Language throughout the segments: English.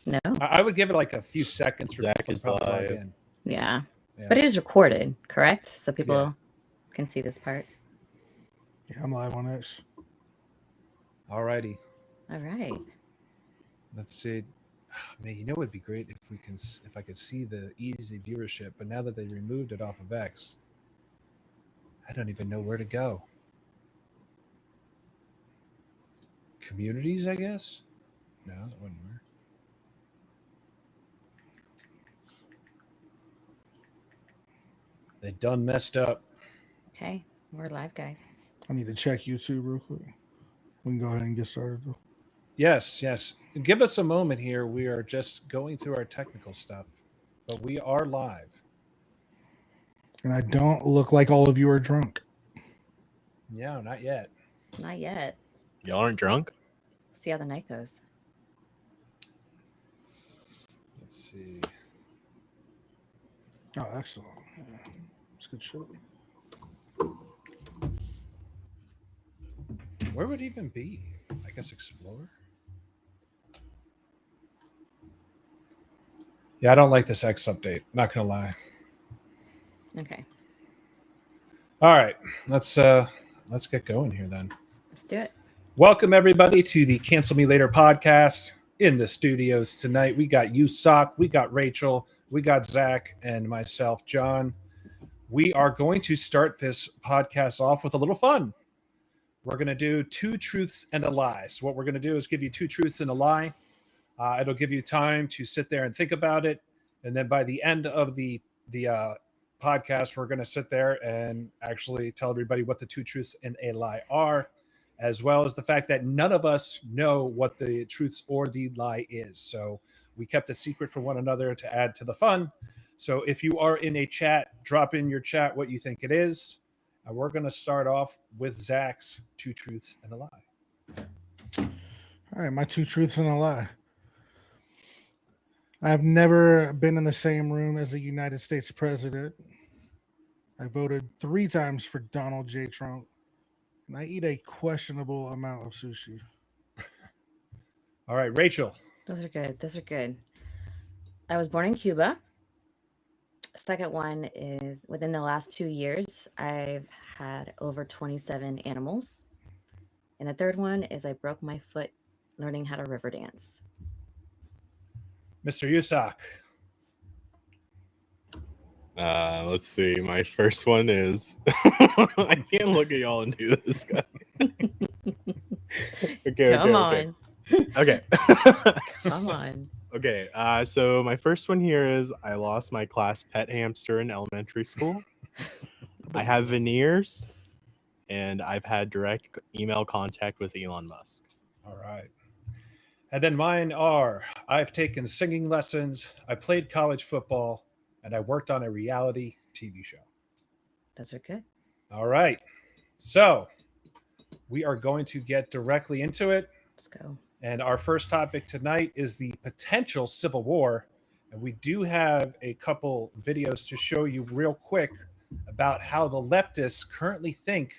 No. I would give it like a few seconds for Zach people is to probably log live. in. Yeah. Yeah. But it is recorded, correct? So people Yeah. can see this part. Yeah, I'm live on X. Alrighty. All right. Let's see. Man, you know it would be great if I could see the easy viewership, but now that they removed it off of X, I don't even know where to go. Communities, I guess? No, that wouldn't work. They done messed up. Okay. We're live, guys. I need to check YouTube real quick. We can go ahead and get started, though. Yes. Give us a moment here. We are just going through our technical stuff, but we are live. And I don't look like all of you are drunk. No, not yet. Not yet. Y'all aren't drunk? See how the night goes. Let's see. Oh, excellent. Yeah. It's good shit. Where would it even be? I guess Explorer? Yeah, I don't like this X update. Not gonna lie. Okay. All right, let's get going here then. Let's do it. Welcome everybody to the Cancel Me Later podcast. In the studios tonight, we got Yusak, we got Rachel, we got Zach, and myself, John. We are going to start this podcast off with a little fun. We're going to do 2 truths and a lie. So what we're going to do is give you 2 truths and a lie. It'll give you time to sit there and think about it. And then by the end of the podcast, we're going to sit there and actually tell everybody what the 2 truths and a lie are, as well as the fact that none of us know what the truths or the lie is. So we kept a secret from one another to add to the fun. So if you are in a chat, drop in your chat what you think it is. And we're going to start off with Zach's 2 truths and a lie. All right, my 2 truths and a lie. I've never been in the same room as a United States president. I voted 3 times for Donald J. Trump. And I eat a questionable amount of sushi. All right, Rachel. Those are good. I was born in Cuba. Second one is within the last 2 years, I've had over 27 animals. And the third one is I broke my foot learning how to river dance. Mr. Yusak. Let's see. My first one is I can't look at y'all and do this, guy. Come on. Okay. Come on. Okay. So my first one here is I lost my class pet hamster in elementary school. I have veneers, and I've had direct email contact with Elon Musk. All right. And then mine are I've taken singing lessons, I played college football, and I worked on a reality TV show. Those are good. All right. So we are going to get directly into it. Let's go. And our first topic tonight is the potential civil war. And we do have a couple videos to show you real quick about how the leftists currently think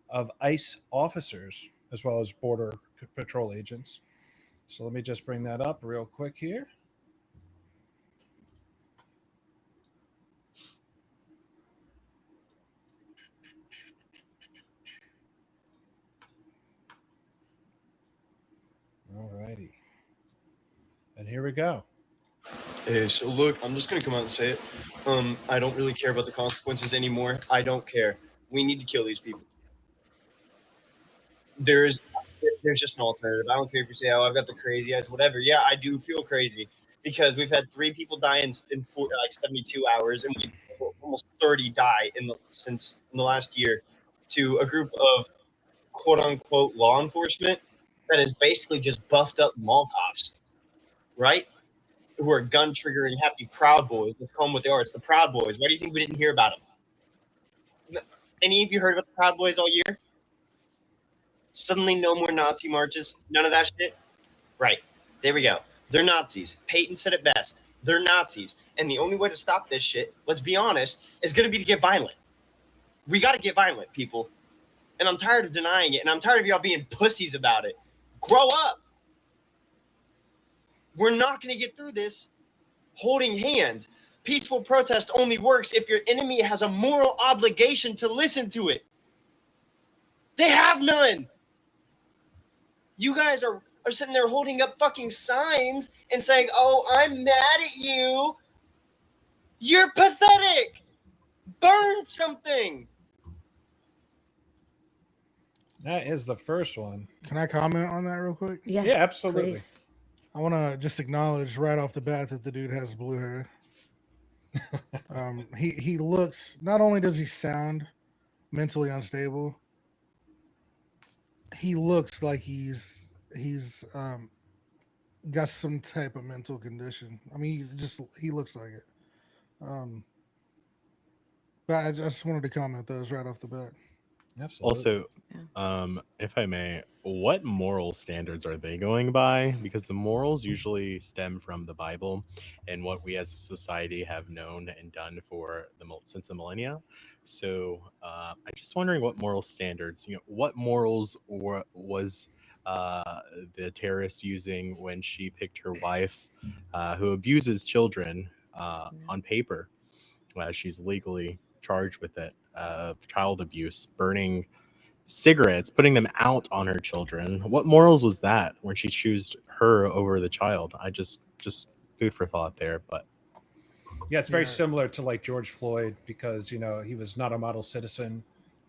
of ICE officers as well as border patrol agents. So let me just bring that up real quick here. All righty. And here we go. Hey, so look, I'm just gonna come out and say it. I don't really care about the consequences anymore. I don't care. We need to kill these people. There's just an alternative. I don't care if you say, "Oh, I've got the crazy eyes," whatever. Yeah, I do feel crazy because we've had 3 people die in 72 hours, and we almost 30 die since the last year, to a group of quote unquote law enforcement that is basically just buffed up mall cops, right? Who are gun triggering happy Proud Boys. Let's call them what they are. It's the Proud Boys. Why do you think we didn't hear about them? Any of you heard about the Proud Boys all year? Suddenly no more Nazi marches. None of that shit? Right. There we go. They're Nazis. Peyton said it best. They're Nazis. And the only way to stop this shit, let's be honest, is going to be to get violent. We got to get violent, people. And I'm tired of denying it. And I'm tired of y'all being pussies about it. Grow up. We're not going to get through this holding hands. Peaceful protest only works if your enemy has a moral obligation to listen to it. They have none. You guys are sitting there holding up fucking signs and saying, oh, I'm mad at you. You're pathetic. Burn something. That is the first one. Can I comment on that real quick? Yeah, Yeah, absolutely. please. I want to just acknowledge right off the bat that the dude has blue hair. He looks, not only does he sound mentally unstable, he looks like he's got some type of mental condition. I mean, he looks like it. But I just wanted to comment those right off the bat. Absolutely. Also, if I may, what moral standards are they going by? Because the morals usually stem from the Bible and what we as a society have known and done for since the millennia. So I'm just wondering what moral standards, what morals was the terrorist using when she picked her wife who abuses children on paper. She's legally charged with it, child abuse, burning cigarettes, putting them out on her children. What morals was that when she chose her over the child? I just food for thought there. But yeah, it's very similar to like George Floyd because he was not a model citizen.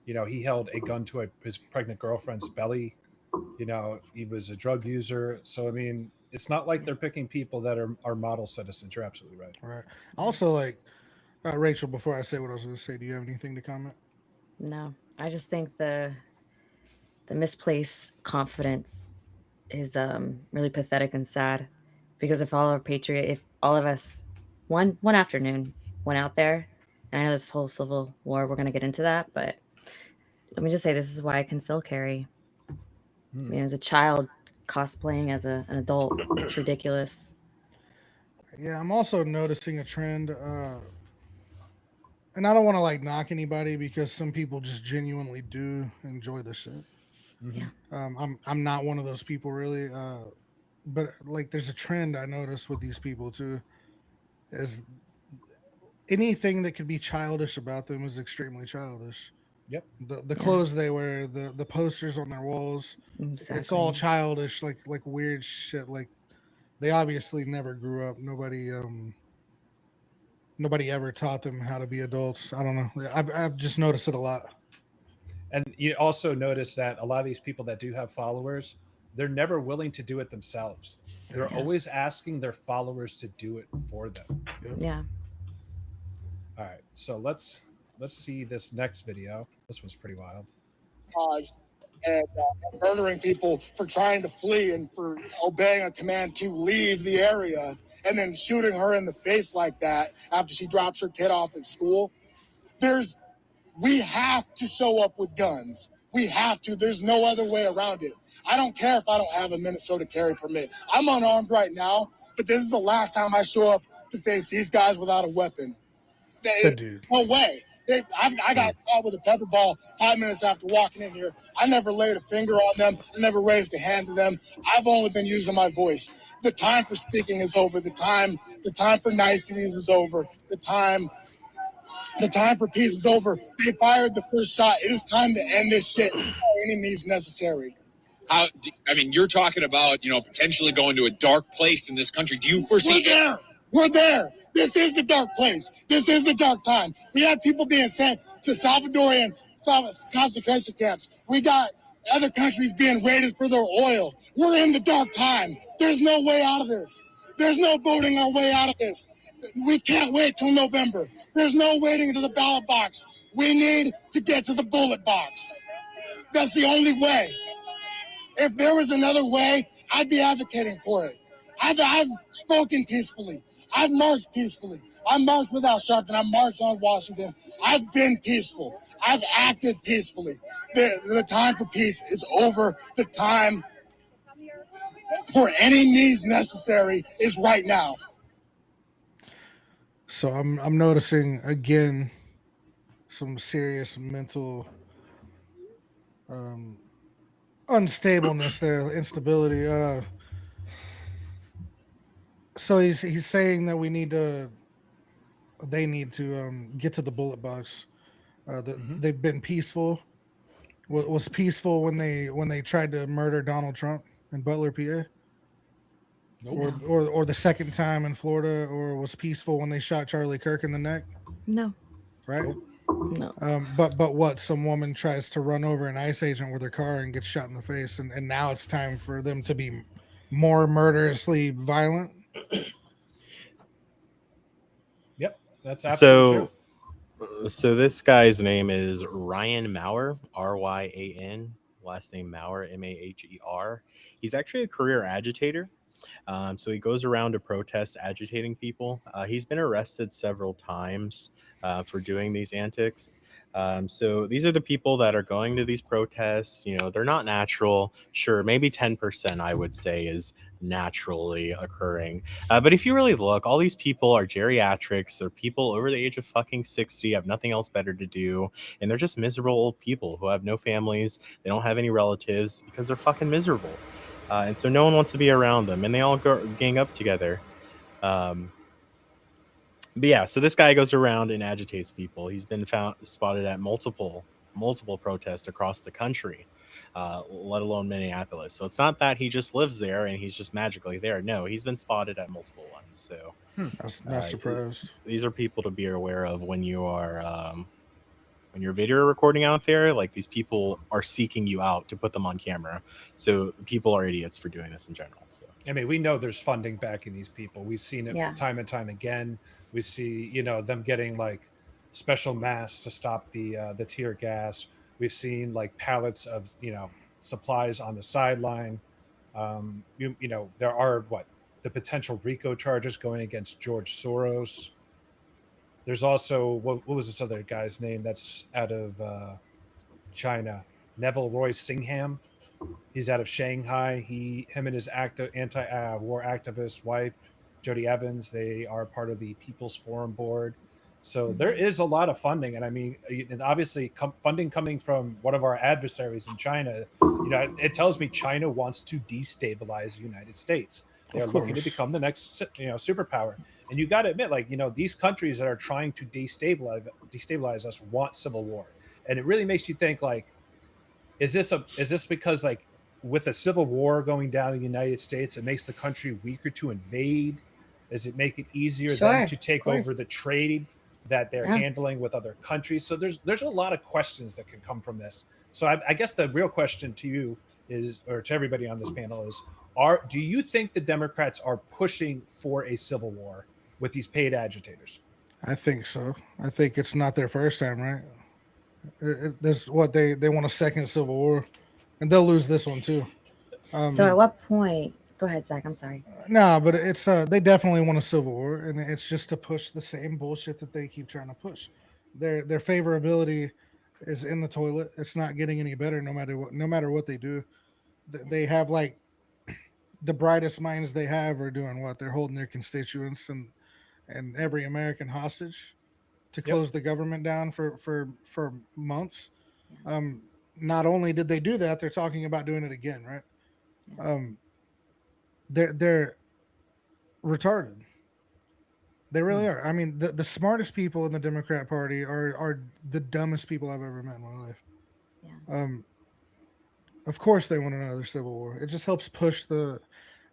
He held a gun to his pregnant girlfriend's belly. He was a drug user. So I mean, it's not like they're picking people that are model citizens. You're absolutely right. Right. Also, like Rachel, before I say what I was going to say, do you have anything to comment? No, I just think the misplaced confidence is really pathetic and sad, because if all of us one afternoon went out there, and I know this whole civil war, we're going to get into that, but let me just say, this is why I can still carry. As a child cosplaying as an adult, it's ridiculous. Yeah, I'm also noticing a trend, and I don't want to like knock anybody because some people just genuinely do enjoy this shit. Yeah. I'm not one of those people really, but like there's a trend I notice with these people too, is anything that could be childish about them is extremely childish. Yep. The clothes they wear, the posters on their walls, it's all childish, like weird shit. Like they obviously never grew up. Nobody ever taught them how to be adults. I don't know. I've just noticed it a lot. And you also notice that a lot of these people that do have followers, they're never willing to do it themselves. They're always asking their followers to do it for them. Yep. Yeah. All right, so let's see this next video. This one's pretty wild. And murdering people for trying to flee and for obeying a command to leave the area, and then shooting her in the face like that after she drops her kid off at school. We have to show up with guns. We have to. There's no other way around it. I don't care if I don't have a Minnesota carry permit. I'm unarmed right now, but this is the last time I show up to face these guys without a weapon. No way. I got caught with a pepper ball 5 minutes after walking in here. I never laid a finger on them. I never raised a hand to them. I've only been using my voice. The time for speaking is over. The time for niceties is over. The time for peace is over. They fired the first shot. It is time to end this shit by any means necessary. You're talking about, potentially going to a dark place in this country. Do you foresee? We're there. This is the dark place. This is the dark time. We had people being sent to Salvadorian concentration camps. We got other countries being raided for their oil. We're in the dark time. There's no way out of this. There's no voting our way out of this. We can't wait till November. There's no waiting to the ballot box. We need to get to the bullet box. That's the only way. If there was another way, I'd be advocating for it. I've spoken peacefully. I've marched peacefully. I marched without Sharpton. I marched on Washington. I've been peaceful. I've acted peacefully. The time for peace is over. The time for any means necessary is right now. So I'm noticing again some serious mental unstableness there, instability. So he's saying that they need to get to the bullet box. They've been peaceful. Was peaceful when they tried to murder Donald Trump in Butler, PA, Nope. or the second time in Florida, or was peaceful when they shot Charlie Kirk in the neck, No. right? No. But what? Some woman tries to run over an ICE agent with her car and gets shot in the face, and now it's time for them to be more murderously violent. Yep, that's absolutely true. So this guy's name is Ryan Maurer, Ryan, last name Maurer, Maher. He's actually a career agitator. So he goes around to protest, agitating people. He's been arrested several times for doing these antics. So these are the people that are going to these protests. You know, they're not natural. Sure, maybe 10%, I would say, is naturally occurring. But if you really look, all these people are geriatrics. They're people over the age of fucking 60, have nothing else better to do. And they're just miserable old people who have no families. They don't have any relatives because they're fucking miserable. And so no one wants to be around them, and they all gang up together. But yeah, so this guy goes around and agitates people. He's been spotted at multiple protests across the country, let alone Minneapolis. So it's not that he just lives there and he's just magically there. No, he's been spotted at multiple ones. So Not surprised. These are people to be aware of when you are when you're video recording out there. Like, these people are seeking you out to put them on camera. So people are idiots for doing this in general. So I mean, we know there's funding backing these people. We've seen it time and time again. We see, you know, them getting like special masks to stop the tear gas. We've seen like pallets of, you know, supplies on the sideline. You know, there are the potential RICO charges going against George Soros. There's also what was this other guy's name that's out of China? Neville Roy Singham. He's out of Shanghai. Him and his anti-war activist wife, Jody Evans, they are part of the People's Forum Board. So there is a lot of funding, and I mean, and obviously funding coming from one of our adversaries in China. You know, it tells me China wants to destabilize the United States. They are looking to become the next, you know, superpower. And you got to admit, like, you know, these countries that are trying to destabilize us want civil war, and it really makes you think, like, is this because, like, with a civil war going down in the United States, it makes the country weaker to invade? Does it make it easier then to take over the trade that they're handling with other countries? So there's a lot of questions that can come from this. So I guess the real question to you is, or to everybody on this panel is, do you think the Democrats are pushing for a civil war with these paid agitators? I think so. I think it's not their first time, right? This what they want a second civil war, and they'll lose this one too. So at what point? Go ahead, Zach. I'm sorry. No, but it's they definitely want a civil war, and it's just to push the same bullshit that they keep trying to push. Their favorability is in the toilet. It's not getting any better, no matter what they do. They have, like, the brightest minds they have are doing what? They're holding their constituents and every American hostage to close the government down for months. Not only did they do that, they're talking about doing it again, right? They're retarded. They really are. I mean, the smartest people in the Democrat Party are the dumbest people I've ever met in my life. Yeah. Of course they want another civil war. It just helps push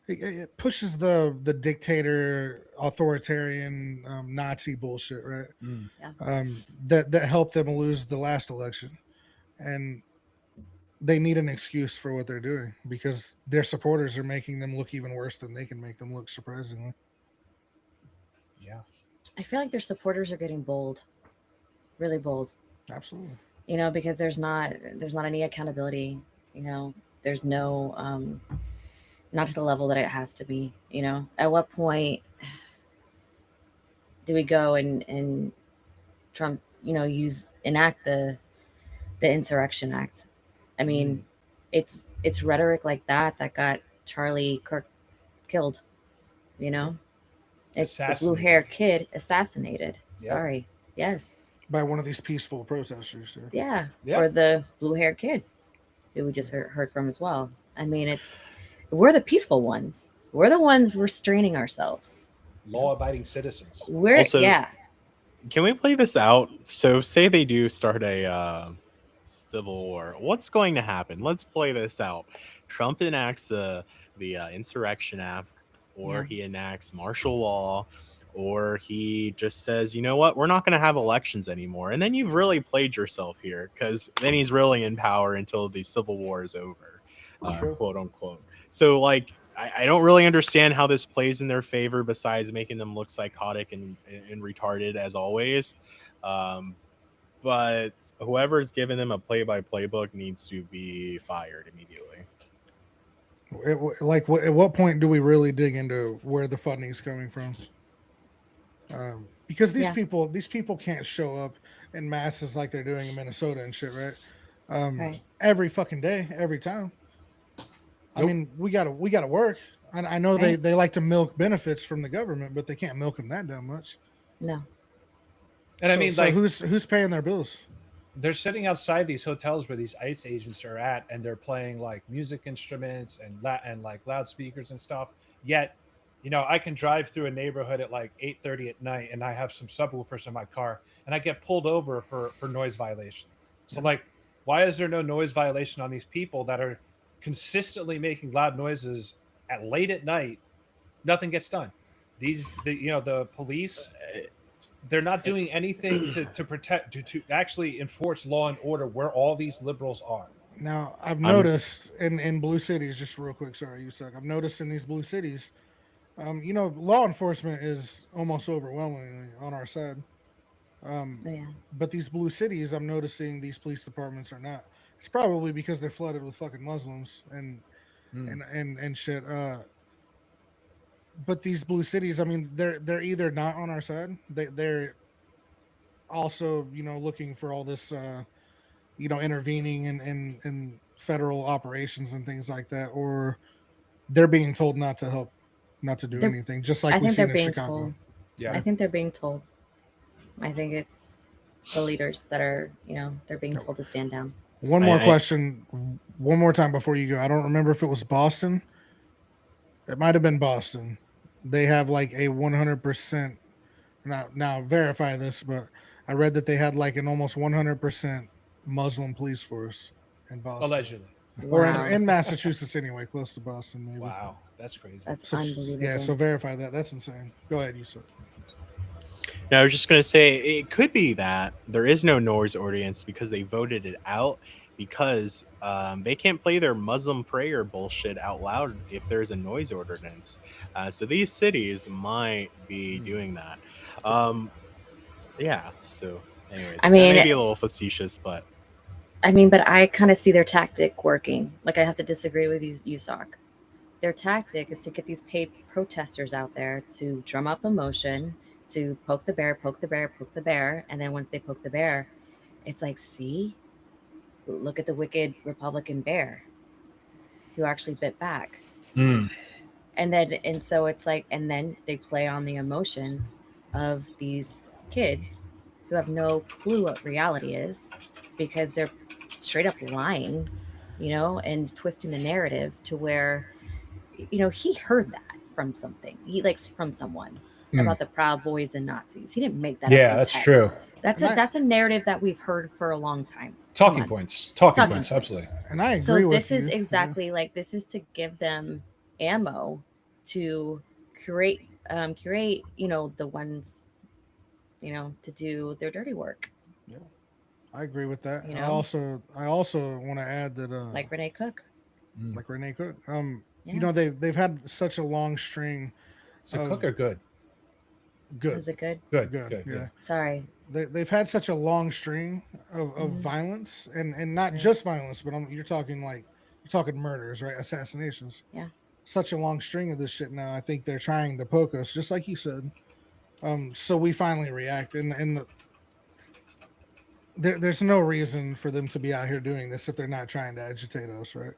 it pushes the dictator, authoritarian, Nazi bullshit, right? Yeah. That helped them lose the last election, and they need an excuse for what they're doing because their supporters are making them look even worse than they can make them look, surprisingly. Yeah. I feel like their supporters are getting bold, really bold. Absolutely. You know, because there's not any accountability. You know, there's no not to the level that it has to be. You know, at what point do we go and Trump, you know, enact the Insurrection Act? I mean, it's rhetoric like that got Charlie Kirk killed. You know, it's the blue-haired kid assassinated. Yep. Sorry, yes, by one of these peaceful protesters. Yeah. Or the blue-haired kid who we just heard from as well. I mean, we're the peaceful ones. We're the ones restraining ourselves. Law-abiding citizens. We're Also- yeah. Can we play this out? So, say they do start a civil war. What's going to happen? Let's play this out. Trump enacts the Insurrection Act, or Yeah. he enacts martial law, or he just says, you know what, we're not going to have elections anymore. And then you've really played yourself here, because then he's really in power until the civil war is over, True. quote unquote. So, like, I don't really understand how this plays in their favor, besides making them look psychotic and retarded as always. But whoever's giving them a play-by-play book needs to be fired immediately. At what point do we really dig into where the funding is coming from? Because these Yeah. people can't show up in masses like they're doing in Minnesota and shit, right? Right. Every fucking day, every time. I Nope. mean, we gotta work. I know Right. they like to milk benefits from the government, but they can't milk them that damn much. No. And I So- mean, so like, who's paying their bills? they're sitting outside these hotels where these ICE agents are at, and they're playing like music instruments and like loudspeakers and stuff. Yet, you know, I can drive through a neighborhood at like 8:30 at night, and I have some subwoofers in my car, and I get pulled over for noise violation. So, like, why is there no noise violation on these people that are consistently making loud noises at late at night? Nothing gets done. The police, they're not doing anything to protect, to actually enforce law and order where all these liberals are. Now, I've noticed in blue cities, just real quick, sorry, you suck. I've noticed in these blue cities, law enforcement is almost overwhelmingly on our side. Oh, yeah. But these blue cities, I'm noticing these police departments are not. It's probably because they're flooded with fucking Muslims and shit. But these blue cities, I mean, they're either not on our side. They're also, looking for all this, intervening in federal operations and things like that, or they're being told not to help, not to do They're- anything, just I like we've think they're seen in being Chicago. told. Yeah. I think they're being told. I think it's the leaders that are, they're being told to stand down. One more I- question, one more time before you go. I don't remember if it was Boston. It might have been Boston. They have like a 100%. Now verify this, but I read that they had like an almost 100% Muslim police force in Boston, Allegedly. or Wow. in Massachusetts anyway, close to Boston, maybe. Wow, that's crazy. That's So, unbelievable. yeah, so verify that. That's insane. Go ahead, Yusuf. Now, I was just going to say, it could be that there is no noise ordinance because they voted it out, because they can't play their Muslim prayer bullshit out loud if there's a noise ordinance. So these cities might be doing that. Yeah, so anyways, I mean- that may be a little facetious, but but I kind of see their tactic working. Like, I have to disagree with you, USOC. Their tactic is to get these paid protesters out there to drum up emotion, to poke the bear, poke the bear, poke the bear. And then once they poke the bear, it's like, see, look at the wicked Republican bear who actually bit back. And so it's like, and then they play on the emotions of these kids who have no clue what reality is, because they're straight up lying, and twisting the narrative to where, he heard that from something. From someone about the Proud Boys and Nazis. He didn't make that up. Yeah, in his that's head. true. That's a narrative that we've heard for a long time. Talking Come on. points. Talking Points. points. Absolutely. And I agree So with this you. is exactly like, this is to give them ammo to curate, the ones, to do their dirty work, I agree with that. You I know? also want to add that like Renee Cook. like Renee Cook. Yeah. They've had such a long string. So of- Cook are good. Good. Was it good? Good. Good. Yeah. Sorry. They've had such a long string of Mhm. violence, and not Yeah. just violence, but you're talking murders, right? Assassinations. Yeah. Such a long string of this shit now. I think they're trying to poke us, just like you said. So we finally react, and there's no reason for them to be out here doing this if they're not trying to agitate us, right?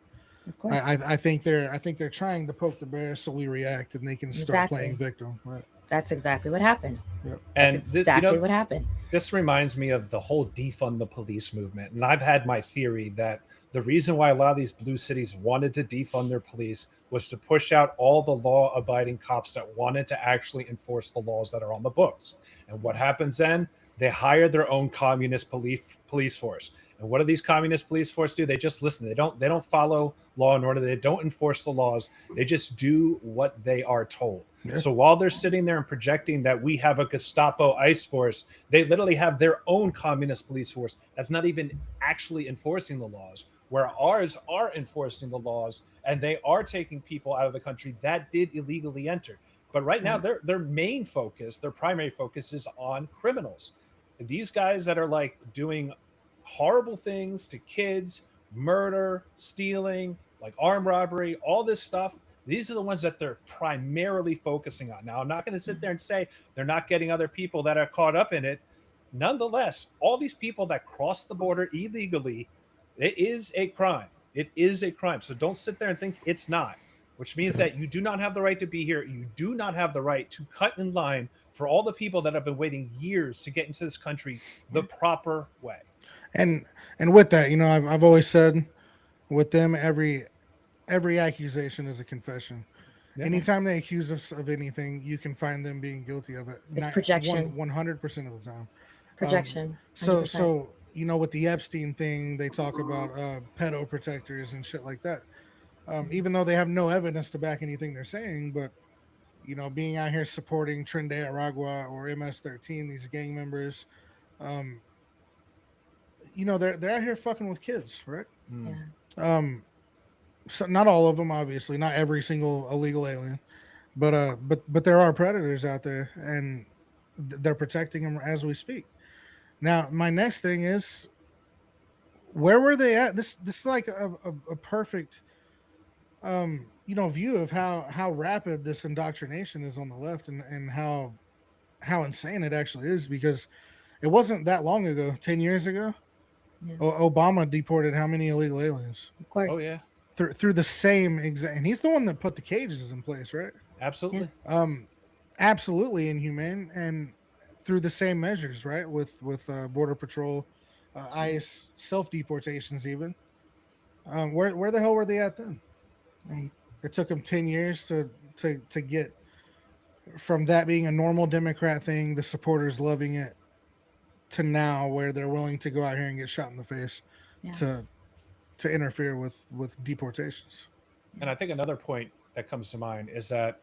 Of course. I think they're trying to poke the bear so we react and they can start Exactly. playing victim, right? That's exactly what happened. And That's exactly what happened. this reminds me of the whole defund the police movement. And I've had my theory that the reason why a lot of these blue cities wanted to defund their police was to push out all the law-abiding cops that wanted to actually enforce the laws that are on the books. And what happens then? They hire their own communist police force. And what do these communist police force do? They just listen. They don't follow law and order. They don't enforce the laws. They just do what they are told. Yeah. So while they're sitting there and projecting that we have a Gestapo ICE force, they literally have their own communist police force that's not even actually enforcing the laws, where ours are enforcing the laws, and they are taking people out of the country that did illegally enter. But right now, their main focus, their primary focus is on criminals. These guys that are like doing horrible things to kids, murder, stealing, like armed robbery, all this stuff. These are the ones that they're primarily focusing on. Now, I'm not going to sit there and say they're not getting other people that are caught up in it. Nonetheless, all these people that cross the border illegally, it is a crime. It is a crime. So don't sit there and think it's not, which means that you do not have the right to be here. You do not have the right to cut in line for all the people that have been waiting years to get into this country the proper way. And with that, you know, I've always said with them, every accusation is a confession. Yeah. Anytime they accuse us of anything, you can find them being guilty of it. It's projection. 100% of the time. Projection. So you know, with the Epstein thing, they talk about pedo protectors and shit like that. Even though they have no evidence to back anything they're saying, but you know, being out here supporting Tren de Aragua or MS-13, these gang members, you know, they're out here fucking with kids, right? Yeah. So not all of them, obviously, not every single illegal alien, but there are predators out there, and they're protecting them as we speak. Now, my next thing is, where were they at? This is like a perfect, you know, view of how rapid this indoctrination is on the left, and how insane it actually is, because it wasn't that long ago, 10 years ago, Yeah. Obama deported how many illegal aliens? Of course. Oh, yeah. Through the same exact, and he's the one that put the cages in place, right? Absolutely. Absolutely inhumane, and through the same measures, right? With Border Patrol, ICE, self deportations, even. Where the hell were they at then? Right. It took them 10 years to get from that being a normal Democrat thing, the supporters loving it, to now where they're willing to go out here and get shot in the face Yeah. to interfere with deportations. And I think another point that comes to mind is that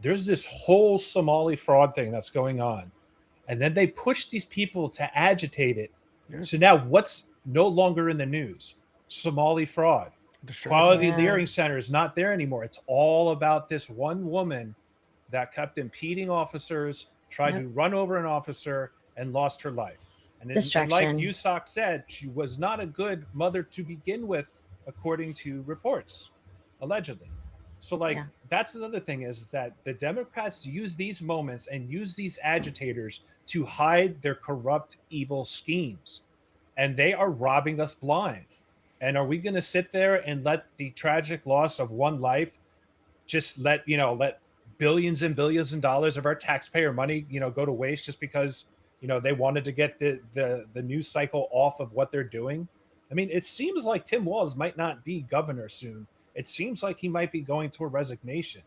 there's this whole Somali fraud thing that's going on. And then they push these people to agitate it. Yeah. So now what's no longer in the news? Somali fraud. Quality Yeah. Hearing Center is not there anymore. It's all about this one woman that kept impeding officers, tried to run over an officer, and lost her life. And like Distraction. Yusak said, she was not a good mother to begin with, according to reports, allegedly. So, like, Yeah. that's another thing, is that the Democrats use these moments and use these agitators to hide their corrupt, evil schemes. And they are robbing us blind. And are we going to sit there and let the tragic loss of one life just let billions and billions of dollars of our taxpayer money, go to waste just because, they wanted to get the news cycle off of what they're doing? I mean, it seems like Tim Walz might not be governor soon. It seems like he might be going toward resignation.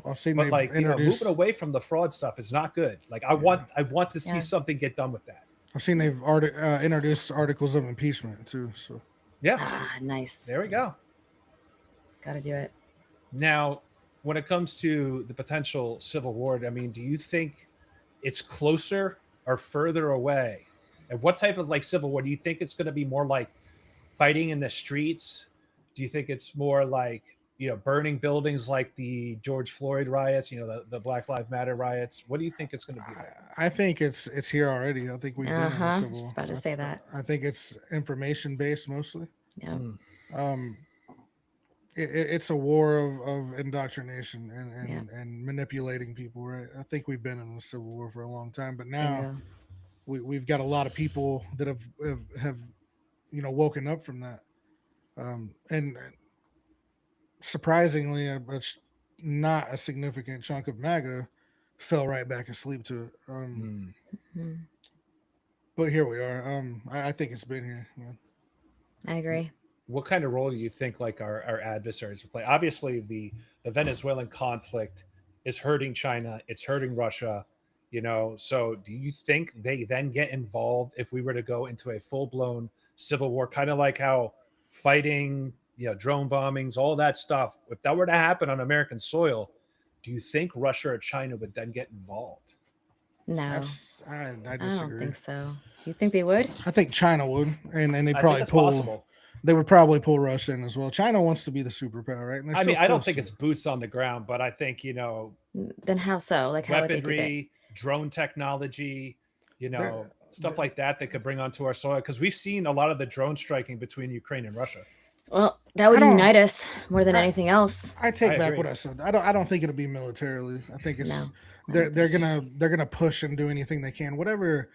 I've seen, but introduced, moving away from the fraud stuff is not good. Like, I want to see something get done with that. I've seen they've introduced articles of impeachment too. So yeah, nice. There we go. Got to do it. Now, when it comes to the potential civil war, I mean, do you think it's closer or further away? And what type of civil war do you think? It's going to be more like fighting in the streets? Do you think it's more like burning buildings like the George Floyd riots, the Black Lives Matter riots? What do you think it's going to be like? I think it's here already. I think we've been in a civil war. Just about to say that. I think it's information based mostly. Yeah. It's a war of indoctrination and manipulating people, right? I think we've been in a civil war for a long time, but now we've got a lot of people that have woken up from that, and surprisingly, not a significant chunk of MAGA fell right back asleep to it. But here we are. I think it's been here. Yeah. I agree. what kind of role do you think like our adversaries will play? Obviously, the Venezuelan conflict is hurting China. It's hurting Russia. So do you think they then get involved if we were to go into a full blown civil war, kind of like how fighting, drone bombings, all that stuff? If that were to happen on American soil, do you think Russia or China would then get involved? No, I I don't disagree. think so. You think they would? I think China would, and they I think probably that's pull. possible. They would probably pull Russia in as well. China wants to be the superpower, right? And they're I so mean, I don't close think to it's it. boots on the ground, but I think Then how so? Like, how would they do that? weaponry, drone technology, They're- stuff like that they could bring onto our soil, because we've seen a lot of the drone striking between Ukraine and Russia. Well, that would I don't- unite us more than I- anything else. I take I back agree. what I said. I don't think it'll be militarily. I think it's No. they're gonna push and do anything they can. Whatever.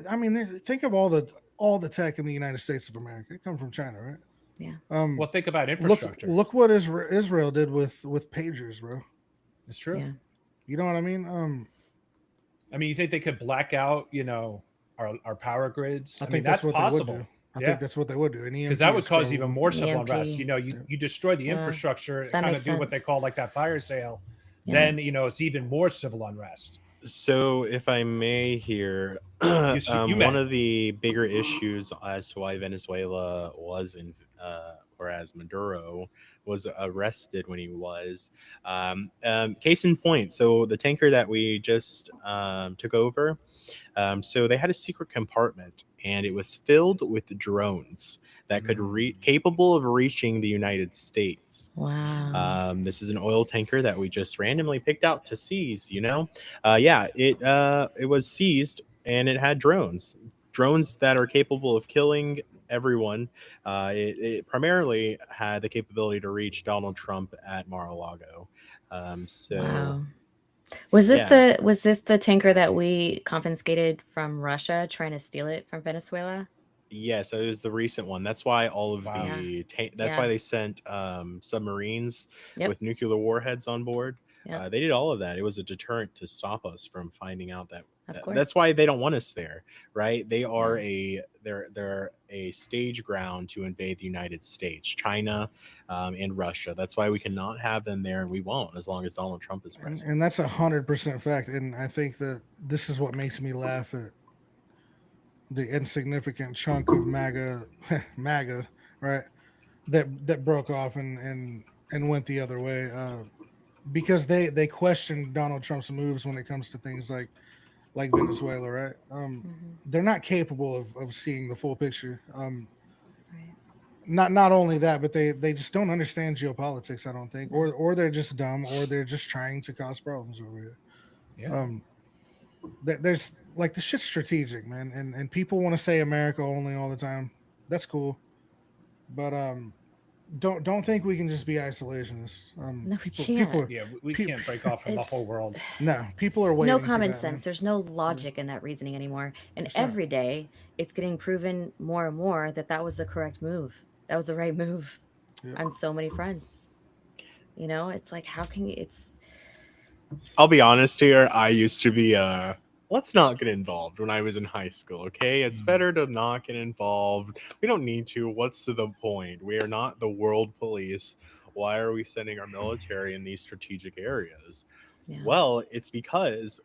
I mean, think of all the tech in the United States of America. It comes from China, right? Yeah. Well, think about Look infrastructure. what Israel did with pagers, bro. It's true. Yeah. You know what I mean? I mean, you think they could black out, our power grids? I I mean, think that's that's what possible. they would do. I Yeah. think that's what they would do. Because that would cause even more civil EMP. unrest. You destroy the Yeah, infrastructure, that kind of makes do what they sense. call like that fire sale. Yeah. Then it's even more civil unrest. So, if I may here, you may. one of the bigger issues as to why Venezuela was in, or as Maduro was arrested when he was, case in point. So, the tanker that we just took over, so they had a secret compartment, and it was filled with drones that could capable of reaching the United States. Wow. This is an oil tanker that we just randomly picked out to seize. It was seized, and it had drones that are capable of killing everyone. It primarily had the capability to reach Donald Trump at Mar-a-Lago. Wow. Was this the tanker that we confiscated from Russia, trying to steal it from Venezuela? Yes, it was the recent one. That's why all of Wow. that's why they sent submarines Yep. with nuclear warheads on board. Yep. They did all of that. It was a deterrent to stop us from finding out that. Of course. That's why they don't want us there, right? They are they're a stage ground to invade the United States, China, and Russia. That's why we cannot have them there, and we won't as long as Donald Trump is president. and that's 100% fact. And I think that this is what makes me laugh at the insignificant chunk of MAGA, right? That broke off and went the other way, because they questioned Donald Trump's moves when it comes to things like Venezuela, right? They're not capable of seeing the full picture. Right. Not only that, but they just don't understand geopolitics, I don't think, or they're just dumb, or they're just trying to cause problems over here. Yeah. There's like the shit's strategic, man, and people want to say America only all the time. That's cool, but don't think we can just be isolationists. No, we can't. People are, Yeah, we Pe- can't break off from the it's- whole world. no, people are waiting. No for common that, sense. man. There's no logic in that reasoning anymore. And There's not. every day, it's getting proven more and more that was the correct move. That was the right move Yeah. on so many fronts. It's like, how can you? I'll be honest here. I used to be let's not get involved when I was in high school, okay? It's better to not get involved. We don't need to. What's the point? We are not the world police. Why are we sending our military in these strategic areas? Yeah. Well, it's because,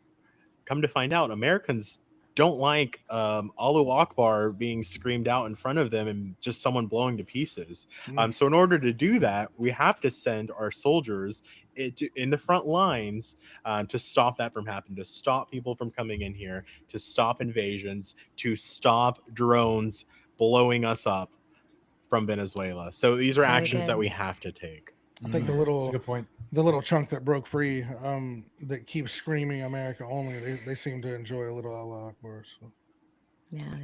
come to find out, Americans don't like Allahu Akbar being screamed out in front of them and just someone blowing to pieces. So in order to do that, we have to send our soldiers in the front lines to stop that from happening, to stop people from coming in here, to stop invasions, to stop drones blowing us up from Venezuela. So these are Very actions that good. we have to take. I think the That's a little good point. chunk that broke free, that keeps screaming America only, they seem to enjoy a little Allah Akbar. So.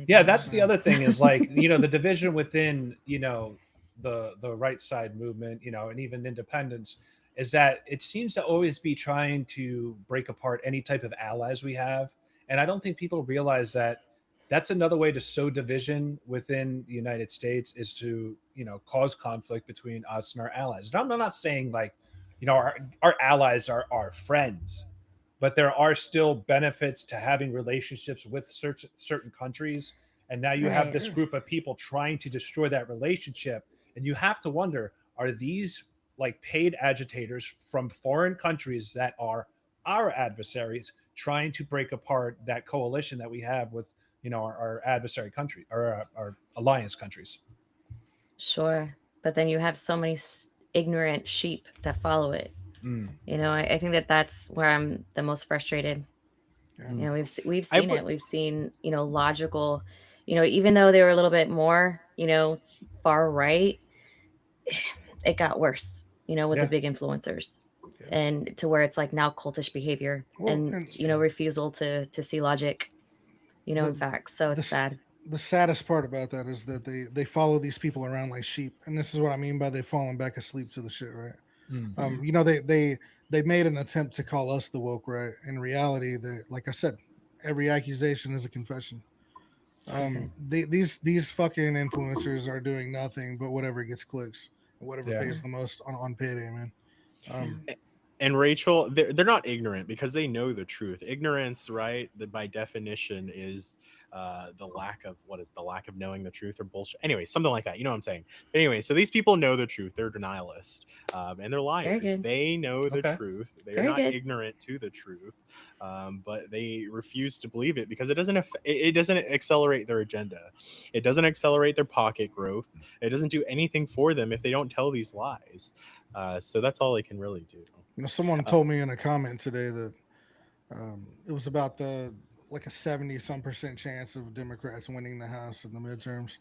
Yeah, that's the other thing is like, the division within, the right side movement, and even independents, is that it seems to always be trying to break apart any type of allies we have. And I don't think people realize that that's another way to sow division within the United States, is to, cause conflict between us and our allies. And I'm not saying like, our allies are our friends, but there are still benefits to having relationships with certain countries And now you have Right. this group of people trying to destroy that relationship. And you have to wonder, are these like paid agitators from foreign countries that are our adversaries trying to break apart that coalition that we have with, our adversary country, or our alliance countries? Sure. But then you have so many ignorant sheep that follow it. Mm. I think that's where I'm the most frustrated. Yeah. We've I seen would- it. We've seen, logical, even though they were a little bit more, far right, it got worse, with Yeah. the big influencers. Yeah. And to where it's like now cultish behavior Well, and, and- refusal to see logic, The- in facts. So it's sad. The saddest part about that is that they follow these people around like sheep, and this is what I mean by they've fallen back asleep to the shit, right? Mm. They made an attempt to call us the woke right. In reality, they, like I said, every accusation is a confession. These fucking influencers are doing nothing but whatever gets clicks, whatever Yeah. pays the most on payday, man. And Rachel, they're not ignorant because they know the truth. Ignorance, right, that by definition is the lack of knowing the truth or bullshit. Anyway, something like that. You know what I'm saying? But anyway, so these people know the truth. They're denialists, and they're liars. good. They know the Okay. truth. They're Very not good. ignorant to the truth, but they refuse to believe it because it doesn't accelerate their agenda. It doesn't accelerate their pocket growth. It doesn't do anything for them if they don't tell these lies. So that's all they can really do. Someone told me in a comment today that it was about like a 70% chance of Democrats winning the House in the midterms.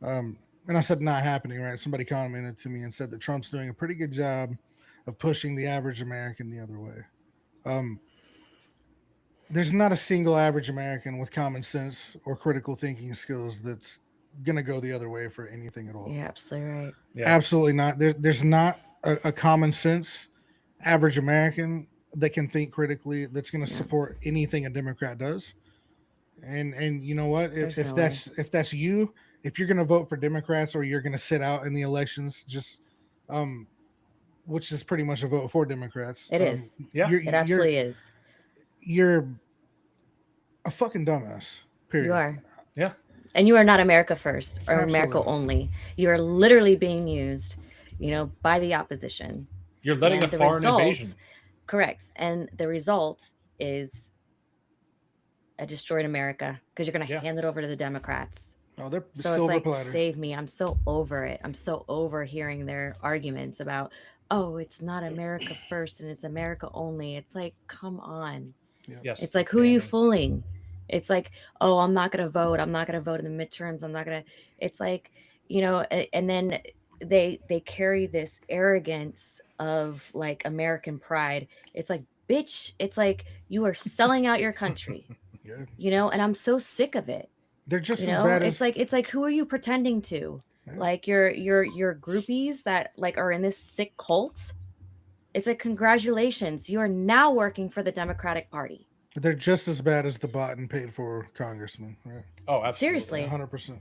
And I said, not happening, right? Somebody commented to me and said that Trump's doing a pretty good job of pushing the average American the other way. There's not a single average American with common sense or critical thinking skills that's going to go the other way for anything at all. You're absolutely right. Yeah. Absolutely not. There's not a common sense average American that can think critically that's going to support anything a Democrat does. And you know what? If There's no that's you, if you're going to vote for Democrats or you're going to sit out in the elections, just which is pretty much a vote for Democrats. It is. Yeah. It absolutely is. You're a fucking dumbass. Period. You are. Yeah. And you are not America first or Absolutely America not. only. You are literally being used, by the opposition. You're letting And a the foreign result- invasion. Correct. And the result is a destroyed America because you're going to Yeah. hand it over to the Democrats. Oh, they're So silver it's like, platter. save me. I'm so over it. I'm so over hearing their arguments about, oh, it's not America first and it's America only. It's like, come on. Yes. It's like, who are you Fanning. fooling? It's like, oh, I'm not going to vote. I'm not going to vote in the midterms. I'm not going to. It's like, and then they carry this arrogance of like American pride. It's like, bitch, it's like you are selling out your country, Yeah. and I'm so sick of it. They're just as bad It's as like who are you pretending to? Yeah. Like your groupies that like are in this sick cult. It's like, congratulations, you are now working for the Democratic Party. they're just as bad as the bought and paid for congressman, right? Oh, absolutely. Seriously. 100%.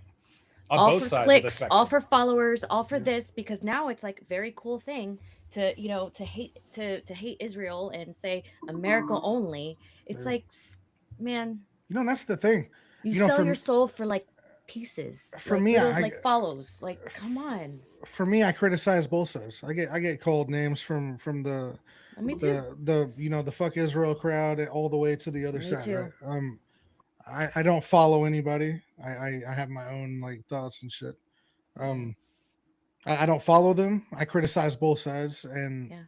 On All both for sides clicks, of the spectrum. all for followers, all for this, because now it's like very cool thing to to hate Israel and say America only. It's Yeah. like, man, That's the thing. you You know, sell for your m- soul for like pieces. For like, me, little, I- like follows. Like, come on. For me, I criticize both sides. I get called names from the Me too. the fuck Israel crowd all the way to the other Me side. too. Right? I don't follow anybody. I have my own like thoughts and shit. I don't follow them. I criticize both sides, and Yeah.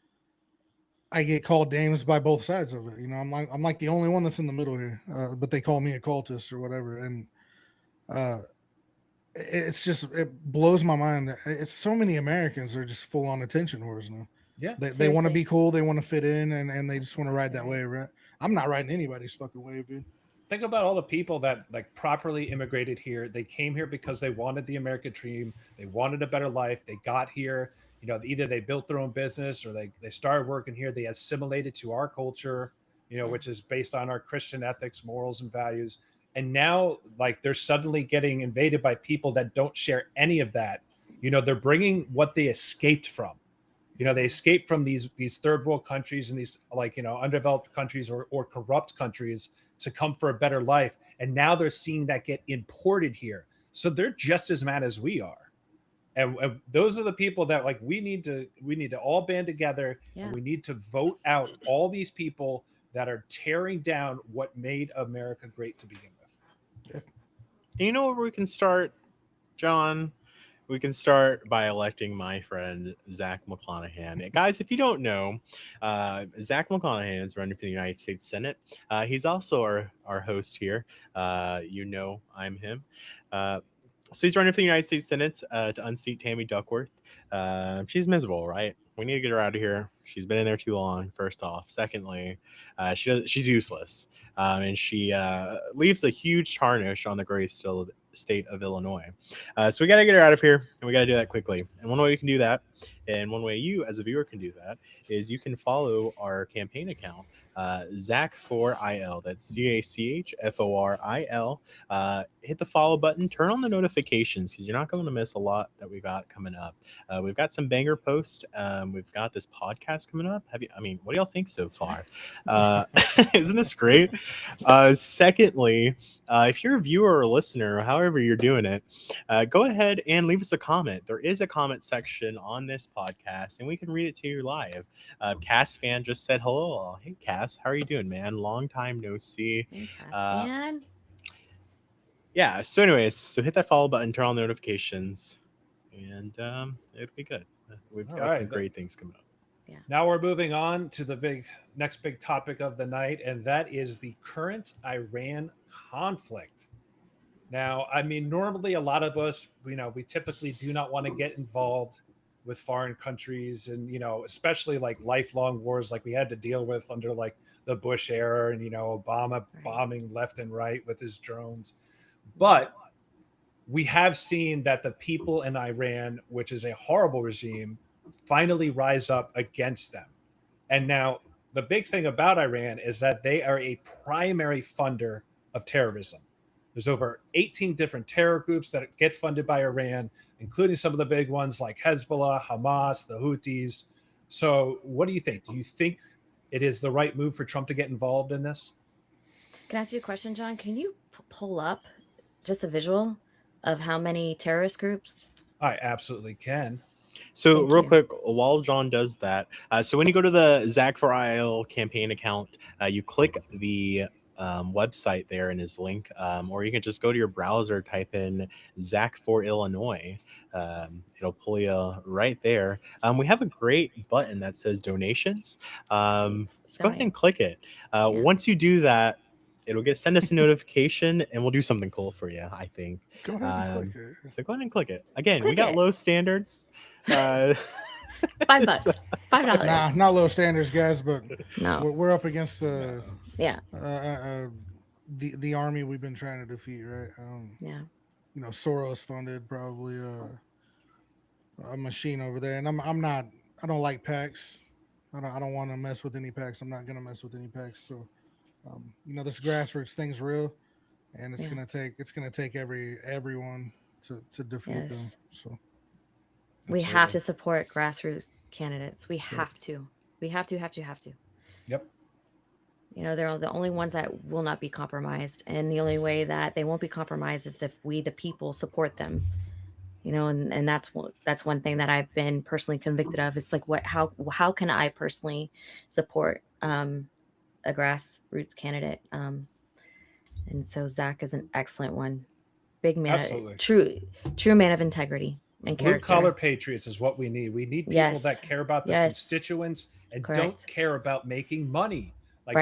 I get called names by both sides of it. I'm like the only one that's in the middle here. But they call me a cultist or whatever, and it blows my mind that it's so many Americans are just full on attention whores now. Yeah. They want to Seriously. be cool, they want to fit in, and they just want to ride that wave, right? I'm not riding anybody's fucking wave, dude. Think about all the people that like properly immigrated here. They came here because they wanted the American dream. They wanted a better life. They got here. Either they built their own business or they started working here. They assimilated to our culture, which is based on our Christian ethics, morals, and values. And now, like, they're suddenly getting invaded by people that don't share any of that. They're bringing what they escaped from. They escape from these third world countries and these undeveloped countries or corrupt countries to come for a better life, and now they're seeing that get imported here. So they're just as mad as we are. And those are the people that we need to all band together, and we need to vote out all these people that are tearing down what made America great to begin with. You know where we can start, John? We can start by electing my friend Zach McClanahan. Guys, if you don't know, Zach McClanahan is running for the United States Senate. He's also our host here. I'm him. So he's running for the United States Senate to unseat Tammy Duckworth. She's miserable, right? We need to get her out of here. She's been in there too long, first off. Secondly, she's useless. And she leaves a huge tarnish on the great state of Illinois. So we got to get her out of here, and we got to do that quickly. And one way you can do that, and one way you as a viewer can do that, is you can follow our campaign account, Zach4IL. That's ZACHFORIL. Hit the follow button, turn on the notifications, because you're not going to miss a lot that we got coming up. We've got some banger posts. We've got this podcast coming up. What do y'all think so far? Isn't this great? Secondly, if you're a viewer or a listener, or however you're doing it, go ahead and leave us a comment. There is a comment section on this podcast, and we can read it to you live. Cass Fan just said hello. Hey, Cass, how are you doing, man? Long time no see. Hey, Cass Fan. Yeah, so anyways, hit that follow button, turn on the notifications, and it'll be good. We've got some great things coming up. Yeah. Now we're moving on to the next big topic of the night, and that is the current Iran conflict. Now, normally a lot of us, we typically do not want to get involved with foreign countries, and especially lifelong wars like we had to deal with under the Bush era, and Obama bombing left and right with his drones. But we have seen that the people in Iran, which is a horrible regime, finally rise up against them. And now the big thing about Iran is that they are a primary funder of terrorism. There's over 18 different terror groups that get funded by Iran, including some of the big ones like Hezbollah, Hamas, the Houthis. So what do you think? Do you think it is the right move for Trump to get involved in this? Can I ask you a question, John? Can you pull up just a visual of how many terrorist groups? I absolutely can. So real quick, while John does that, so when you go to the Zach4IL campaign account, you click the website there in his link, or you can just go to your browser, type in Zach for Illinois. It'll pull you right there. We have a great button that says donations. So go ahead and click it. Once you do that, it'll send us a notification, and we'll do something cool for you, I think. Go ahead and click it. So go ahead and click it. Again, we Click got it. low standards. $5. $5. Nah, not low standards, guys, but No. we're up against the army we've been trying to defeat, right? Yeah. Soros funded probably a machine over there, and I don't like PACs. I don't want to mess with any PACs. I'm not gonna mess with any PACs. So this grassroots thing's real, and it's gonna take everyone to defeat them. So we have to support grassroots candidates. We have to. We have to. Yep. They're the only ones that will not be compromised, and the only way that they won't be compromised is if we, the people, support them. And that's one thing that I've been personally convicted of. It's how can I personally support a grassroots candidate? And so Zach is an excellent one. Big man, true man of integrity and character. Blue collar patriots is what we need. We need people that care about their constituents and don't care about making money.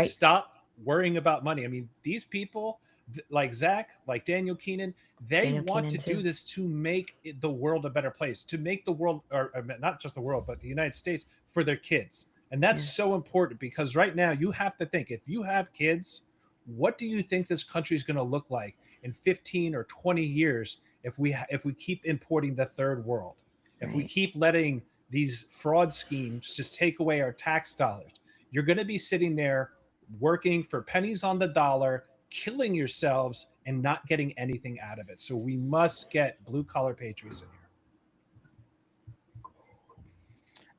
Stop worrying about money. These people like Zach, like Daniel Keenan, they want to do this to make the world a better place, to make the world, or not just the world, but the United States for their kids. And that's so important, because right now you have to think, if you have kids, what do you think this country is going to look like in 15 or 20 years if we keep importing the third world, if we keep letting these fraud schemes just take away our tax dollars? You're going to be sitting there working for pennies on the dollar, killing yourselves and not getting anything out of it. So we must get blue collar patriots in here.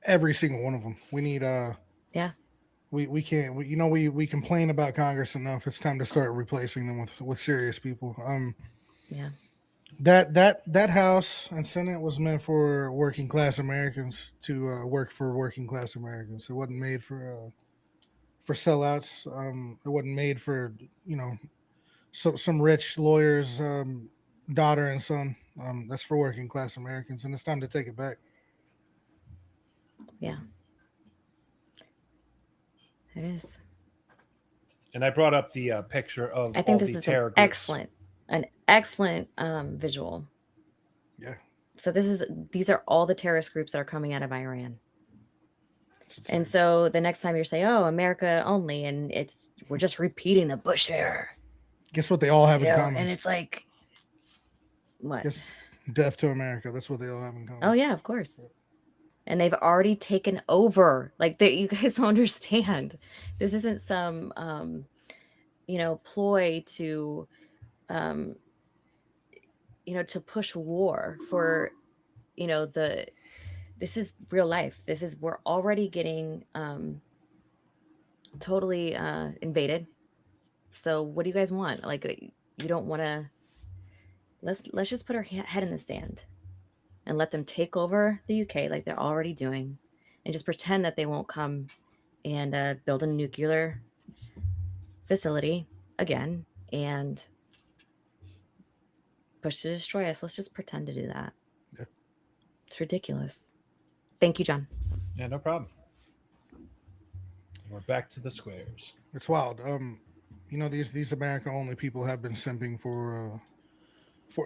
Every single one of them. We need Yeah. we can't we complain about Congress enough. It's time to start replacing them with serious people. Yeah. That House and Senate was meant for working class Americans to work for working class Americans. It wasn't made for sellouts. It wasn't made for some rich lawyer's daughter and son. That's for working class Americans, and it's time to take it back. Yeah. It is. And I brought up the picture of I all think this the is terror an groups. excellent visual. Yeah. So these are all the terrorist groups that are coming out of Iran. It's And insane. so the next time you say, "Oh, America only," and we're just repeating the Bush era, Guess what they all have you in know, common? and it's like, what? Guess death to America. That's what they all have in common. Oh yeah, of course. And they've already taken over. Like you guys don't understand. This isn't some ploy to to push war for this is real life. We're already getting totally invaded. So what do you guys want? Like you don't want to let's just put our head in the sand and let them take over the UK like they're already doing, and just pretend that they won't come and build a nuclear facility again and push to destroy us. Let's just pretend to do that. Yeah. It's ridiculous. Thank you, John. Yeah, no problem. We're back to the squares. It's wild. These America only people have been simping for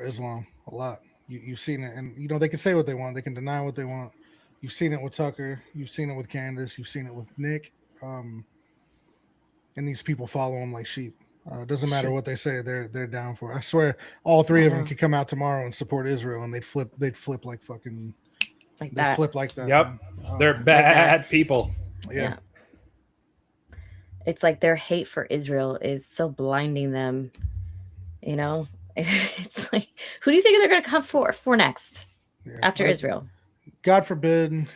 Islam a lot. You've seen it, and they can say what they want, they can deny what they want. You've seen it with Tucker, you've seen it with Candace, you've seen it with Nick, and these people follow them like sheep. It doesn't matter what they say, they're down for it. I swear, all three of them could come out tomorrow and support Israel, and they'd flip like fucking like they'd that. flip like that. Yep. Man. They're bad people. Yeah. It's like their hate for Israel is so blinding them. It's like, who do you think they're going to come for next after Israel? God forbid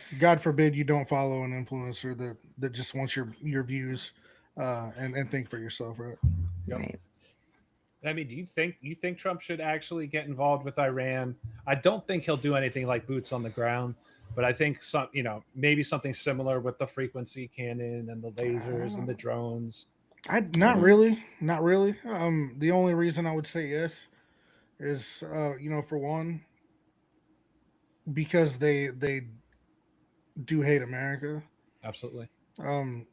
you don't follow an influencer that just wants your views and think for yourself, right? Yep. Right. I mean, do you think Trump should actually get involved with Iran? I don't think he'll do anything like boots on the ground, but I think maybe something similar with the frequency cannon and the lasers and the drones. Not really. The only reason I would say yes is for one, because they do hate America. Absolutely.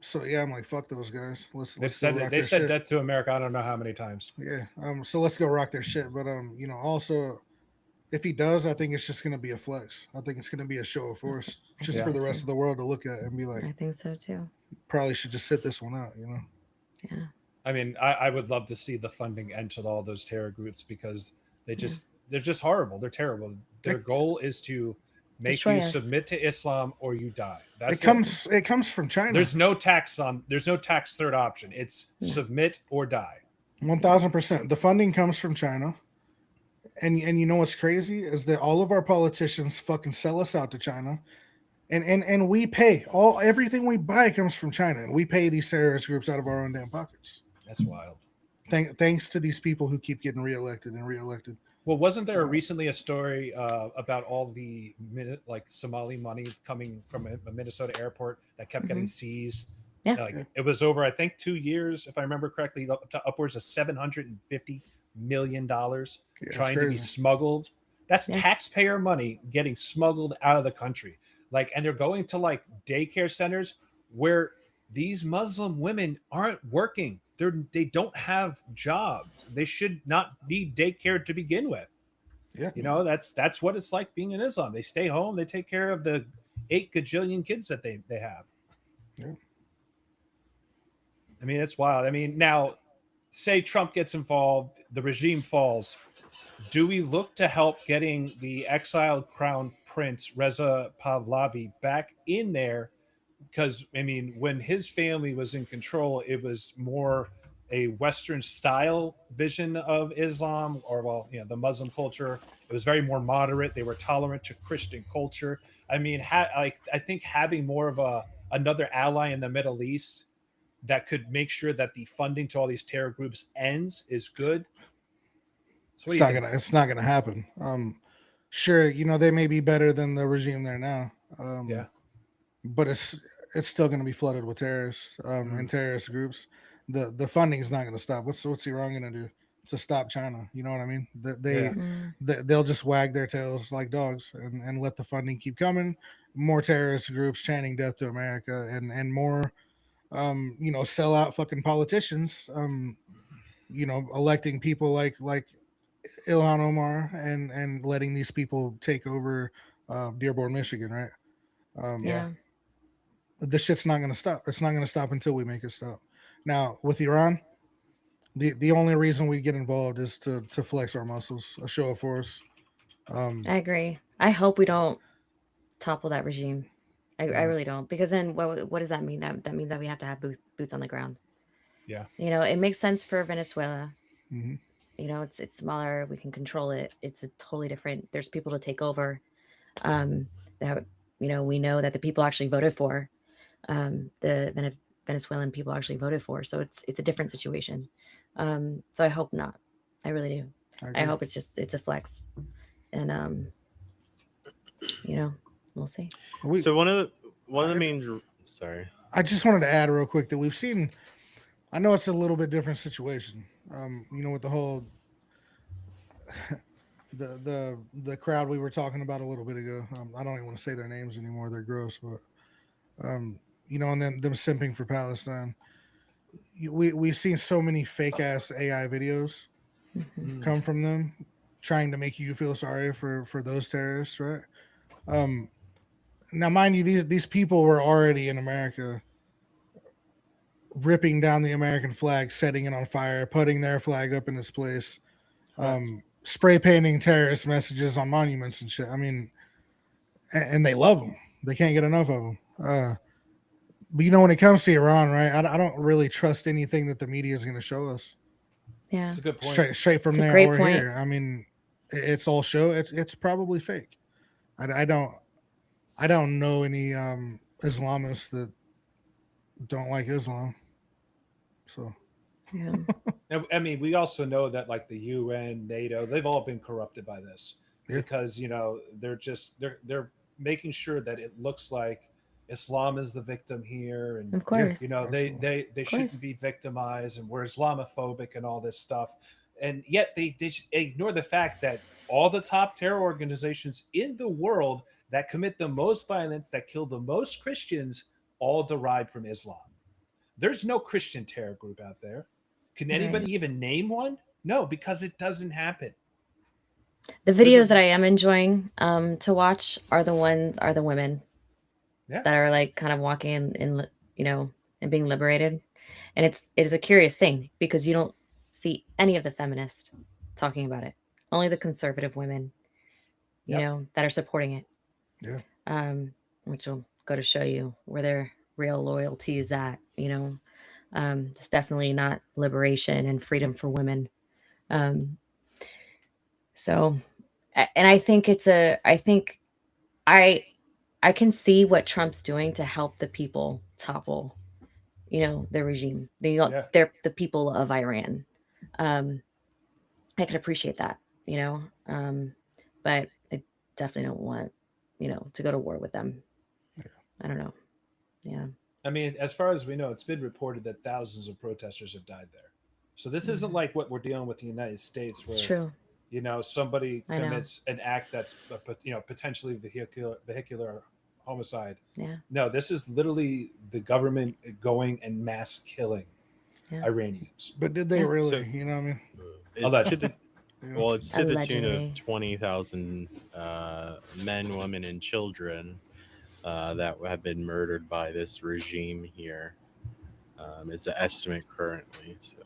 So yeah, I'm like, fuck those guys. Let's They've go rock said their shit. death to America. I don't know how many times. Yeah. So let's go rock their shit. But also, if he does, I think it's just gonna be a flex. I think it's gonna be a show of force, just for the rest of the world to look at and be like, I think so too. probably should just sit this one out. Yeah. I mean, I would love to see the funding end to all those terror groups because they're just horrible. They're terrible. Their goal is to make Destroy you us. submit to Islam or you die. It comes from China. There's no tax third option. It's submit or die. 1000%. The funding comes from China. And you know what's crazy is that all of our politicians fucking sell us out to China. And we pay everything we buy comes from China, and we pay these terrorist groups out of our own damn pockets. That's wild. Thanks to these people who keep getting reelected. Well, wasn't there recently a story about all the Somali money coming from a Minnesota airport that kept getting seized? Yeah. It was over, I think, 2 years, if I remember correctly, up to upwards of $750 million trying to be smuggled. That's taxpayer money getting smuggled out of the country. And they're going to daycare centers where these Muslim women aren't working. They don't have jobs. They should not need daycare to begin with. Yeah. That's what it's like being in Islam. They stay home. They take care of the 8 gajillion kids that they have. Yeah. I mean, it's wild. I mean, now, say Trump gets involved, the regime falls. Do we look to help getting the exiled crown prince Reza Pahlavi back in there? Because, I mean, when his family was in control, it was more a Western style vision of Islam, or the Muslim culture. It was very more moderate. They were tolerant to Christian culture. I mean, I think having more of another ally in the Middle East that could make sure that the funding to all these terror groups ends is good. So It's not gonna happen. Sure, they may be better than the regime there now. Yeah. But it's still gonna be flooded with terrorists and terrorist groups. The funding is not gonna stop. What's Iran gonna do to stop China? You know what I mean? They'll just wag their tails like dogs and let the funding keep coming. More terrorist groups chanting death to America and more sell out fucking politicians electing people like Ilhan Omar and letting these people take over Dearborn, Michigan, right? Yeah. The shit's not gonna stop. It's not gonna stop until we make it stop. Now with Iran, the only reason we get involved is to flex our muscles, a show of force. I agree. I hope we don't topple that regime. I really don't, because then what does that mean? That means that we have to have boots on the ground. Yeah. It makes sense for Venezuela. Mhm. It's smaller. We can control it. It's a totally different. There's people to take over. That we know that the people actually voted for. The Venezuelan people actually voted for. So it's a different situation. So I hope not. I really do. I hope it's a flex, and we'll see. So one of the main. Sorry. I just wanted to add real quick that we've seen. I know it's a little bit different situation. With the whole the crowd we were talking about a little bit ago. I don't even want to say their names anymore. They're gross, but and then them simping for Palestine. We've seen so many fake ass AI videos come from them, trying to make you feel sorry for those terrorists, right? Now, mind you, these people were already in America, ripping down the American flag, setting it on fire, putting their flag up in its place, spray painting terrorist messages on monuments and shit. I mean, and they love them. They can't get enough of them. But when it comes to Iran, right? I don't really trust anything that the media is going to show us. Yeah, it's a good point. Straight from It's a there great or point. here. I mean, it's all show. It's probably fake. I don't know any Islamists that don't like Islam. So Yeah. I mean, we also know that like the UN, NATO, they've all been corrupted by this because they're making sure that it looks like Islam is the victim here, and Of course. they shouldn't be victimized, and we're Islamophobic and all this stuff, and yet they ignore the fact that all the top terror organizations in the world that commit the most violence, that kill the most Christians, all derived from Islam. There's no Christian terror group out there. Can anybody even name one? No, because it doesn't happen. The videos that I am enjoying to watch are the women that are like kind of walking in and being liberated. And it is a curious thing because you don't see any of the feminists talking about it. Only the conservative women, that are supporting it. Yeah. Which will go to show you where their real loyalty is at. It's definitely not liberation and freedom for women. So, and I think I can see what Trump's doing to help the people topple, the regime. They're the people of Iran. I can appreciate that, but I definitely don't want, to go to war with them. Yeah. I don't know. Yeah. I mean, as far as we know, it's been reported that thousands of protesters have died there. So this isn't like what we're dealing with in the United States, where It's true. Somebody commits an act that's potentially vehicular homicide. Yeah. No, this is literally the government going and mass killing Iranians. But did they really? So- you know what I mean? It's to the tune Allegedly. of 20,000 men, women, and children that have been murdered by this regime here. Is the estimate currently. So,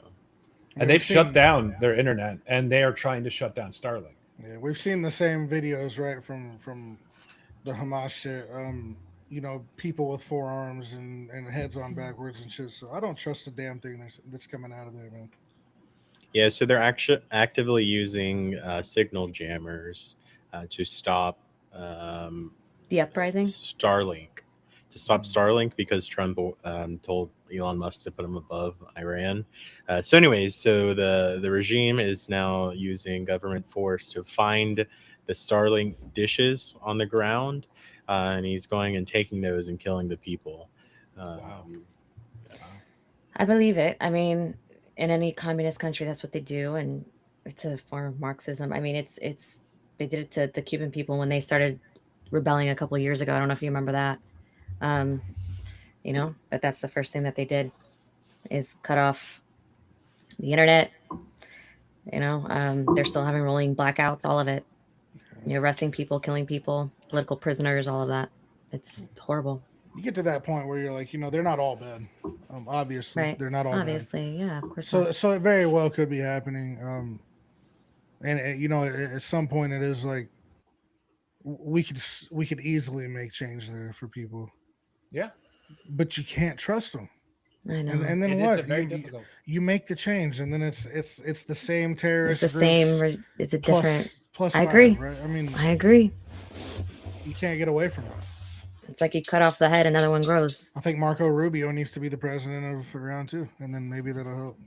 And they've shut down their internet, and they are trying to shut down Starlink. Yeah, we've seen the same videos, right, from the Hamas shit. people with forearms and heads on backwards and shit. So I don't trust a damn thing that's coming out of there, man. Yeah, so they're actually actively using signal jammers to stop The uprising. Starlink. To stop Starlink because Trump told Elon Musk to put him above Iran. So the regime is now using government force to find the Starlink dishes on the ground, and he's going and taking those and killing the people. Wow. I believe it. I mean, in any communist country, that's what they do, and it's a form of Marxism. I mean, it's they did it to the Cuban people when they started rebelling a couple of years ago. I don't know if you remember that. But that's the first thing that they did is cut off the internet. They're still having rolling blackouts, all of it. Arresting people, killing people, political prisoners, all of that. It's horrible. You get to that point where you're like, they're not all bad. Obviously, Right. they're not all Obviously, yeah, of course. bad. So it very well could be happening. And at some point, it is like we could easily make change there for people. Yeah. But you can't trust them. I know. And then It is what? very difficult. You make the change, and then it's the same terrorist. It's the groups same. It's a different. plus I five, agree. right? I mean, I agree. you can't get away from it. It's like you cut off the head, another one grows. I think Marco Rubio needs to be the president of round 2, and then maybe that'll help.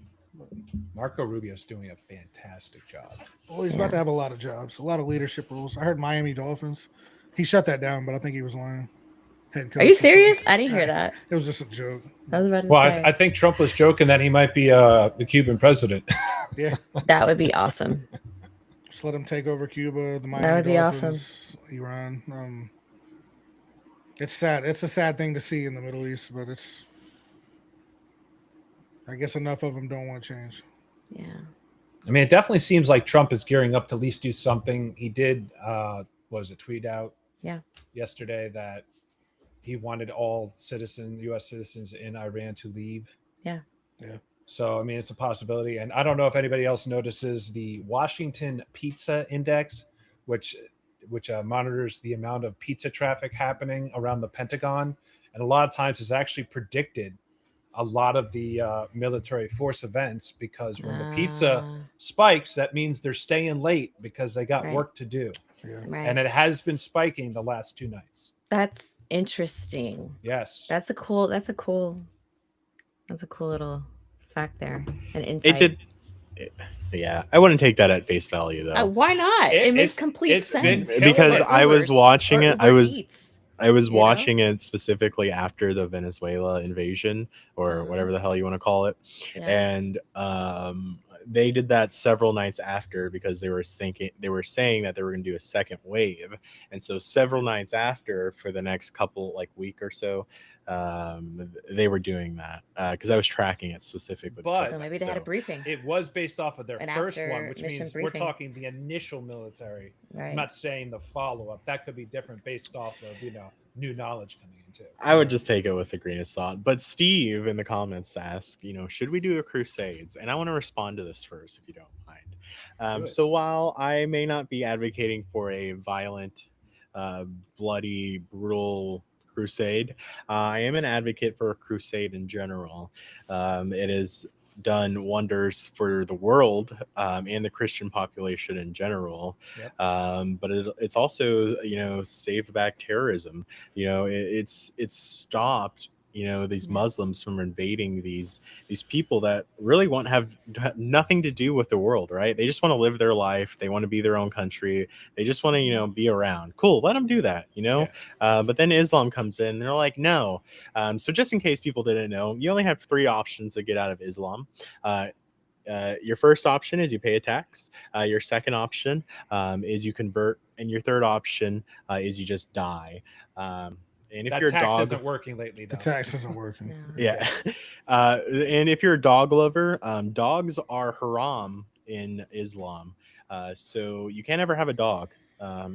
Marco Rubio's doing a fantastic job. Well, he's about to have a lot of jobs, a lot of leadership roles. I heard Miami Dolphins. He shut that down, but I think he was lying. Head coach. Are you serious? I didn't hear that. It was just a joke. I was about to Well, say. I think Trump was joking that he might be the Cuban president. Yeah, That would be awesome. just let him take over Cuba, the Miami That would be Dolphins, Iran. It's sad. It's a sad thing to see in the Middle East, but I guess enough of them don't want to change. Yeah. I mean, it definitely seems like Trump is gearing up to at least do something. He did, tweet out yesterday that he wanted all U.S. citizens in Iran to leave. Yeah. Yeah. So, I mean, it's a possibility. And I don't know if anybody else notices the Washington Pizza Index, which monitors the amount of pizza traffic happening around the Pentagon. And a lot of times has actually predicted a lot of the military force events, because when the pizza spikes, that means they're staying late because they got Right. work to do. Yeah. Right. And it has been spiking the last 2 nights. That's interesting. Yes. That's a cool little fact there. An insight. It did. Yeah, I wouldn't take that at face value though. Why not? It makes complete it's been sense. Because Or I was Ubers, watching or it. Uber Eats. I was You know? watching it specifically after the Venezuela invasion, or whatever the hell you want to call it. Yeah. And they did that several nights after, because they were saying that they were going to do a second wave. And so several nights after, for the next couple week or so, they were doing that, because I was tracking it specifically. But So maybe they had a briefing. it was based off of their An first one, after which mission means briefing. we're talking the initial military. Right. I'm not saying the follow-up. That could be different based off of, new knowledge coming into it. I would just take it with a grain of salt. But Steve in the comments asked, should we do a Crusades? And I want to respond to this first, if you don't mind. Do it. So while I may not be advocating for a violent, bloody, brutal crusade, I am an advocate for a crusade in general. It has done wonders for the world, and the Christian population in general. Yep. But it's also, saved back terrorism. It's stopped these Muslims from invading these people that really have nothing to do with the world, right? They just want to live their life. They want to be their own country. They just want to, be around. Cool, let them do that, But then Islam comes in, and they're like, no. So just in case people didn't know, you only have 3 options to get out of Islam. Your first option is you pay a tax. Your second option is you convert, and your third option is you just die. And if That you're a tax dog, isn't working lately, though. The tax isn't working. No. yeah. And if you're a dog lover, dogs are haram in Islam. So you can't ever have a dog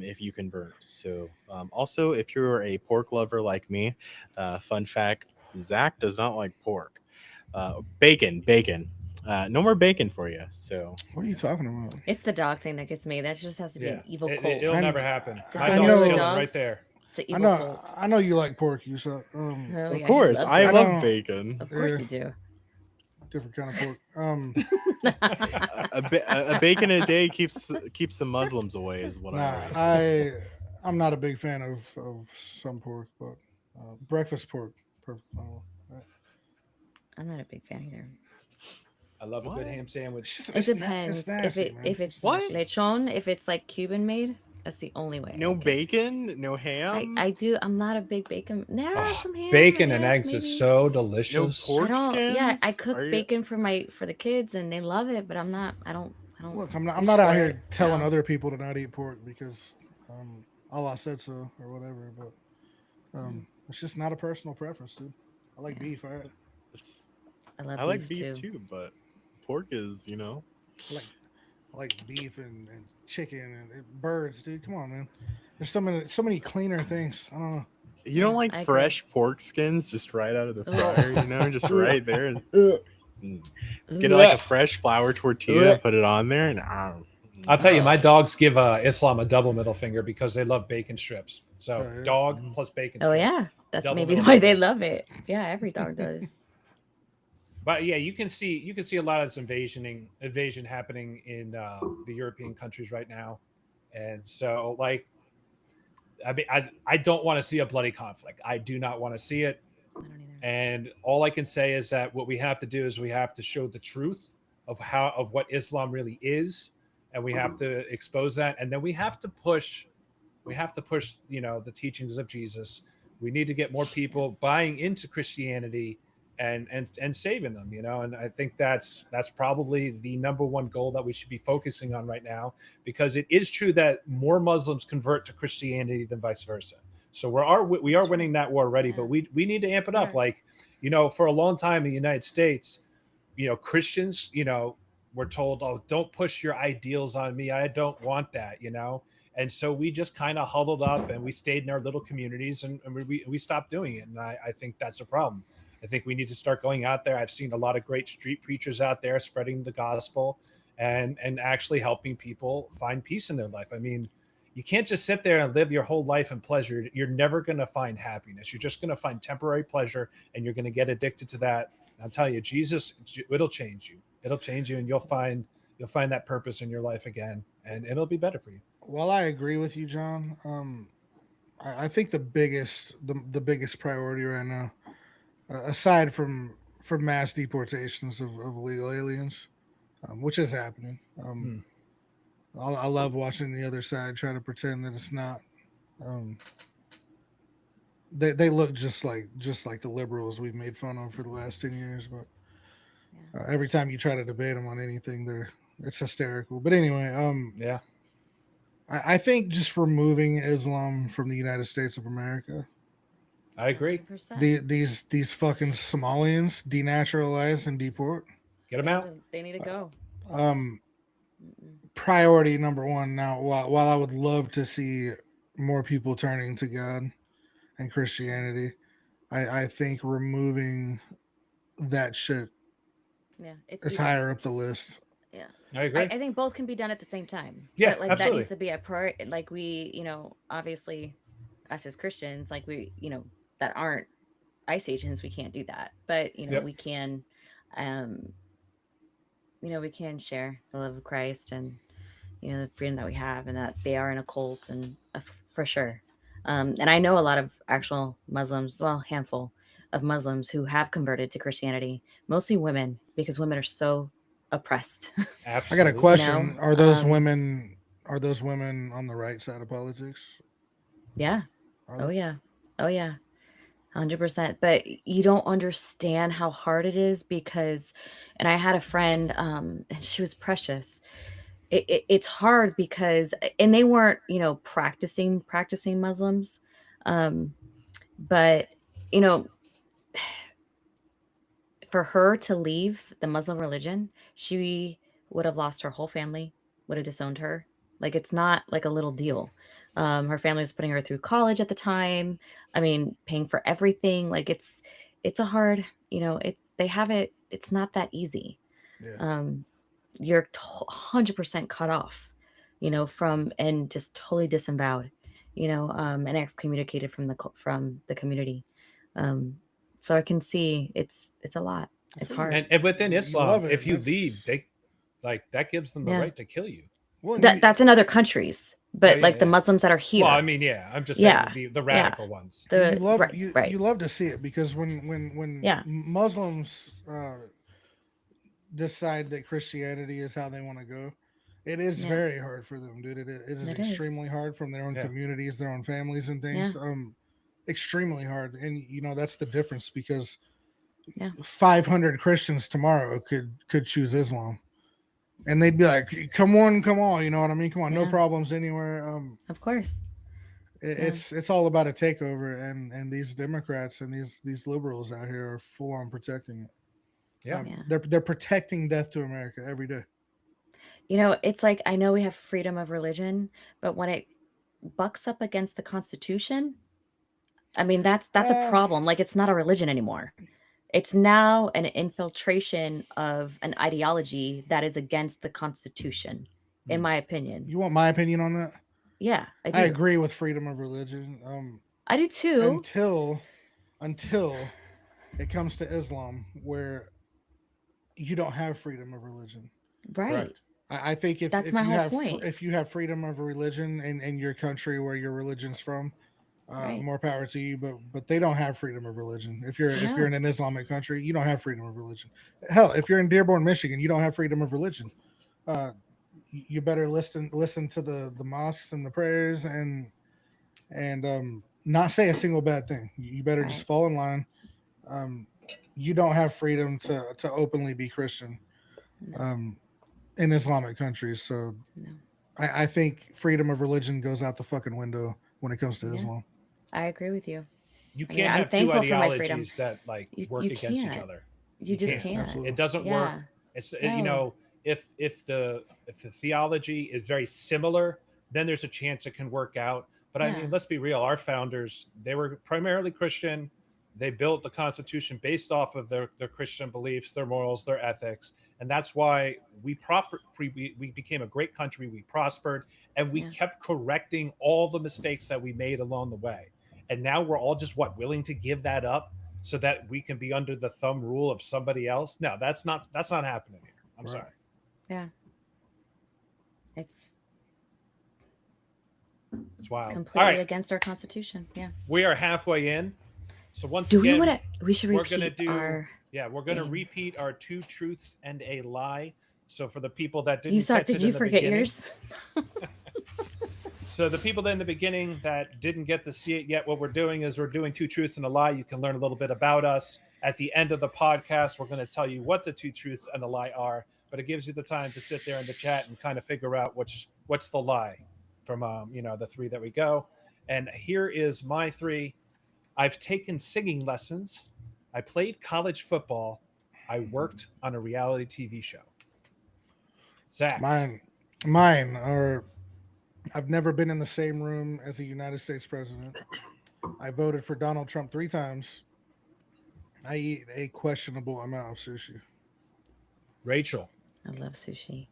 if you convert. So also, if you're a pork lover like me, fun fact, Zach does not like pork. Bacon. No more bacon for you. So What are you talking about? It's the dog thing that gets me. That just has to be an evil cult. It'll I- never happen. I My know- dog's killing Dogs. right there. It's an I evil know. cult. I know you like pork. You so Oh, Of yeah, he course, loves I it. love don't- bacon. Of course Yeah. you do. different kind of pork. A bacon a day keeps the Muslims away, is what I Nah, always say. I'm not a big fan of some pork, but breakfast pork, perfect. I'm not a big fan either. I love a good ham What? sandwich. It depends. It's nasty, if man. it's What? lechon, if it's like Cuban made, that's the only way. I No like it. bacon, no ham. I do. I'm not a big bacon. Nah, Oh, some ham. bacon I and guess, eggs maybe. is so No delicious. pork I don't. Yeah, I skins? cook Are you- bacon for the kids, and they love it. But I'm not. I don't. Look, I'm not reach out for here it. telling No. other people to not eat pork because Allah said so or whatever. But it's just not a personal preference, dude. I like beef. It's- I love I like beef beef too, but pork is, I like beef and chicken and birds, dude. Come on, man. There's so many cleaner things. I don't know. You don't like I agree. fresh pork skins just right out of the Ugh. fryer, just right there. And get like a fresh flour tortilla and put it on there, and I'll tell you, my dogs give Islam a double middle finger because they love bacon strips. So Oh, yeah. dog plus bacon Oh strip. yeah, that's Double maybe middle why they finger. love it. Yeah, every dog does. But yeah, you can see a lot of this invasion happening in the European countries right now, and so like, I mean, I don't want to see a bloody conflict. I do not want to see it. I don't either. And all I can say is that what we have to do is we have to show the truth of what Islam really is, and we have to expose that, and then we have to push the teachings of Jesus. We need to get more people buying into Christianity and saving them, and I think that's probably the number one goal that we should be focusing on right now, because it is true that more Muslims convert to Christianity than vice versa. So we are winning that war already, but we need to amp it up. Yes. Like, for a long time in the United States, Christians, were told, oh, don't push your ideals on me. I don't want that, And so we just kind of huddled up and we stayed in our little communities and we stopped doing it. And I think that's a problem. I think we need to start going out there. I've seen a lot of great street preachers out there spreading the gospel and actually helping people find peace in their life. I mean, you can't just sit there and live your whole life in pleasure. You're never going to find happiness. You're just going to find temporary pleasure, and you're going to get addicted to that. And I'll tell you, Jesus, it'll change you. It'll change you, and you'll find that purpose in your life again, and it'll be better for you. While I agree with you, John, I think the biggest priority right now, aside from mass deportations of illegal aliens, which is happening. I love watching the other side try to pretend that it's not. They look just like the liberals we've made fun of for the last 10 years, but every time you try to debate them on anything, it's hysterical. But anyway, yeah, I think just removing Islam from the United States of America. I agree. 100%. These fucking Somalians denaturalize and deport. Get them out. They need to go. Priority number one now. While I would love to see more people turning to God and Christianity, I think removing that shit is higher up the list. Yeah, I agree. I think both can be done at the same time. Yeah, but, like absolutely. That needs to be a priority. Like we, obviously, us as Christians, like we, that aren't ICE agents, we can't do that. But we can, we can share the love of Christ and the freedom that we have, and that they are in a cult, and for sure. And I know a lot of actual Muslims, well, handful of Muslims who have converted to Christianity, mostly women, because women are so oppressed. Absolutely. I got a question. Are those women on the right side of politics? Yeah. Oh yeah. 100%. But you don't understand how hard it is because, and I had a friend, and she was precious. It's hard because, and they weren't, practicing Muslims. But, for her to leave the Muslim religion, she would have lost her whole family, would have disowned her. Like, it's not like a little deal. Her family was putting her through college at the time. I mean, paying for everything. Like it's a hard, they have it. It's not that easy. Yeah. You're 100% cut off, from, and just totally disemboweled, and excommunicated from the community. So I can see it's a lot. It's hard. And within You Islam, love it. if you That's- leave, that gives them the Yeah. right to kill you. Well, That's in other countries, but yeah, like the yeah. Muslims that are here. Well, I mean, yeah, I'm just Yeah, saying the radical ones. the, you love right, you, right. you love to see it, because when Yeah. Muslims decide that Christianity is how they want to go, it is Yeah. very hard for them, dude. It is It is. extremely hard from their own Yeah. communities, their own families and things. Extremely hard. And that's the difference, because Yeah. 500 Christians tomorrow could choose Islam, and they'd be like, come on, you know what I mean? Come on, no Yeah. problems anywhere. Of course. It's all about a takeover, and these Democrats and these liberals out here are full on protecting it. Yeah. Yeah. They're protecting death to America every day. It's like, I know we have freedom of religion, but when it bucks up against the Constitution, I mean, that's a problem. Like, it's not a religion anymore. It's now an infiltration of an ideology that is against the Constitution, in my opinion. You want my opinion on that? Yeah, I do. I agree with freedom of religion. I do too. Until it comes to Islam, where you don't have freedom of religion. Right. Correct. I think if That's my you whole have point. if you have freedom of religion in your country where your religion's from, Right. more power to you. But they don't have freedom of religion. If you're in an Islamic country, you don't have freedom of religion. Hell, if you're in Dearborn, Michigan, you don't have freedom of religion. You better listen to the mosques and the prayers and not say a single bad thing. You better just Right. fall in line. You don't have freedom to openly be Christian in Islamic countries. So No. I think freedom of religion goes out the fucking window when it comes to Yeah. Islam. I agree with you. You I mean, can't I'm have two thankful for my freedom. ideologies that like You- work you against each can't. other. You just can't. can't. Absolutely. It doesn't Yeah. work. It's No. if the theology is very similar, then there's a chance it can work out. But I Yeah. mean, let's be real. Our founders, they were primarily Christian. They built the Constitution based off of their Christian beliefs, their morals, their ethics, and that's why we became a great country. We prospered, and we Yeah. kept correcting all the mistakes that we made along the way. And now we're all just willing to give that up so that we can be under the thumb rule of somebody else. No, that's not happening here. I'm Right. sorry. Yeah. It's It's wild. completely All right, against our Constitution. Yeah. we are halfway in. So once Do we again, want to? We should we're repeat gonna do our. we're gonna game. repeat our 2 truths and a lie. So for the people that didn't You saw? catch Did it in you the forget beginning, yours? so the people that in the beginning that didn't get to see it yet, what we're doing is we're doing 2 truths and a lie. You can learn a little bit about us. At the end of the podcast, we're going to tell you what the 2 truths and a lie are, but it gives you the time to sit there in the chat and kind of figure out what's the lie from the 3 that we go. And here is my 3. I've taken singing lessons. I played college football. I worked on a reality TV show. Zach. Mine are, I've never been in the same room as a United States president. I voted for Donald Trump 3 times. I eat a questionable amount of sushi. Rachel. I love sushi.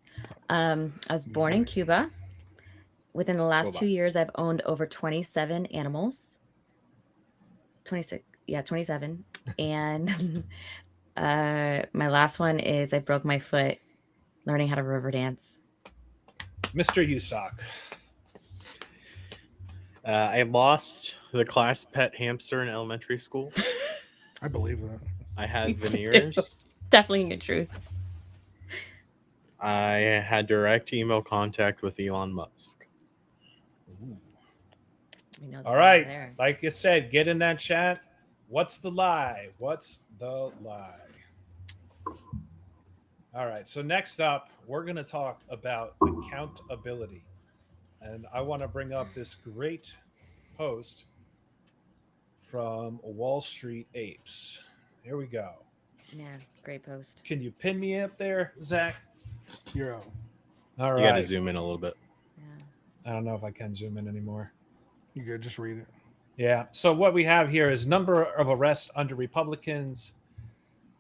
I was born in Cuba. Within the last Cuba. 2 years, I've owned over 27 animals. 26. Yeah, 27. And my last one is I broke my foot learning how to river dance. Mr. Usock. I lost the class pet hamster in elementary school. I believe that. I had veneers. Definitely the truth. I had direct email contact with Elon Musk. We know All that right. there. Like you said, get in that chat. What's the lie? What's the lie? All right. So next up, we're going to talk about accountability. And I want to bring up this great post from Wall Street Apes. Here we go. Yeah, great post. Can you pin me up there, Zach? You're out. All You got to right. zoom in a little bit. Yeah. I don't know if I can zoom in anymore. You good? Just read it. Yeah. So what we have here is number of arrests under Republicans,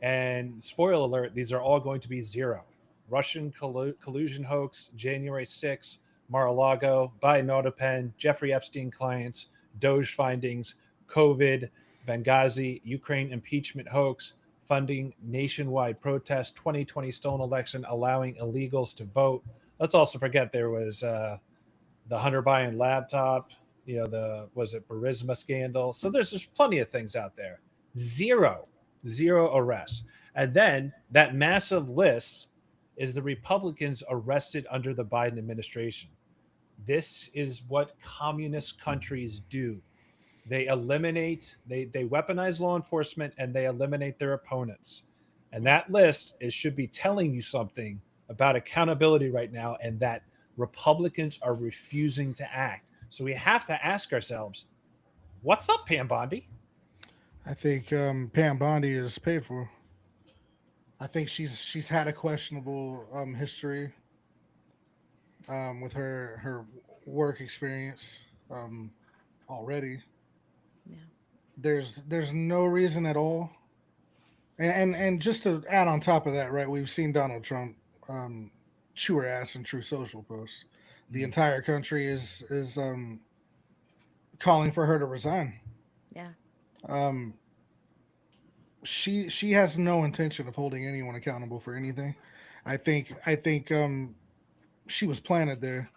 and spoiler alert: these are all going to be 0. Russian collusion hoax, January 6th, Mar-a-Lago, Biden AutoPen, Jeffrey Epstein clients, Doge findings, COVID, Benghazi, Ukraine impeachment hoax, funding nationwide protest, 2020 stolen election, allowing illegals to vote. Let's also forget there was the Hunter Biden laptop, was it Burisma scandal? So there's just plenty of things out there. Zero arrests. And then that massive list is the Republicans arrested under the Biden administration. This is what communist countries do. They weaponize law enforcement and they eliminate their opponents. And that list should be telling you something about accountability right now, and that Republicans are refusing to act. So we have to ask ourselves, what's up, Pam Bondi? I think Pam Bondi is paid for. I think she's had a questionable history with her work experience already. Yeah. There's no reason at all. And just to add on top of that, right, we've seen Donald Trump chew her ass in Truth Social posts. The entire country is calling for her to resign. Yeah. She has no intention of holding anyone accountable for anything. I think she was planted there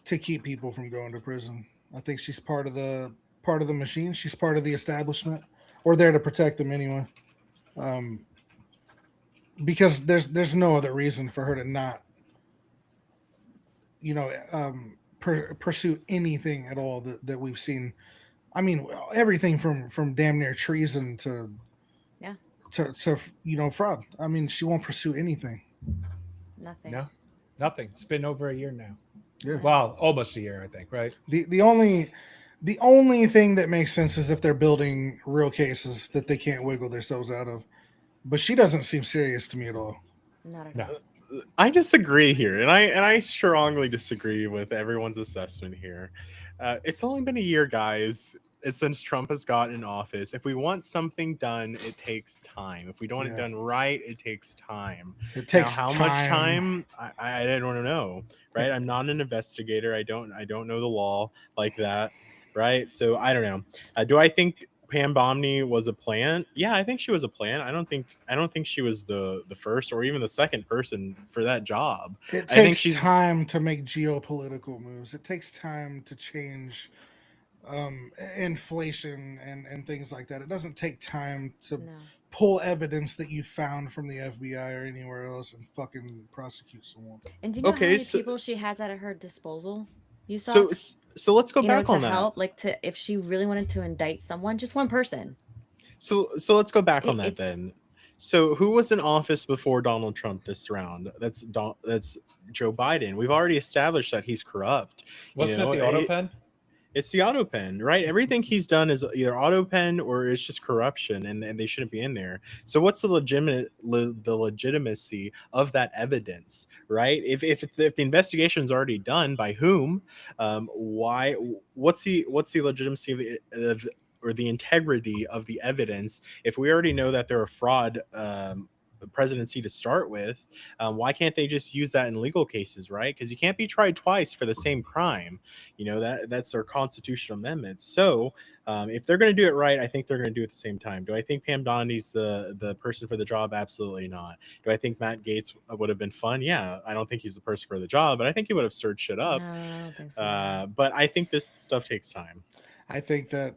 to keep people from going to prison. I think she's part of the machine. She's part of the establishment, or there to protect them anyway. Because there's no other reason for her to not, pursue anything at all that we've seen. I mean, everything from damn near treason to fraud. I mean, she won't pursue anything. Nothing. No, nothing. It's been over a year now. Yeah. Well, almost a year, I think, right? The only thing that makes sense is if they're building real cases that they can't wiggle themselves out of. But she doesn't seem serious to me at all. Not at No. all. I disagree here, and I strongly disagree with everyone's assessment here. It's only been a year, guys, since Trump has got in office. If we want something done, it takes time. If we don't want it done right, it takes time. It takes now, how time. much time? I don't know, right? I'm not an investigator. I don't know the law like that, right? So I don't know. Do I think Pam Bondi was a plan? Yeah, I think she was a plan. I don't think she was the first or even the second person for that job. It I think takes time to make geopolitical moves. It takes time to change inflation and things like that. It doesn't take time to pull evidence that you found from the FBI or anywhere else and fucking prosecute someone. And do you know how many people she has at her disposal? You saw. So let's go back on that. Help, if she really wanted to indict someone, just one person. So let's go back on that then. So who was in office before Donald Trump this round? That's Joe Biden. We've already established that he's corrupt. Wasn't it the AutoPen? It's the AutoPen, right? Everything he's done is either AutoPen or it's just corruption, and they shouldn't be in there. So what's the legitimacy of that evidence, right? If the investigation is already done, by whom? Why? What's the legitimacy or the integrity of the evidence if we already know that they're a fraud presidency to start with? Why can't they just use that in legal cases, right? Because you can't be tried twice for the same crime. That's our constitutional amendment. So if they're going to do it right, I think they're going to do it at the same time. Do I think Pam Bondi's the person for the job? Absolutely not. Do I think Matt Gaetz would have been fun? Yeah. I don't think he's the person for the job, but I think he would have stirred shit up. No, I don't think so. But I think this stuff takes time. I think that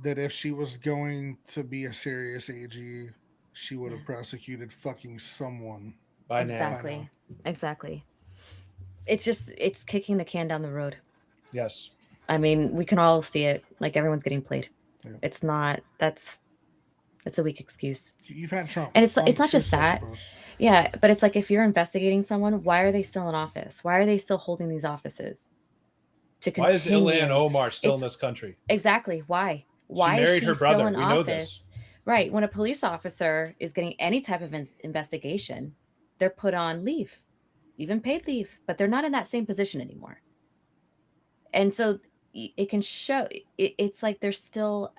if she was going to be a serious AG, she would have prosecuted fucking someone by now. Exactly. It's kicking the can down the road. Yes. I mean, we can all see it. Like, everyone's getting played. Yeah. It's not. That's a weak excuse. You've had Trump, and it's not just that. Yeah, but it's like, if you're investigating someone, why are they still in office? Why are they still holding these offices? Why is Ilhan Omar still in this country? Exactly. Why? Why she married her brother. We know this. Right. When a police officer is getting any type of investigation, they're put on leave, even paid leave, but they're not in that same position anymore. And so it can show, it's like they're still,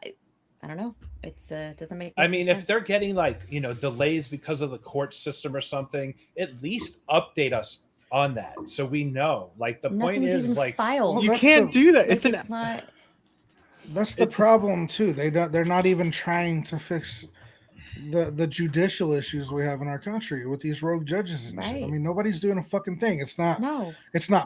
I don't know. It doesn't make I mean, sense. if they're getting delays because of the court system or something, at least update us. on that, so we know. Like the point Nothing's is even like filed. Well, You that's can't the- do that. Like, It's an it's not. That's the problem too. They're not even trying to fix the judicial issues we have in our country with these rogue judges and shit. I Right. mean, nobody's doing a fucking thing. It's not No.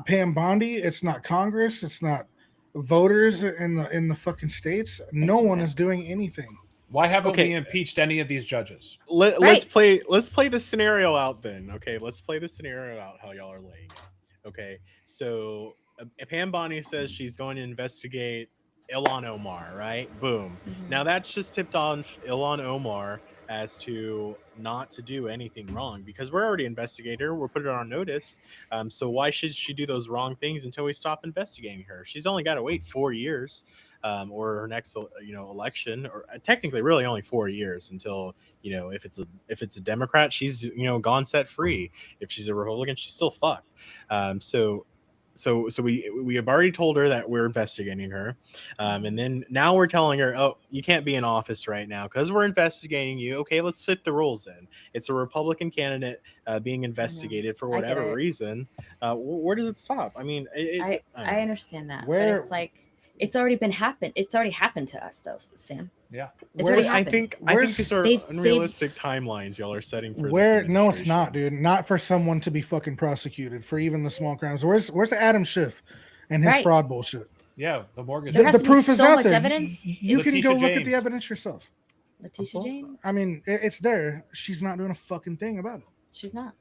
Pam Bondi, it's not Congress, it's not voters in the fucking states. No one is doing anything. why haven't Okay. we impeached any of these judges? let's Right. play the scenario out then. Okay, let's play the scenario out how y'all are laying it. Okay, so Pam Bondi says she's going to investigate Ilhan Omar, right? Boom. Mhm. Now that's just tipped on Ilhan Omar as to not to do anything wrong because we're already investigating her. We're putting her on notice. So why should she do those wrong things until we stop investigating her? She's only got to wait 4 years, or her next, election, or technically really only 4 years until, if it's a Democrat, she's, gone set free. If she's a Republican, she's still fucked. So we have already told her that we're investigating her, and then now we're telling her, oh, you can't be in office right now because we're investigating you. Okay, let's fit the rules in. It's a Republican candidate being investigated for I get whatever it. reason. Where does it stop? I mean, I don't know. understand that. Where- But it's like it's already happened. It's already happened to us though, Sam. Yeah. It's Where- already I happened. think Where's- these are They've- unrealistic timelines y'all are setting for Where this no, it's not, administration. dude. Not for someone to be fucking prosecuted for even the small crimes. Where's Adam Schiff and his Right. fraud bullshit? Yeah, the mortgage. There The, has the to be proof is so out much there. evidence. You can go Letitia look at James. the evidence yourself. Letitia James. I mean, it's there. She's not doing a fucking thing about it. She's not.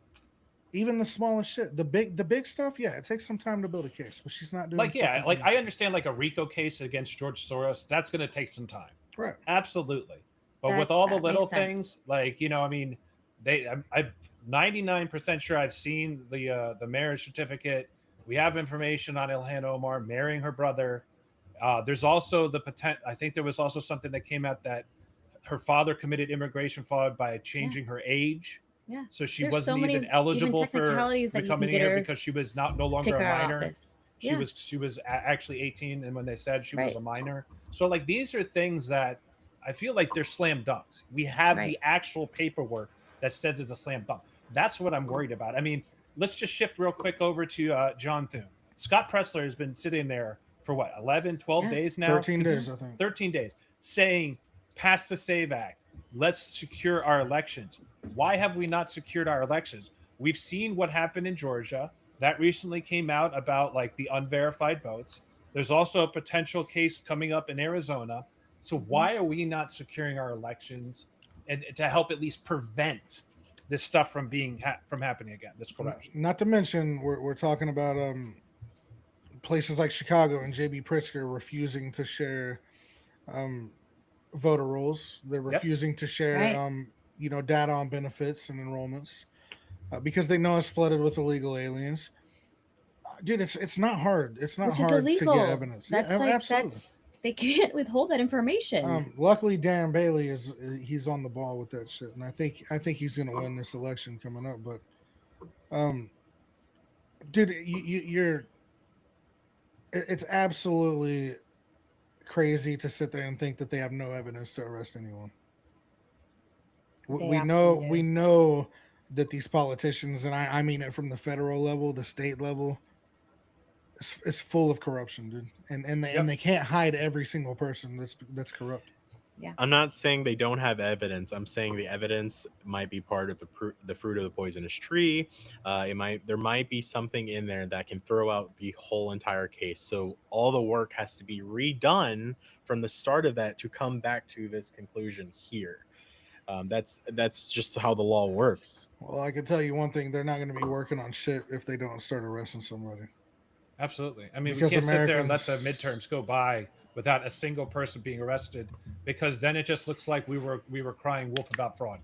Even the smallest shit, the big stuff, yeah, it takes some time to build a case, but she's not doing. Like, a yeah, fucking like thing. I understand like a RICO case against George Soros, that's going to take some time. Right. Absolutely. But That- with all the that little makes sense. things, like, I mean, I'm 99% sure I've seen the marriage certificate. We have information on Ilhan Omar marrying her brother. There's also the potential. I think there was also something that came out that her father committed immigration fraud by changing her age. Yeah. So she There's wasn't so many even eligible for technicalities that you can coming get here her because she was no Kick longer her a out of minor. office. She Yeah. was actually 18, and when they said she was Right. a minor, so like these are things that I feel like they're slam dunks. We have Right. the actual paperwork that says it's a slam dunk. That's what I'm worried about. I mean, let's just shift real quick over to John Thune. Scott Pressler has been sitting there for what, 11, 12 Yeah. days now? 13 days, I think. 13 days, saying, pass the SAVE Act. Let's secure our elections. Why have we not secured our elections? We've seen what happened in Georgia. That recently came out about like the unverified votes. There's also a potential case coming up in Arizona. So why are we not securing our elections and to help at least prevent this stuff from being from happening again? This corruption. Not to mention, we're talking about places like Chicago and JB Pritzker refusing to share voter rolls. They're Yep. refusing to share Right. data on benefits and enrollments because they know it's flooded with illegal aliens. Dude, it's not hard. It's not Which is hard illegal. to get evidence. That's Yeah, like absolutely. they can't withhold that information. Luckily, Darren Bailey he's on the ball with that shit, and I think he's gonna win this election coming up. But, dude, it's absolutely crazy to sit there and think that they have no evidence to arrest anyone. They We absolutely do. know that these politicians, and I mean it from the federal level, the state level, it's full of corruption, dude, and they can't hide every single person that's corrupt. I'm not saying they don't have evidence. I'm saying the evidence might be part of the fruit of the poisonous tree. There might be something in there that can throw out the whole entire case. So all the work has to be redone from the start of that to come back to this conclusion here. That's just how the law works. Well, I can tell you one thing: they're not going to be working on shit if they don't start arresting somebody. Absolutely. I mean, Because we can't sit there and let the Americans- midterms go by without a single person being arrested, because then it just looks like we were crying wolf about fraud.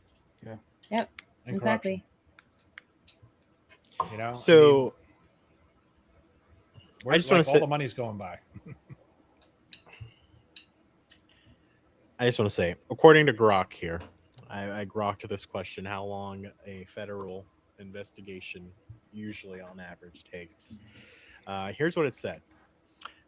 Yeah. Yep. And Exactly. corruption. So where, I just wanna all say- the money's going by. I just want to say, according to Grok here, I grokked this question: how long a federal investigation usually, on average, takes. Here's what it said: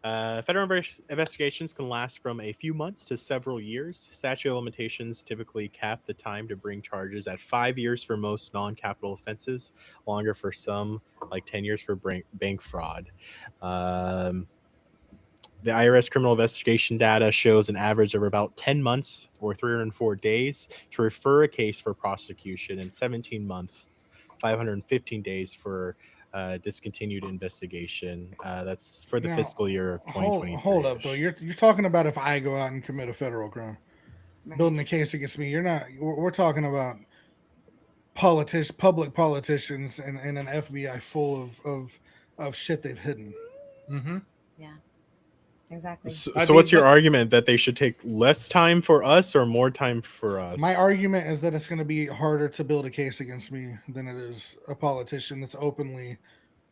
Federal investigations can last from a few months to several years. Statute of limitations typically cap the time to bring charges at 5 years for most non-capital offenses, longer for some, like 10 years for bank fraud. The IRS criminal investigation data shows an average of about 10 months or 304 days to refer a case for prosecution, and 17 months, 515 days for discontinued investigation. That's for the Now, fiscal year of 2023. Hold up, though. You're talking about if I go out and commit a federal crime, Right. building a case against me. You're not. We're talking about public politicians, and an FBI full of shit they've hidden. Mm-hmm. Exactly. So, I so mean, what's your look- argument, that they should take less time for us or more time for us? My argument is that it's going to be harder to build a case against me than it is a politician that's openly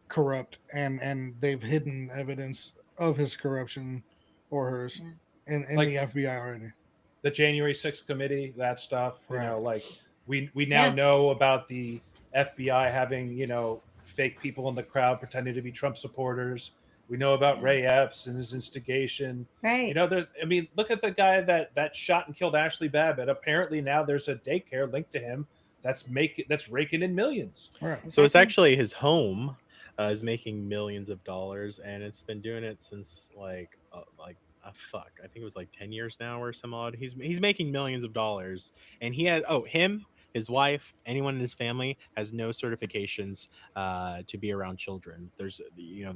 corrupt, and they've hidden evidence of his corruption or hers Yeah. in Like- the FBI already. The January 6th committee, that stuff. You Right. know, like we now Yeah. know about the FBI having, you know, fake people in the crowd pretending to be Trump supporters. We know about Yeah. Ray Epps and his instigation. Right. You know, I mean, look at the guy that shot and killed Ashley Babbitt. Apparently now there's a daycare linked to him that's raking in millions. Right. So it's Exactly. actually his home is making millions of dollars, and it's been doing it since like fuck, I think it was like 10 years now or some odd. He's making millions of dollars, and he has his wife, anyone in his family has no certifications to be around children. There's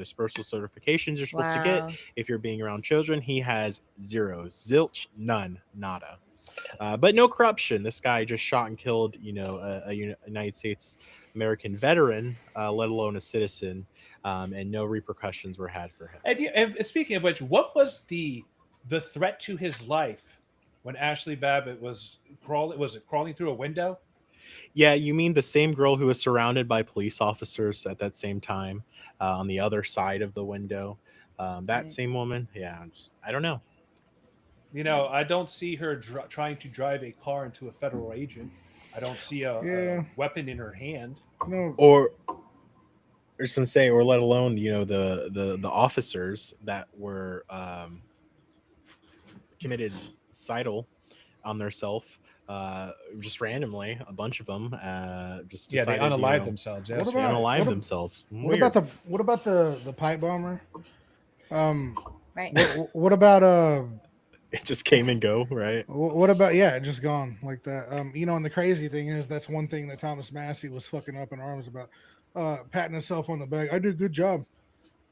special certifications you're supposed to Wow. get if you're being around children. He has zero, zilch, none, nada. But no corruption. This guy just shot and killed, a United States American veteran, let alone a citizen, and no repercussions were had for him. And speaking of which, what was the threat to his life when Ashley Babbitt was crawling? Was it crawling through a window? Yeah, you mean the same girl who was surrounded by police officers at that same time on the other side of the window? That Right. same woman? Yeah, I don't know. You know, I don't see her trying to drive a car into a federal agent. I don't see a weapon in her hand. No. Or I was gonna say, or let alone the officers that were committed suicidal on their self just randomly, a bunch of them just Yeah, they decided, unalived themselves. What Yes. about- unalive what- themselves. What about the pipe bomber? Right. What about it just came and go, right? what about it just gone like that? And the crazy thing is that's one thing that Thomas Massey was fucking up in arms about, patting himself on the back. I did a good job.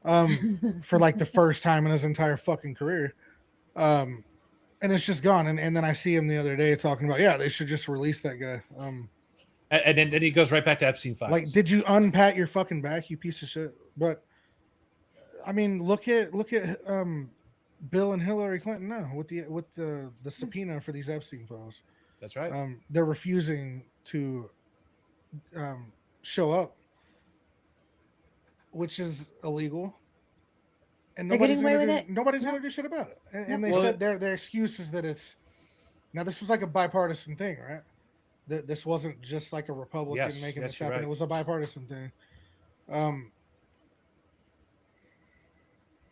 For like the first time in his entire fucking career. And it's just gone. And then I see him the other day talking about, they should just release that guy. And then he goes right back to Epstein files. Like, did you unpat your fucking back, you piece of shit? But I mean, look at Bill and Hillary Clinton now with the subpoena for these Epstein files. That's right. They're refusing to show up, which is illegal. And They're nobody's getting away gonna with it. Nobody's No. gonna do shit about it. And they Well, said their excuse is that it's now this was like a bipartisan thing, right? That this wasn't just like a Republican Yes, making yes, this you're happen. right. It was a bipartisan thing.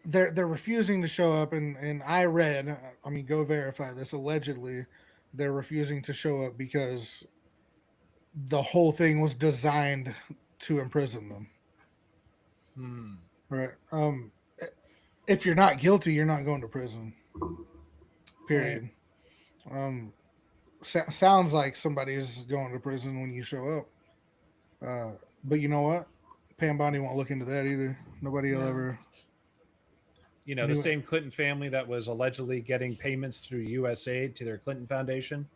They're refusing to show up, and I read, I mean, go verify this. Allegedly, they're refusing to show up because the whole thing was designed to imprison them. Hmm. Right. If you're not guilty, you're not going to prison. Period. Sounds like somebody is going to prison when you show up. But you know what? Pam Bondi won't look into that either. Nobody will No. ever. You know, the same Clinton family that was allegedly getting payments through USAID to their Clinton Foundation,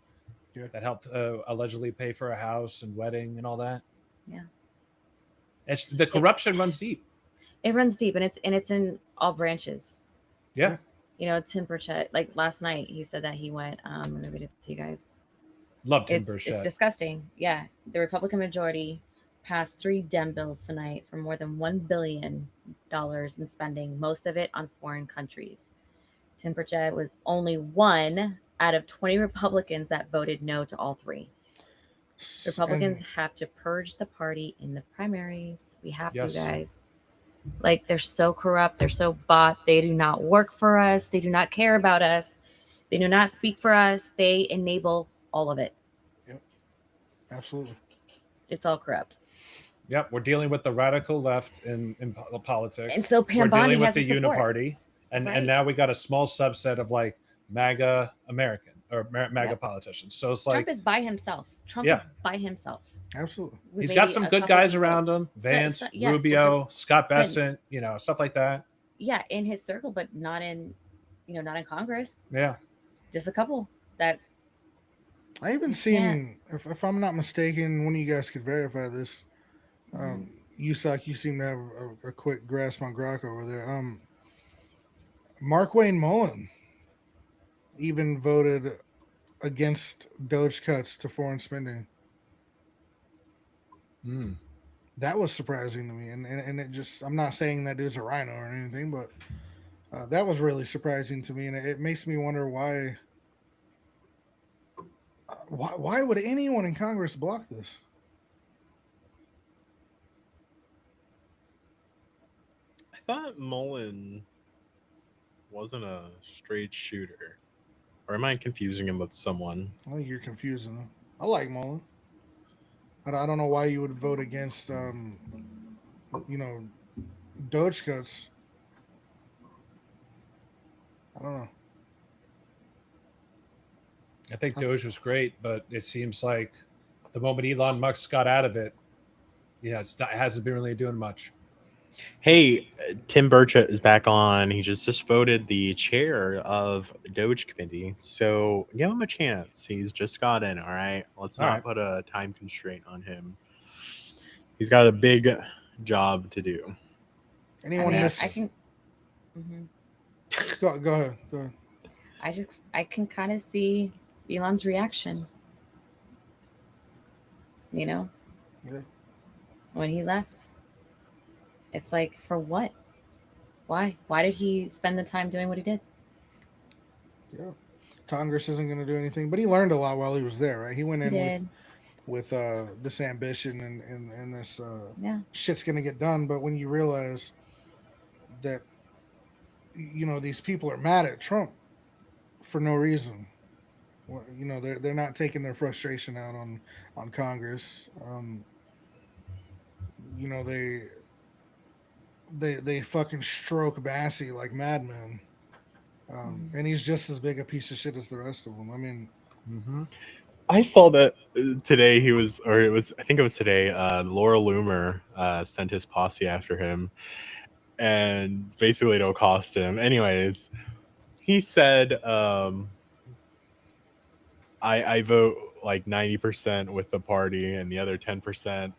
that helped allegedly pay for a house and wedding and all that. Yeah. It's the corruption runs deep. It runs deep, and it's in all branches. Yeah. You know, Tim Burchett, like last night, he said that he went. Let me read it to you guys. Love Tim It's Burchett. disgusting. Yeah, the Republican majority passed 3 Dem bills tonight for more than $1 billion in spending, most of it on foreign countries. Tim Burchett was only one out of 20 Republicans that voted no to all 3. Republicans have to purge the party in the primaries. We have Yes. to, guys. Like, they're so corrupt. They're so bought. They do not work for us. They do not care about us. They do not speak for us. They enable all of it. Yep. Absolutely. It's all corrupt. Yep, we're dealing with the radical left in politics. And so we're Pam dealing Bondi with has the the support. Uniparty, and Right. now we got a small subset of like MAGA American or MAGA Yep. politicians. So it's like Trump is by himself. Trump Yeah. is by himself. Absolutely. With he's got maybe some a good couple guys people. around him: Vance, yeah, just Rubio, Scott but- Bessent, you know, stuff like that. Yeah, in his circle, but not in, not in Congress. Yeah, Just a couple that I even seen, if I'm not mistaken, one of you guys could verify this. Usoc, you seem to have a quick grasp on Grok over there. Mark Wayne Mullen even voted against Doge cuts to foreign spending. Mm. That was surprising to me, and it just, I'm not saying that dude's a rhino or anything, but that was really surprising to me, and it makes me wonder why would anyone in Congress block this? I thought Mullen wasn't a straight shooter. Or am I confusing him with someone? I think you're confusing them. I like Mullen. I don't know why you would vote against, Doge cuts. I don't know. I think Doge was great, but it seems like the moment Elon Musk got out of it, it hasn't been really doing much. Hey, Tim Burchett is back on. He just voted the chair of the Doge committee. So give him a chance. He's just got in, all right? Let's All not right. put a time constraint on him. He's got a big job to do. Anyone miss? I can. Mhm. Go ahead. Go ahead. I can kind of see Elon's reaction. Yeah. When he left, it's like, for what? Why? Why did he spend the time doing what he did? Yeah. Congress isn't going to do anything, but he learned a lot while he was there, right? He went He in did. with this ambition and this Yeah. shit's going to get done. But when you realize that, these people are mad at Trump for no reason, well, they're not taking their frustration out on Congress. They fucking stroke Massey like madmen. And he's just as big a piece of shit as the rest of them. I mean, I saw that today I think it was today, Laura Loomer sent his posse after him and basically to accost him. Anyways, he said, I vote like 90% with the party and the other 10%,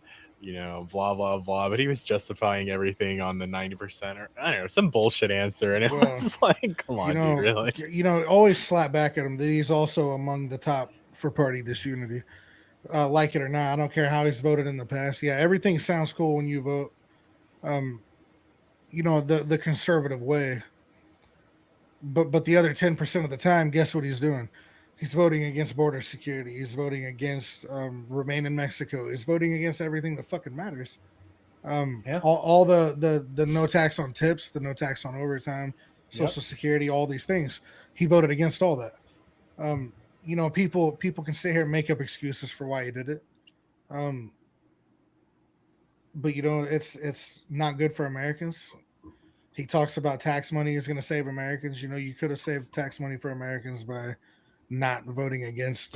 blah, blah, blah. But he was justifying everything on the 90% or I don't know, some bullshit answer. And it Well, was like, come on, dude, really? always slap back at him that he's also among the top for party disunity. Like it or not, I don't care how he's voted in the past. Yeah, everything sounds cool when you vote. The conservative way. But the other 10% of the time, guess what he's doing? He's voting against border security. He's voting against remain in Mexico. He's voting against everything that fucking matters. All the no tax on tips, the no tax on overtime, Social Security, all these things. He voted against all that. People can sit here and make up excuses for why he did it. But it's not good for Americans. He talks about tax money is going to save Americans. You could have saved tax money for Americans by not voting against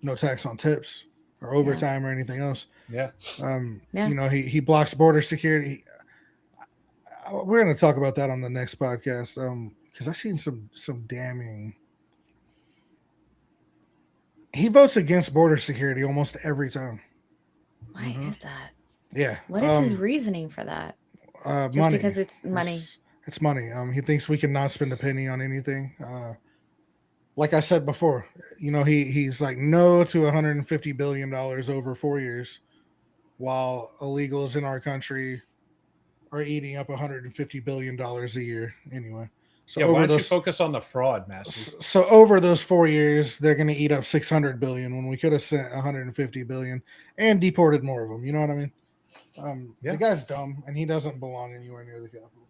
no tax on tips or overtime or anything else. Yeah. He blocks border security. We're going to talk about that on the next podcast because I've seen some damning. He votes against border security almost every time. Why is that? Yeah. What is his reasoning for that? Just money. because it's money. It's money. He thinks we can not spend a penny on anything. Like I said before, he's like no to $150 billion over 4 years, while illegals in our country are eating up $150 billion a year anyway. So why don't you focus on the fraud, Massey? So over those 4 years, they're going to eat up $600 billion when we could have sent $150 billion and deported more of them. You know what I mean? The guy's dumb, and he doesn't belong anywhere near the Capitol.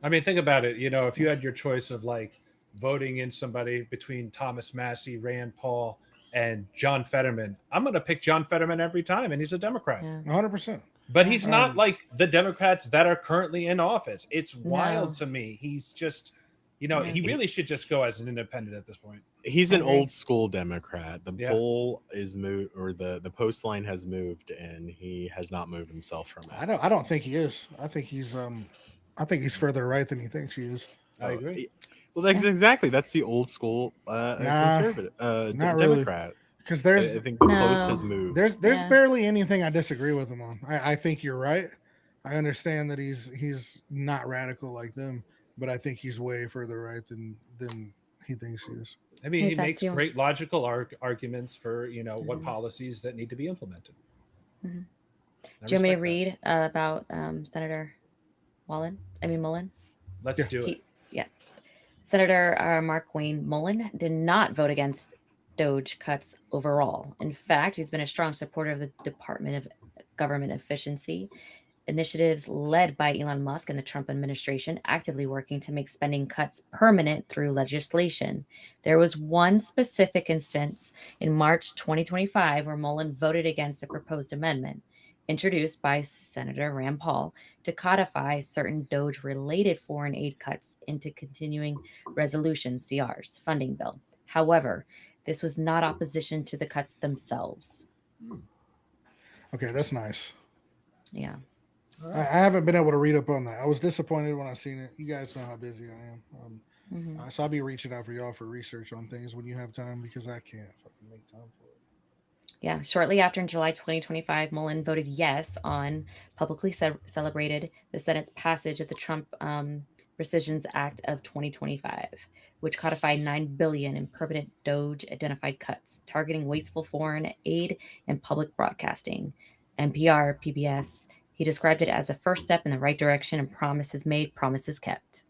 I mean, think about it. You know, if you had your choice of like voting in somebody between Thomas Massey, Rand Paul, and John Fetterman, I'm going to pick John Fetterman every time, and he's a Democrat. Yeah. 100%. But he's not like the Democrats that are currently in office. It's wild No. to me. He's just, you know, he really should just go as an independent at this point. He's an I agree. old school Democrat. The Yeah. poll is moved, or the post line has moved, and he has not moved himself from it. I don't think he is. I think he's further right than he thinks he is. I agree. Well, that's exactly. That's the old school conservative not really. Democrats. Because I there's think the post No. has moved. there's Yeah. barely anything I disagree with him on. I think you're right. I understand that he's not radical like them, but I think he's way further right than he thinks he is. I mean, he Exactly. makes great logical arguments for, you know, what Mhm. policies that need to be implemented. Mhm. I Do you want me to respect that. read about Senator Mullen? Let's Yeah. do it. Senator Mark Wayne Mullen did not vote against Doge cuts overall. In fact, he's been a strong supporter of the Department of Government Efficiency initiatives led by Elon Musk and the Trump administration, actively working to make spending cuts permanent through legislation. There was one specific instance in March 2025 where Mullen voted against a proposed amendment introduced by Senator Rand Paul to codify certain Doge-related foreign aid cuts into continuing resolution (CRs) funding bill. However, this was not opposition to the cuts themselves. Okay, that's nice. Yeah. I haven't been able to read up on that. I was disappointed when I seen it. You guys know how busy I am. Mhm. So I'll be reaching out for y'all for research on things when you have time, because I can't fucking make time for it. Yeah. Shortly after, in July 2025, Mullen voted yes on publicly celebrated the Senate's passage of the Trump Rescissions Act of 2025, which codified $9 billion in permanent Doge identified cuts targeting wasteful foreign aid and public broadcasting. NPR, PBS. He described it as a first step in the right direction and promises made, promises kept.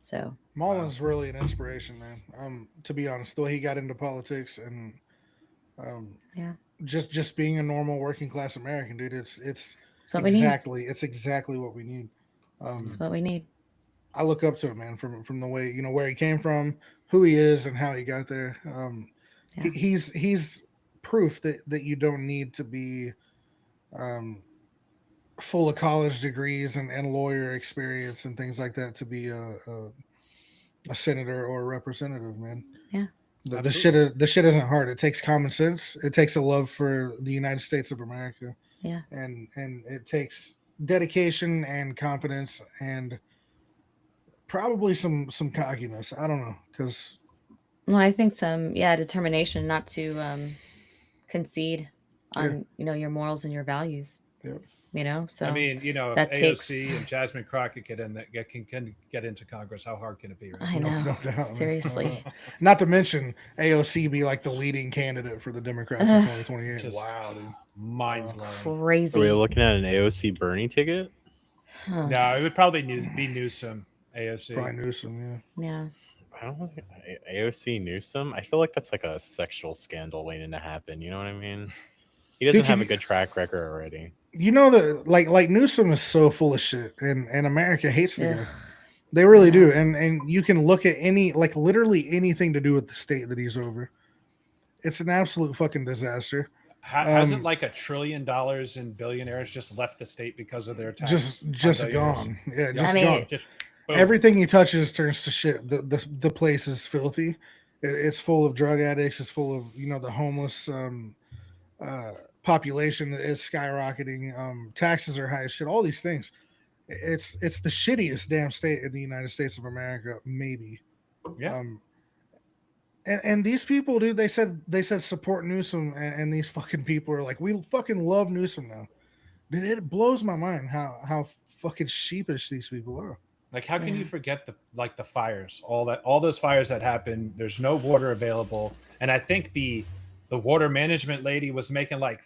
So Mullen's really an inspiration, man. To be honest, the way he got into politics and Yeah. just being a normal working class American, dude, it's what we need. exactly what we need. That's what we need. I look up to him, man, from the way, you know, where he came from, who he is, and how he got there. Yeah. He's proof that you don't need to be full of college degrees and lawyer experience and things like that to be a senator or a representative, man. Yeah. The shit isn't hard. It takes common sense. It takes a love for the United States of America. Yeah. And it takes dedication and confidence and probably some cockiness. I don't know, because Well, I think some determination not to concede on your morals and your values. Yep. So I mean, you know, if that AOC takes- and Jasmine Crockett can get into Congress, how hard can it be? Right? I No- know. no doubt, man. Seriously. not to mention AOC be like the leading candidate for the Democrats in 2028. Just Wow, dude. mind blowing. Crazy. Are we looking at an AOC Bernie ticket? Huh. No, it would probably be Newsom, AOC. Probably Newsom, yeah. Yeah. I don't know. AOC Newsom. I feel like that's like a sexual scandal waiting to happen. You know what I mean? He doesn't Dude, have can a good track record already. You know that like Newsom is so full of shit, and America hates the guy. Ugh. They really do, and you can look at literally anything to do with the state that he's over. It's an absolute fucking disaster. Hasn't like $1 trillion in billionaires just left the state because of their taxes? Just on billionaires? gone. Yeah, I just mean- gone. Just boom. Everything he touches turns to shit. The place is filthy. It's full of drug addicts. It's full of the homeless. Population is skyrocketing. Taxes are high as shit. All these things. It's the shittiest damn state in the United States of America, maybe. Yeah. And these people, dude, they said support Newsom, and these fucking people are like, we fucking love Newsom now. Dude, it blows my mind how fucking sheepish these people are. Like, how can Yeah. you forget the fires? All those fires that happened. There's no water available, and I think the water management lady was making like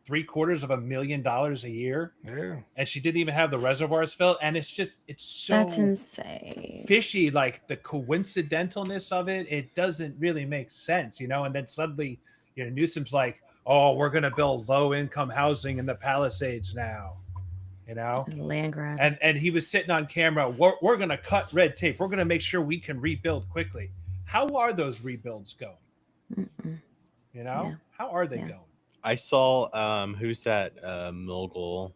$750,000 a year, Yeah. and she didn't even have the reservoirs filled. And it's so That's insane. fishy. Like the coincidentalness of it doesn't really make sense, And then suddenly, Newsom's like, "Oh, we're gonna build low income housing in the Palisades now." you know. Land grab. And he was sitting on camera. We're going to cut red tape. We're going to make sure we can rebuild quickly. How are those rebuilds going? Mm-mm. You know, Yeah. how are they Yeah. going? I saw who's that mogul?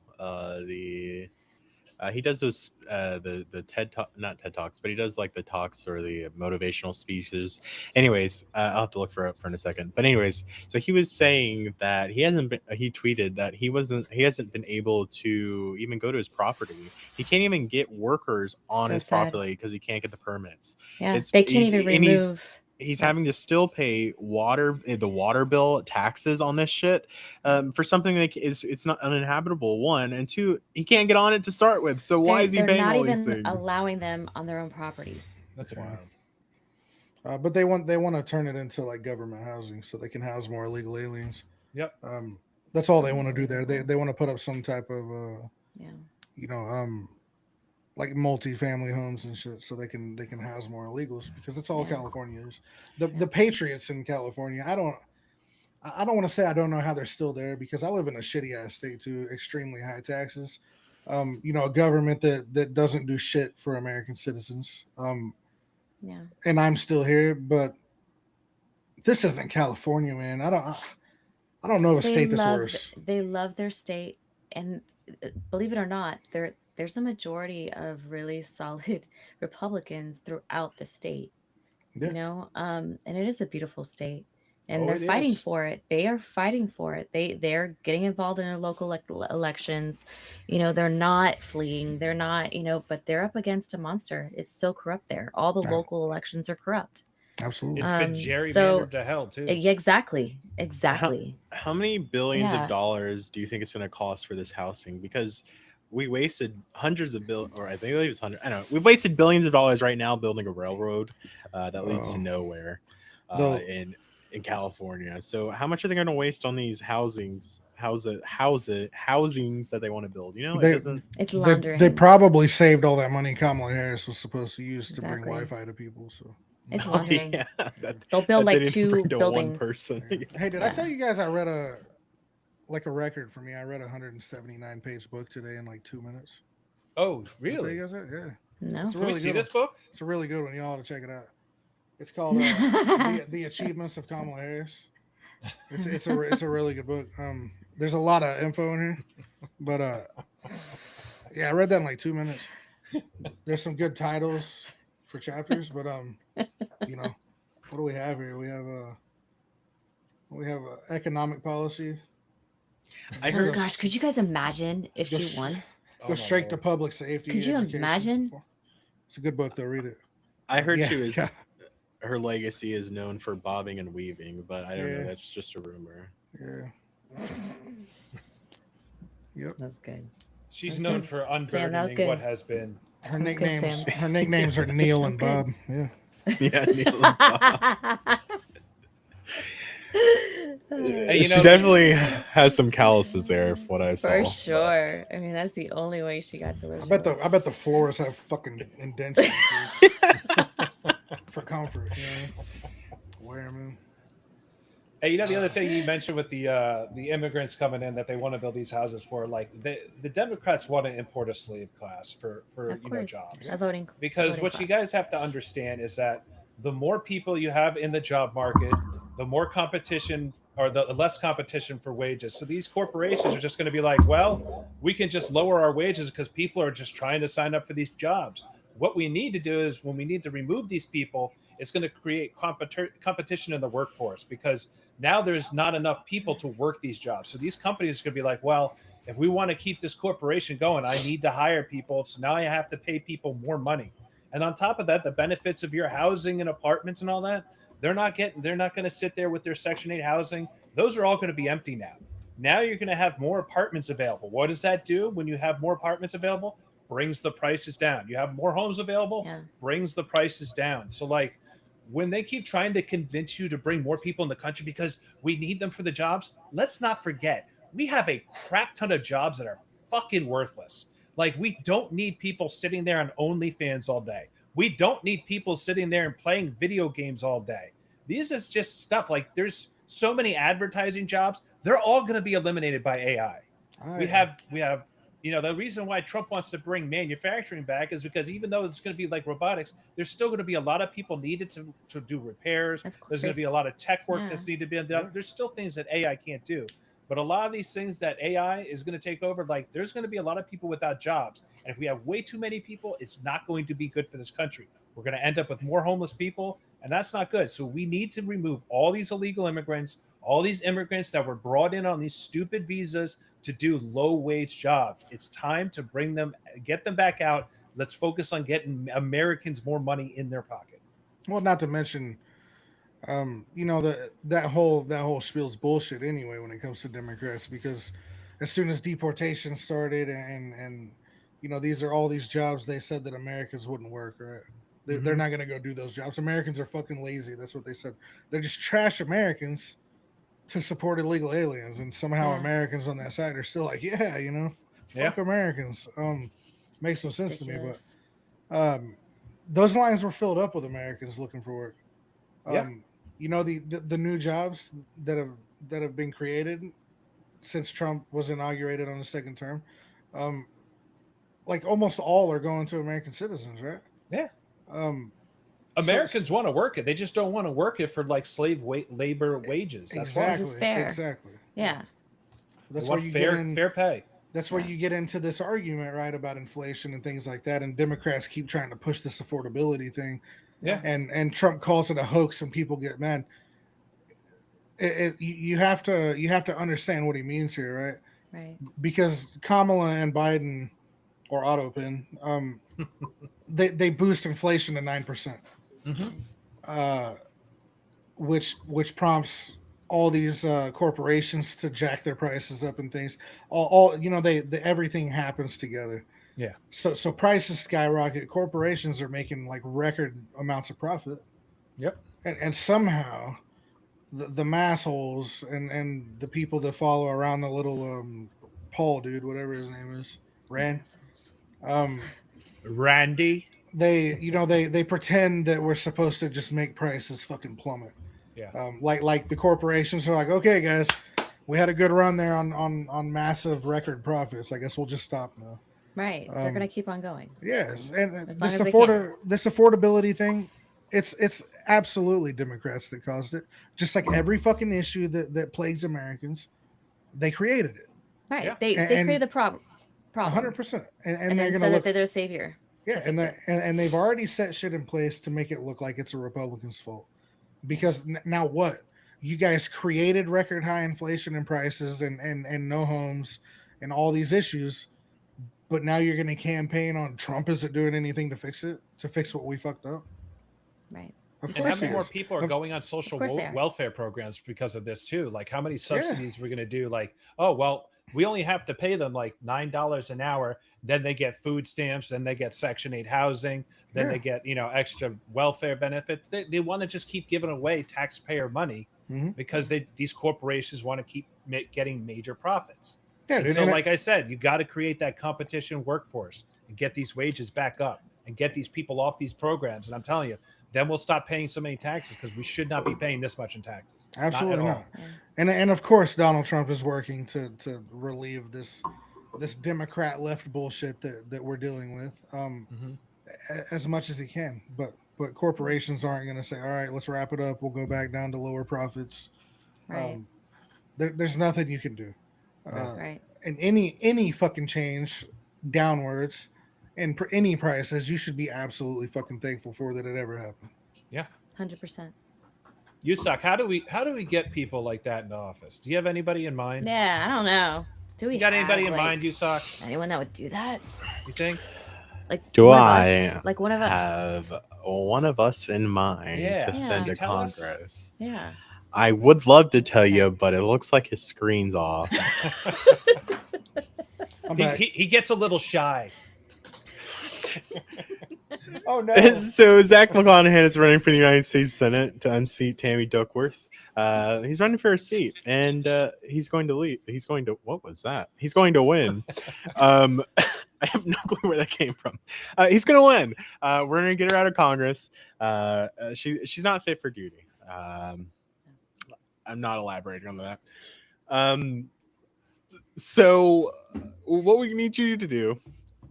He does those the TED talk, not TED Talks, but he does like the talks or the motivational speeches. Anyways, I'll have to look for it in a second. But anyways, so he was saying that he tweeted that he hasn't been able to even go to his property. He can't even get workers on So his sad. property because he can't get the permits. Yeah, they can't even remove. He's Yeah. having to still pay the water bill taxes on this shit for something that it's not uninhabitable. One and two, he can't get on it to start with. So why is he They're paying not all these even things? allowing them on their own properties. That's Yeah. wild. But they want to turn it into like government housing so they can house more illegal aliens. Yep. That's all they want to do there. They want to put up some type of Yeah. like multi-family homes and shit so they can house more illegals because that's all Yeah. California is. The Patriots in California, I don't want to say I don't know how they're still there because I live in a shitty ass state too, extremely high taxes. A government that doesn't do shit for American citizens. Yeah. And I'm still here, but this isn't California, man. I don't know of a state that's worse. They love their state, and believe it or not, there's a majority of really solid Republicans throughout the state. Yeah. You know, and it is a beautiful state, and Oh, they're it fighting is. for it. They are fighting for it. They're getting involved in their local elections. You know, they're not fleeing. They're not, but they're up against a monster. It's so corrupt there. All the Yeah. local elections are corrupt. Absolutely. It's been gerrymandered to hell too. Yeah, exactly. How many billions Yeah. of dollars do you think it's going to cost for this housing? Because we wasted hundreds of or I think it was hundred. I don't know. We've wasted billions of dollars right now building a railroad that leads to nowhere in California. So how much are they going to waste on these housings that they want to build? You know, It's laundering. They probably saved all that money Kamala Harris was supposed to use to bring Exactly. Wi-Fi to people. So It's laundering. Yeah, They'll build that they like didn't 2 bring to one buildings. person. hey, did I Yeah. tell you guys I read a record for me? I read a 179-page book today in like 2 minutes. Oh, Did I tell really? you guys that? Yeah, No. it's a Can we really see good this one. book? It's a really good one. Y'all ought to check it out. It's called the Achievements of Kamala Harris. It's a really good book. There's a lot of info in here, but yeah, I read that in like 2 minutes. There's some good titles for chapters, but what do we have here? We have economic policy. I Oh heard gosh, could you guys imagine if she Just- won? Oh, Go my straight to Lord. public safety. Could you education. imagine? It's a good book though. Read it. I heard Yeah, she was yeah, her legacy is known for bobbing and weaving, but I don't Yeah. know. That's just a rumor. yeah. Yep. That's good. She's That's known good. for Sam, that was unburdening good. what has been. Her That's good, nicknames. Sam. Her nicknames are Neil and That's Bob. Yeah. Yeah, Neil and Bob. Hey, you She know- definitely has some calluses there, from what I saw. For sure. I mean, that's the only way she got to where I she bet was. the floors have fucking indentions for comfort. You know? Wear 'em in. Hey, you know the other thing you mentioned with the immigrants coming in that they want to build these houses for, like the Democrats want to import a slave class for Of course. jobs. A voting. Because voting what you class. guys have to understand is that the more people you have in the job market, the more competition or the less competition for wages. So these corporations are just going to be like, well, we can just lower our wages because people are just trying to sign up for these jobs. What we need to do is when we need to remove these people, it's going to create competition in the workforce because now there's not enough people to work these jobs. So these companies are going to be like, well, if we want to keep this corporation going, I need to hire people. So now I have to pay people more money. And on top of that, the benefits of your housing and apartments and all that, they're not going to sit there with their Section 8 housing. Those are all going to be empty now. Now you're going to have more apartments available. What does that do when you have more apartments available? Brings the prices down. You have more homes available, Yeah. brings the prices down. So like when they keep trying to convince you to bring more people in the country because we need them for the jobs, let's not forget, we have a crap ton of jobs that are fucking worthless. Like we don't need people sitting there on OnlyFans all day. We don't need people sitting there and playing video games all day. These is just stuff like there's so many advertising jobs. They're all going to be eliminated by AI. We have the reason why Trump wants to bring manufacturing back is because even though it's going to be like robotics, there's still going to be a lot of people needed to do repairs. There's going to be a lot of tech work that's needed to be done. There's still things that AI can't do. But a lot of these things that AI is going to take over, like there's going to be a lot of people without jobs. And if we have way too many people, it's not going to be good for this country. We're going to end up with more homeless people, and that's not good. So we need to remove all these illegal immigrants, all these immigrants that were brought in on these stupid visas to do low-wage jobs. It's time to get them back out. Let's focus on getting Americans more money in their pocket. Well, not to mention, that whole spiel's bullshit anyway when it comes to Democrats, because as soon as deportation started and these are all these jobs they said that Americans wouldn't work, right? They're not going to go do those jobs. Americans are fucking lazy. That's what they said. They're just trash Americans to support illegal aliens, and somehow Americans on that side are still like, fuck Americans. Makes no sense to me, but those lines were filled up with Americans looking for work. The new jobs that have been created since Trump was inaugurated on the second term, like almost all are going to American citizens, right? Yeah. Americans want to work it. They just don't want to work it for like slave labor wages. That's exactly, why. Fair. Exactly. Yeah. That's why you get fair pay. That's where you get into this argument, right, about inflation and things like that. And Democrats keep trying to push this affordability thing. Yeah. And Trump calls it a hoax, and people get mad. You have to understand what he means here, right? Right. Because Kamala and Biden, or Autopin, they boost inflation to 9%. Which prompts all these corporations to jack their prices up and things. Everything happens together. Yeah. So prices skyrocket. Corporations are making like record amounts of profit. Yep. And somehow the massholes and the people that follow around the little Paul dude, whatever his name is, Randy. They pretend that we're supposed to just make prices fucking plummet. Yeah. Like the corporations are like, okay, guys, we had a good run there on massive record profits. I guess we'll just stop now. Right. They're gonna keep on going. Yes, and this this affordability thing, it's absolutely Democrats that caused it. Just like every fucking issue that plagues Americans, they created it. Right. Yeah. They created the problem. 100%. And And they're then gonna said look. that they're their savior. Yeah, and they've already set shit in place to make it look like it's a Republican's fault. Because now what? You guys created record high inflation and prices and no homes and all these issues, but now you're going to campaign on Trump isn't doing anything to fix it, to fix what we fucked up. Right. Of And course, how many more people are going on social welfare programs because of this too? Like how many subsidies we're going to do? Like, oh, well, we only have to pay them like $9 an hour. Then they get food stamps, then they get Section 8 housing, then they get, extra welfare benefit. They want to just keep giving away taxpayer money because these corporations want to keep getting major profits. Yeah, so like I said, you got to create that competition workforce and get these wages back up and get these people off these programs. And I'm telling you, then we'll stop paying so many taxes because we should not be paying this much in taxes. Absolutely not. And of course, Donald Trump is working to relieve this Democrat left bullshit that we're dealing with as much as he can. But corporations aren't going to say, all right, let's wrap it up. We'll go back down to lower profits. Right. There's nothing you can do. Right. And any fucking change downwards in any prices, you should be absolutely fucking thankful for that it ever happened. Yeah. 100%. Yusak, how do we get people like that in office? Do you have anybody in mind? Yeah, I don't know. Do we got anybody in like, mind, Yusak? Anyone that would do that? You think? Like Do one of I us, like one of us? have one of us in mind Yeah. to send to Tell us. Congress? Yeah. I would love to tell you, but it looks like his screen's off. He gets a little shy. Oh no! So Zach McClanahan is running for the United States Senate to unseat Tammy Duckworth. He's running for a seat, and he's going to lead. He's going to. What was that? He's going to win. I have no clue where that came from. He's going to win. We're going to get her out of Congress. She's not fit for duty. I'm not elaborating on that. So, what we need you to do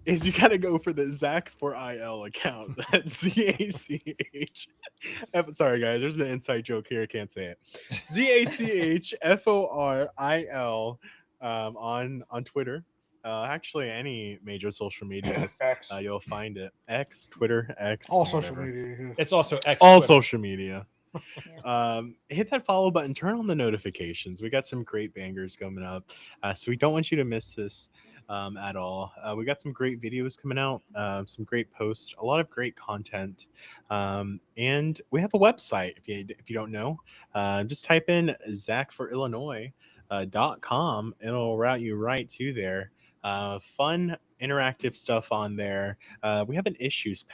is you gotta go for the Zach for IL account. That's ZACH. Sorry, guys. There's an inside joke here. I can't say it. ZACHFORIL on Twitter. Actually, any major social medias, X. you'll find it. X, Twitter, X, All social whatever. media. Yeah. It's also X. All Twitter. social media. Hit that follow button, turn on the notifications. We got some great bangers coming up, so we don't want you to miss this at all. We got some great videos coming out, some great posts, a lot of great content, and we have a website. If you don't know, just type in zachforillinois.com. It'll route you right to there. Fun interactive stuff on there. We have an issues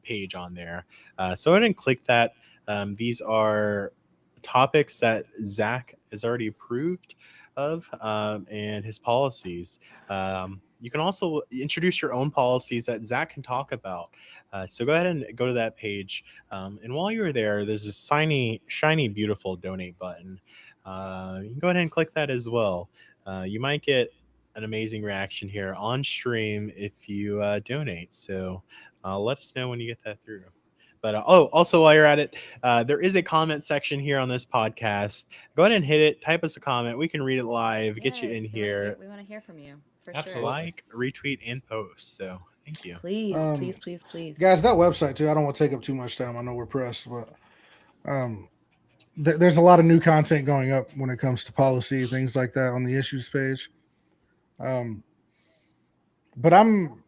page on there, so go ahead and click that. These are topics that Zach has already approved of, and his policies. You can also introduce your own policies that Zach can talk about. So go ahead and go to that page. And while you're there, there's a shiny, beautiful donate button. You can go ahead and click that as well. You might get an amazing reaction here on stream if you donate. So let us know when you get that through. But also while you're at it, there is a comment section here on this podcast. Go ahead and hit it. Type us a comment. We can read it live. Get you in here. We want to hear from you. For Absolutely. sure. Like, retweet, and post. So thank you. Please, Um, please. Guys, that website too. I don't want to take up too much time. I know we're pressed, but there's a lot of new content going up when it comes to policy, things like that on the issues page. But I'm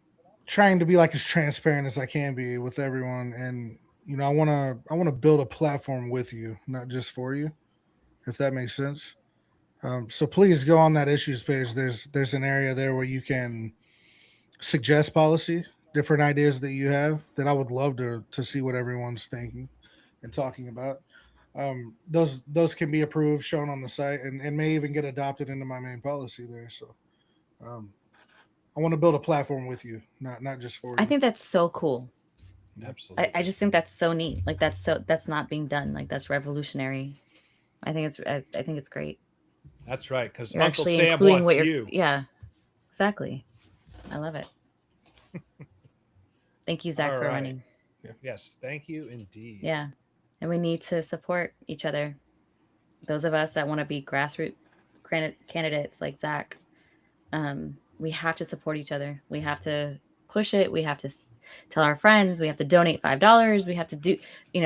trying to be like as transparent as I can be with everyone, and I want to build a platform with you, not just for you, if that makes sense. So please go on that issues page. There's an area there where you can suggest policy, different ideas that you have that I would love to see what everyone's thinking and talking about. Those can be approved, shown on the site, and may even get adopted into my main policy there. So I want to build a platform with you, not just for you. I think that's so cool. Absolutely. I just think that's so neat. Like that's not being done. Like that's revolutionary. I think it's great. That's right, because You're Uncle actually Sam including wants what you. Yeah, exactly. I love it. Thank you, Zach, All for right. running. Yes, thank you indeed. Yeah, and we need to support each other. Those of us that want to be grassroots candidates like Zach, we have to support each other. We have to push it. We have to tell our friends. We have to donate $5. We have to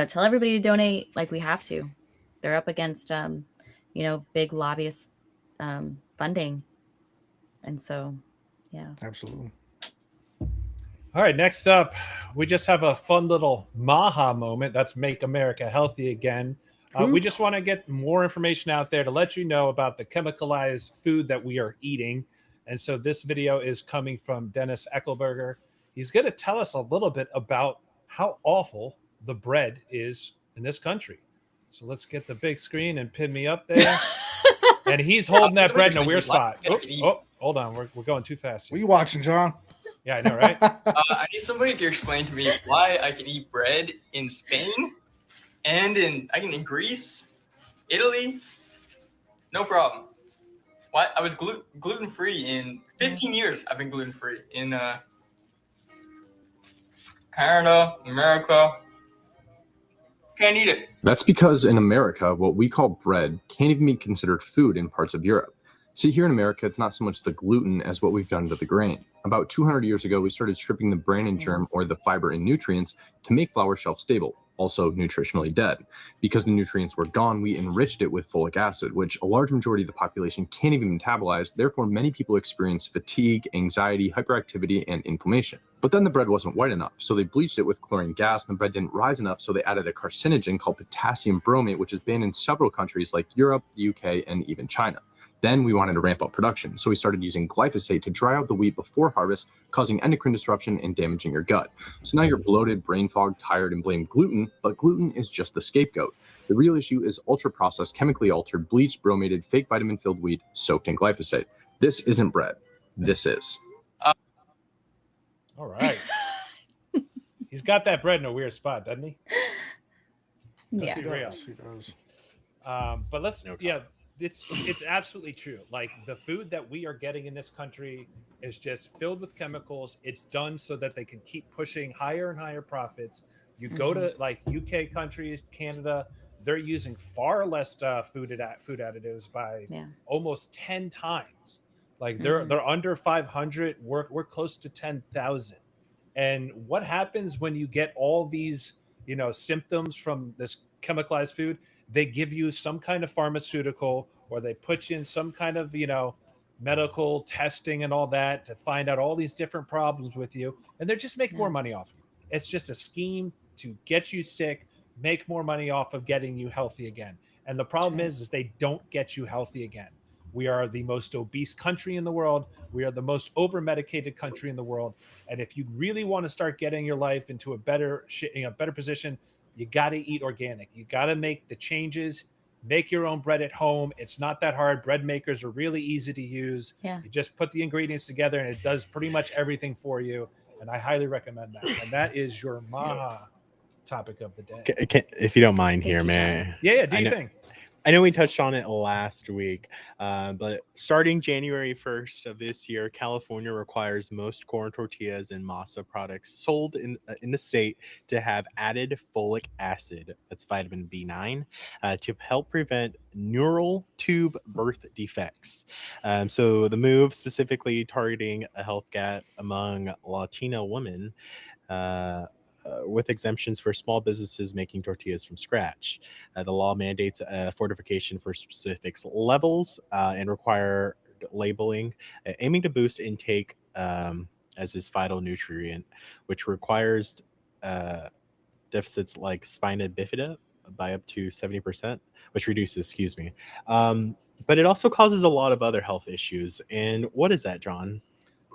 tell everybody to donate. Like we have to. They're up against, big lobbyist funding, and so, yeah. Absolutely. All right, next up, we just have a fun little Maha moment. That's Make America Healthy Again. We just want to get more information out there to let you know about the chemicalized food that we are eating. And so this video is coming from Dennis Eckelberger. He's going to tell us a little bit about how awful the bread is in this country. So let's get the big screen and pin me up there. And he's holding that bread in a weird spot. Oh, hold on. We're going too fast. What are you watching, John? Yeah, I know, right? I need somebody to explain to me why I can eat bread in Spain and in Greece, Italy, no problem. Why I was gluten free in 15 years. I've been gluten free in Canada, America. Can't eat it. That's because in America, what we call bread can't even be considered food in parts of Europe. See, here in America, it's not so much the gluten as what we've done to the grain. About 200 years ago, we started stripping the bran and germ, or the fiber and nutrients, to make flour shelf stable, also nutritionally dead. Because the nutrients were gone, we enriched it with folic acid, which a large majority of the population can't even metabolize. Therefore, many people experience fatigue, anxiety, hyperactivity, and inflammation. But then the bread wasn't white enough, so they bleached it with chlorine gas, and the bread didn't rise enough, so they added a carcinogen called potassium bromate, which is banned in several countries like Europe, the UK, and even China. Then we wanted to ramp up production, so we started using glyphosate to dry out the wheat before harvest, causing endocrine disruption and damaging your gut. So now you're bloated, brain fogged, tired, and blame gluten, but gluten is just the scapegoat. The real issue is ultra-processed, chemically altered, bleached, bromated, fake vitamin-filled wheat soaked in glyphosate. This isn't bread. This is. All right. He's got that bread in a weird spot, doesn't he? Yeah. Let's be real. He does. But let's, No yeah, it's absolutely true. Like the food that we are getting in this country is just filled with chemicals. It's done so that they can keep pushing higher and higher profits. You go Mhm. to like UK countries, Canada, they're using far less food additives by Yeah. almost 10 times. Like Mhm. they're under 500. We're close to 10,000. And what happens when you get all these, symptoms from this chemicalized food? They give you some kind of pharmaceutical, or they put you in some kind of, medical testing and all that to find out all these different problems with you. And they're just making more Yeah. money off you. It's just a scheme to get you sick, make more money off of getting you healthy again. And the That's problem right. is they don't get you healthy again. We are the most obese country in the world. We are the most over medicated country in the world. And if you really want to start getting your life into a better position, you got to eat organic. You got to make the changes. Make your own bread at home. It's not that hard. Bread makers are really easy to use. Yeah. You just put the ingredients together, and it does pretty much everything for you. And I highly recommend that. And that is your Maha topic of the day. If you don't mind Thank here, you, man. Yeah. Do I you know- think? I know we touched on it last week, but starting January 1st of this year, California requires most corn tortillas and masa products sold in the state to have added folic acid, that's vitamin B9, to help prevent neural tube birth defects. So the move specifically targeting a health gap among Latino women. With exemptions for small businesses making tortillas from scratch. The law mandates fortification for specific levels and require labeling, aiming to boost intake as is phytonutrient, which requires deficits like spina bifida by up to 70%, which reduces, but it also causes a lot of other health issues. And what is that, John?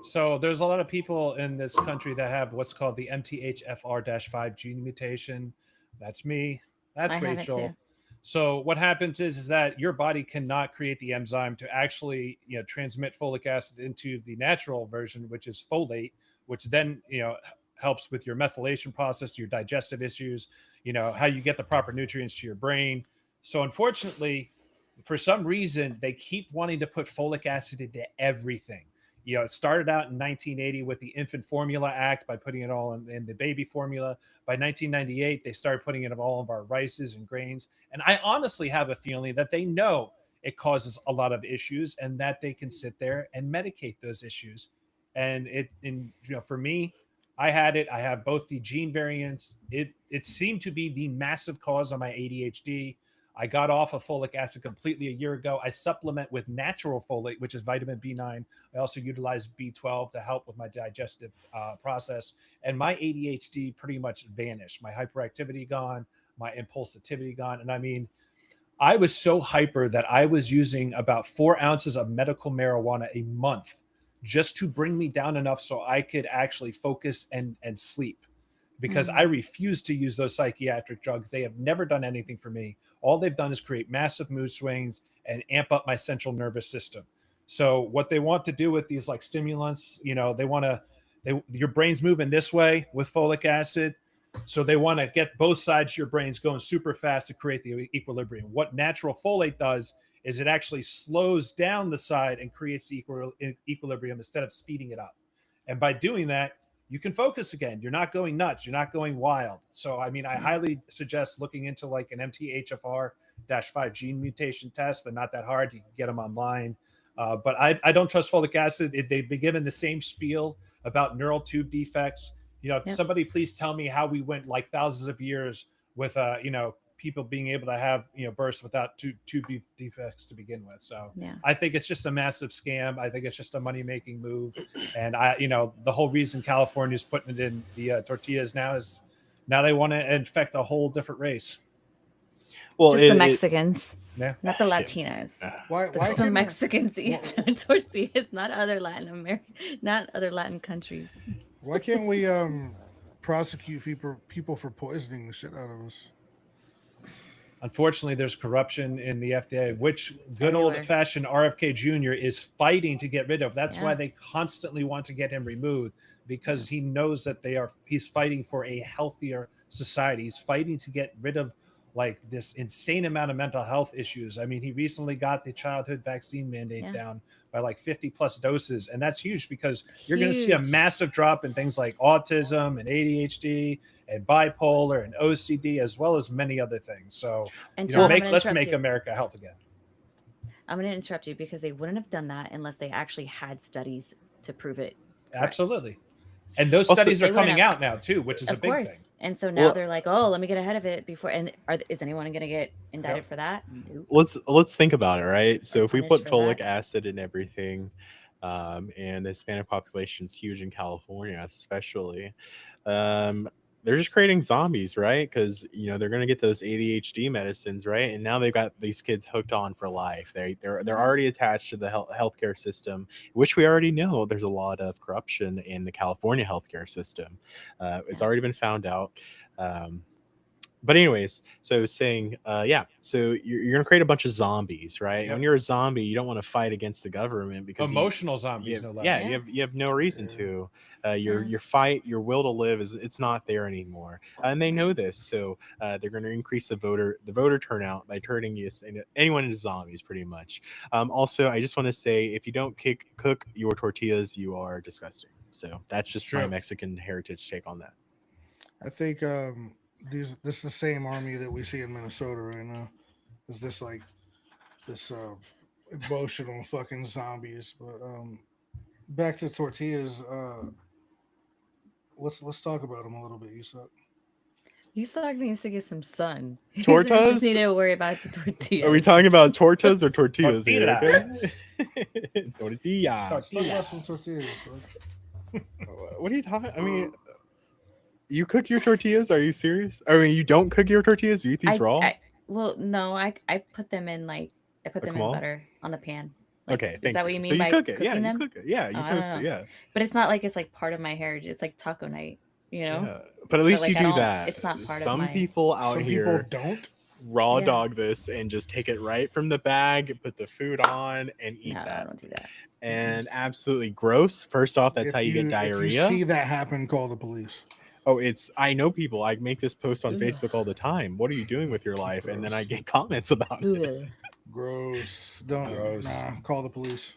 So there's a lot of people in this country that have what's called the MTHFR-5 gene mutation. That's me. That's I have it Rachel. too. So what happens is that your body cannot create the enzyme to actually, transmit folic acid into the natural version, which is folate, which then, helps with your methylation process, your digestive issues, how you get the proper nutrients to your brain. So unfortunately, for some reason, they keep wanting to put folic acid into everything. It started out in 1980 with the Infant Formula Act by putting it all in the baby formula. By 1998, they started putting it in all of our rices and grains. And I honestly have a feeling that they know it causes a lot of issues and that they can sit there and medicate those issues. And for me, I had it. I have both the gene variants. It seemed to be the massive cause of my ADHD. I got off of folic acid completely a year ago. I supplement with natural folate, which is vitamin B9. I also utilize B12 to help with my digestive process. And my ADHD pretty much vanished. My hyperactivity gone, my impulsivity gone. And I mean, I was so hyper that I was using about 4 ounces of medical marijuana a month just to bring me down enough so I could actually focus and sleep, because I refuse to use those psychiatric drugs. They have never done anything for me. All they've done is create massive mood swings and amp up my central nervous system. So what they want to do with these like stimulants, they want to, your brain's moving this way with folic acid. So they want to get both sides of your brains going super fast to create the equilibrium. What natural folate does is it actually slows down the side and creates the equilibrium instead of speeding it up. And by doing that, you can focus again. You're not going nuts. You're not going wild. So, I mean, I highly suggest looking into like an MTHFR-5 gene mutation test. They're not that hard. You can get them online. But I don't trust folic acid. They've been given the same spiel about neural tube defects. Somebody please tell me how we went like thousands of years with, people being able to have, births without tube defects to begin with. So Yeah. I think it's just a massive scam. I think it's just a money-making move. And the whole reason California is putting it in the tortillas now is now they want to infect a whole different race. Well, Just the Mexicans, Yeah. not the Latinos. Why The can Mexicans eat tortillas, not other not other Latin countries. why can't we prosecute people for poisoning the shit out of us? Unfortunately, there's corruption in the FDA, which good Everywhere. old-fashioned RFK Jr. is fighting to get rid of. That's Yeah. why they constantly want to get him removed, because he knows that he's fighting for a healthier society. He's fighting to get rid of like this insane amount of mental health issues. I mean, he recently got the childhood vaccine mandate Yeah. down by like 50 plus doses. And that's huge because you're going to see a Huge. massive drop in things like autism and ADHD and bipolar and OCD, as well as many other things. So, And you know, John, I'm gonna let's interrupt make you. America health again. I'm going to interrupt you because they wouldn't have done that unless they actually had studies to prove it. correct. Absolutely. And those Also, studies They are wouldn't coming have- out now too, which is a Of big course. thing. And so now Well- they're like, oh, let me get ahead of it before. And is anyone going to get indicted for that? Nope. Let's think about it, right? So if we punished put for folic that. acid in everything, and the Hispanic population is huge in California, especially, they're just creating zombies, right? Because they're going to get those ADHD medicines, right? And now they've got these kids hooked on for life. They're already attached to the healthcare system, which we already know there's a lot of corruption in the California healthcare system. It's already been found out. But anyways, so I was saying, so you're going to create a bunch of zombies, right? Yep. When you're a zombie, you don't want to fight against the government because Emotional zombies, you no have, less. yeah, you have no reason to. Your Yeah. your will to live it's not there anymore, and they know this. So they're going to increase the voter turnout by turning anyone into zombies, pretty much. Also, I just want to say, if you don't cook your tortillas, you are disgusting. So that's It's just my true. Mexican heritage take on that. I think this is the same army that we see in Minnesota right now. Is this like this emotional fucking zombies? But back to tortillas. Let's talk about them a little bit. USAC needs to get some sun. He Tortas? doesn't just need to worry about the tortillas. Are we talking about tortas or tortillas here? Tortillas. Okay? Tortillas. Let's talk about some tortillas. Bro. What are you talking? I mean, you cook your tortillas? Are you serious? I mean, you don't cook your tortillas? You eat these raw? Well, no, I put them in I put them in all? butter on the pan. Like, Okay, is thank that what you. you mean So you by cook it? cooking Yeah, them? you cook it. Yeah, you Oh, I don't toast it. know. Yeah, But it's not like it's like part of my heritage. It's like taco night, you know? yeah. But at So, least like, you I do don't- that. it's not part of Some my- people out Some here people don't. raw Yeah. dog this and just take it right from the bag, put the food on, and eat No, I that. don't do that. And absolutely gross. First off, that's If how you get If diarrhea. you see that happen, call the police. Oh, I know people. I make this post on Ugh. Facebook all the time. What are you doing with your life? And then I get comments about it. Ugh. Gross. Don't. Gross. Nah, call the police.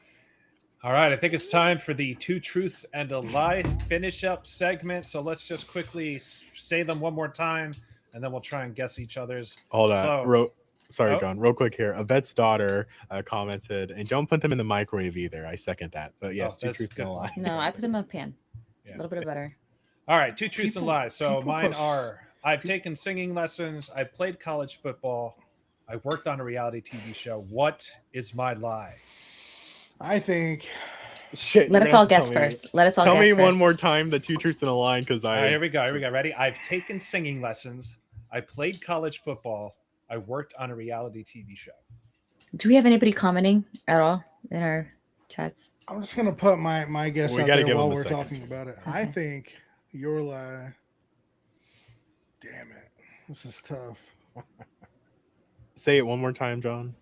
All right, I think it's time for the two truths and a lie finish up segment. So let's just quickly say them one more time, and then we'll try and guess each other's. Hold on. So- Sorry, Oh. John. Real quick here. A vet's daughter commented, and don't put them in the microwave either. I second that. But yes, two that's truths and a good. lie. No, I put them in a pan. Yeah. A little bit of butter. All right, two truths and People- lies. So people mine put- are: I've taken singing lessons, I played college football, I worked on a reality TV show. What is my lie? I think Shit. Let you're us gonna all have to guess tell me- first. Let us all Tell guess me first. one more time the two truths and a lie, because All right, I. here we go. Ready? I've taken singing lessons, I played college football, I worked on a reality TV show. Do we have anybody commenting at all in our chats? I'm just gonna put my guess We out gotta there give while him a we're second. talking about it. I think your lie. Damn it, this is tough. Say it one more time, John.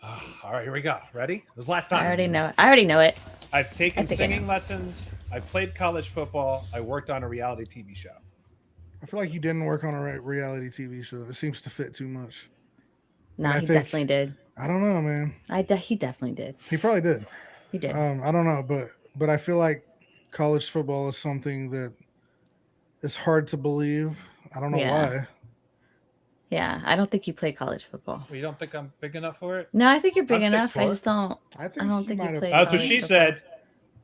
All right, here we go. Ready? This is last I time. already know it. I already know it. I've taken I think I singing know. lessons, I played college football, I worked on a reality TV show. I feel like you didn't work on a reality TV show. It seems to fit too much. No, I he think- definitely did. I don't know, man. He definitely did. He probably did. He did. I don't know, but I feel like college football is something that is hard to believe. I don't know Yeah. why. Yeah, I don't think you play college football. Well, you don't think I'm big enough for it? No, I think you're big I'm enough. I 6'4". just don't. I think I don't think might you have- played. That's what college she football. said.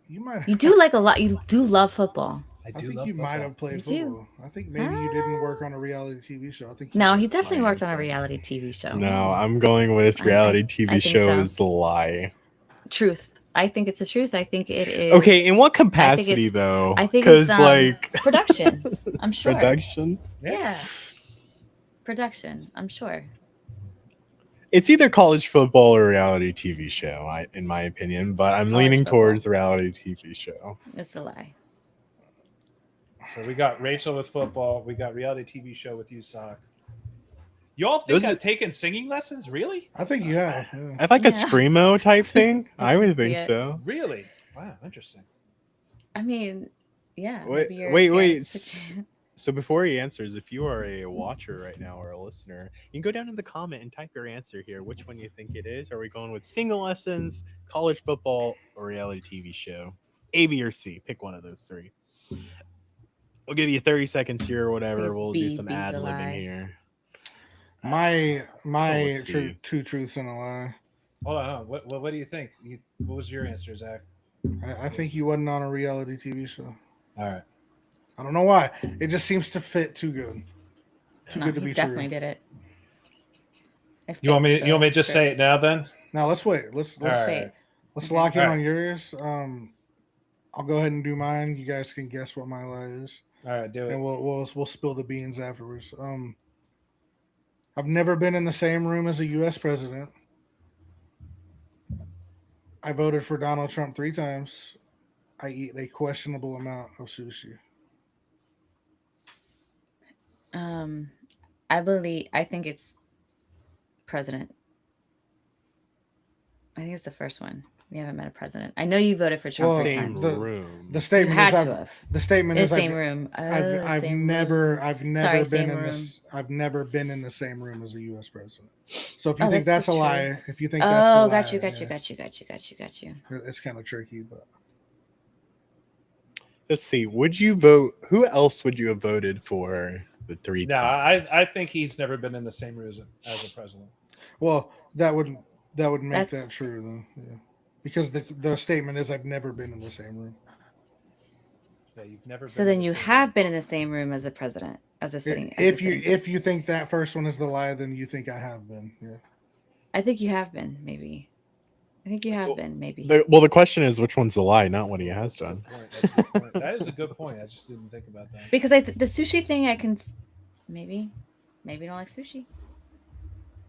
You might. You do like a lot. You do love football. I I do think love you might football. have played You do. football. I think maybe you didn't work on a reality TV show. I think you No, did. he That's my definitely worked on a answer. reality TV show. No, I'm going with I reality think- TV I think show so. is the lie. Truth. I think it's the truth. I think it is. Okay, in what capacity it's- though? I think Because it's like production. I'm sure. production. Yeah. Production. I'm sure. It's either college football or reality TV show, in my opinion. But I'm College leaning football. towards reality TV show. It's a lie. So we got Rachel with football. We got reality TV show with USOC. Y'all think Those I've are- taken singing lessons? Really? I think you have. Yeah. I like a Yeah. screamo type thing. I would see think it. so. Really? Wow, interesting. I mean, yeah. Wait, maybe your wait, parents wait. put you- So before he answers, if you are a watcher right now or a listener, you can go down in the comment and type your answer here. Which one you think it is? Are we going with single lessons, college football, or reality TV show? A, B, or C. Pick one of those three. We'll give you 30 seconds here or whatever. It's We'll B, do some B's a ad libbing lie. here. My let's see. two truths and a lie. Hold on. What do you think? What was your answer, Zach? I think you wasn't on a reality TV show. All right. I don't know why. It just seems to fit too good. Too No, good to he be definitely true. did it. It You want me? fits, You want me to it's just true. say it now then? Now let's wait. Let's All right. Wait. let's Okay. lock in All right. on yours. I'll go ahead and do mine. You guys can guess what my lie is, All right, do it. and we'll spill the beans afterwards. I've never been in the same room as a U.S. president. I voted for Donald Trump 3 times. I eat a questionable amount of sushi. I think it's president. I think it's the first one. We haven't met a president. I know you voted for Trump Well, 3 Same times. room. The You statement had is to have. the statement In the is same room. I've Same never room. been same in room. this. I've never been in the same room as a U.S. president. So if you Oh, think that's the a lie, truth. if you think that's the lie, got you. yeah, it's kind of tricky, but Let's see. Would you vote? Who else would you have voted for the 3 No, times? I think he's never been in the same room as a president. well, that would make That's- that true though. Yeah, because the statement is I've never been in the same room. Yeah, you've never. So been then in the you same have room. been in the same room as a president, as a sitting. as a If sitting- if you think that first one is the lie, then you think I have been. Yeah. I think you have been, maybe. I think you have been, maybe. The question is which one's a lie, not what he has done. That's a good point. That is a good point. I just didn't think about that. Because the sushi thing, I can maybe you don't like sushi.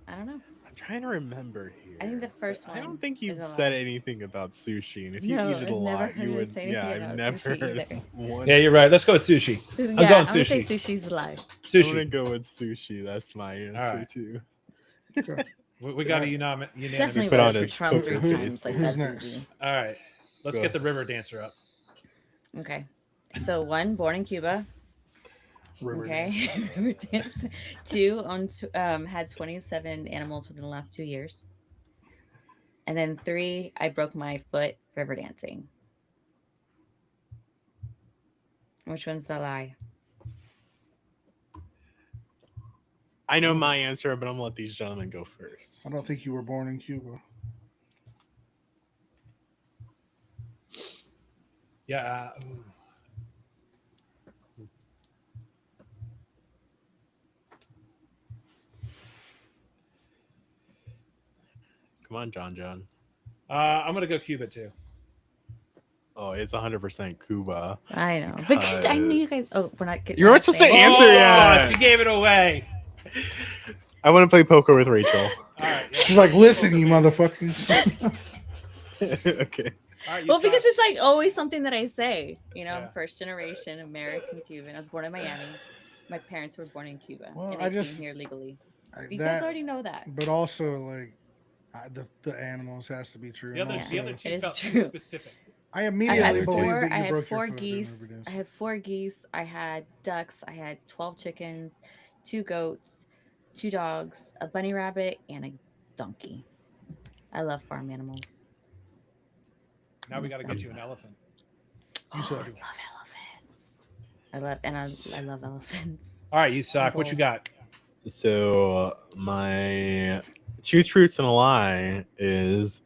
I don't know. I'm trying to remember here. I think the first one. I don't think is you've a said lie. anything about sushi, and if you No, eat it a I've never lot, heard you you would. say Yeah, anything I've about never sushi heard either. one. Yeah, you're right. Let's go with sushi. Yeah, I'm going I'm gonna say sushi. sushi's a lie. I'm gonna Sushi. go with sushi. That's my answer right. too. We got a unanimous. Definitely put on voted his for Trump 3 poker times. face. Like, Who's that's next? easy. All right, let's Go. get the river dancer up. Okay. So 1, born in Cuba. River Okay. River dance. 2, had 27 animals within the last 2 years. And then 3, I broke my foot river dancing. Which one's the lie? I know my answer, but I'm gonna let these gentlemen go first. I don't think you were born in Cuba. Yeah. Come on, John. I'm gonna go Cuba too. Oh, it's 100% Cuba. I know. Because I knew you guys. Oh, we're not getting. You weren't supposed to saying- answer yet. She gave it away. I want to play poker with Rachel. All right. Yeah. She's like, listen, you motherfuckers. Okay. All right, Well, Yusak. because it's like always something that I say. You know, Yeah. I'm first generation American Cuban. I was born in Miami. My parents were born in Cuba. Well, and I they just- came here legally. I- You guys already know that. But also, like, the animals has to be true. The And other, also, the other two It is felt too true. specific. I I immediately had believe four. that I you had broke four your foot in geese. river dance. I had 4 geese. I had ducks. I had 12 chickens, 2 goats, 2 dogs, a bunny rabbit, and a donkey. I love farm animals. Now we got to get you an elephant. You said I it. love elephants. I love elephants. All right, Yusak, what you got? So my 2 truths and a lie is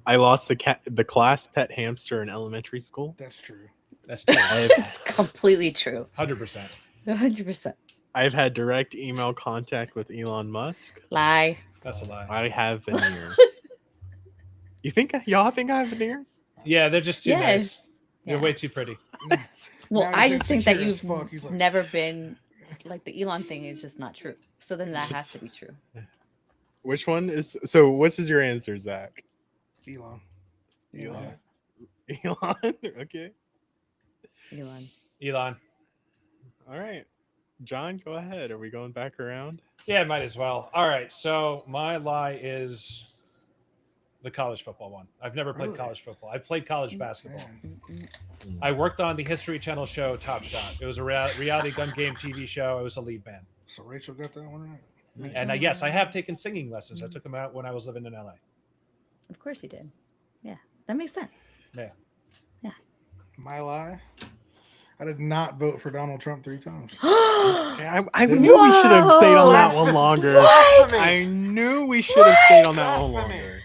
I lost the class pet hamster in elementary school. That's true. That's true. It's completely true. 100%. 100%. I've had direct email contact with Elon Musk. Lie. That's a lie. I have veneers. Y'all think I have veneers? Yeah, they're just too Yes. nice. You're Yeah. way too pretty. Well, Now I he's just think that insecure as you've fuck. He's like- never been like the Elon thing is just not true. So then that has Just- to be true. Which one is so? What's your answer, Zach? Elon. Elon. Elon. Okay. Elon. Elon. All right. John, go ahead. Are we going back around? Yeah, might as well. All right, so my lie is the college football one. I've never played Really? college football. I played college basketball. Man. I worked on the History Channel show Top Shot. It was a reality gun game TV show. I was a lead man. So Rachel got that one right. And yes, I have taken singing lessons. I took them out when I was living in LA. Of course you did. Yeah, that makes sense. Yeah. My lie. I did not vote for Donald Trump 3 times. See, I knew we should have stayed on that one longer. What? I knew we should have stayed on that one longer.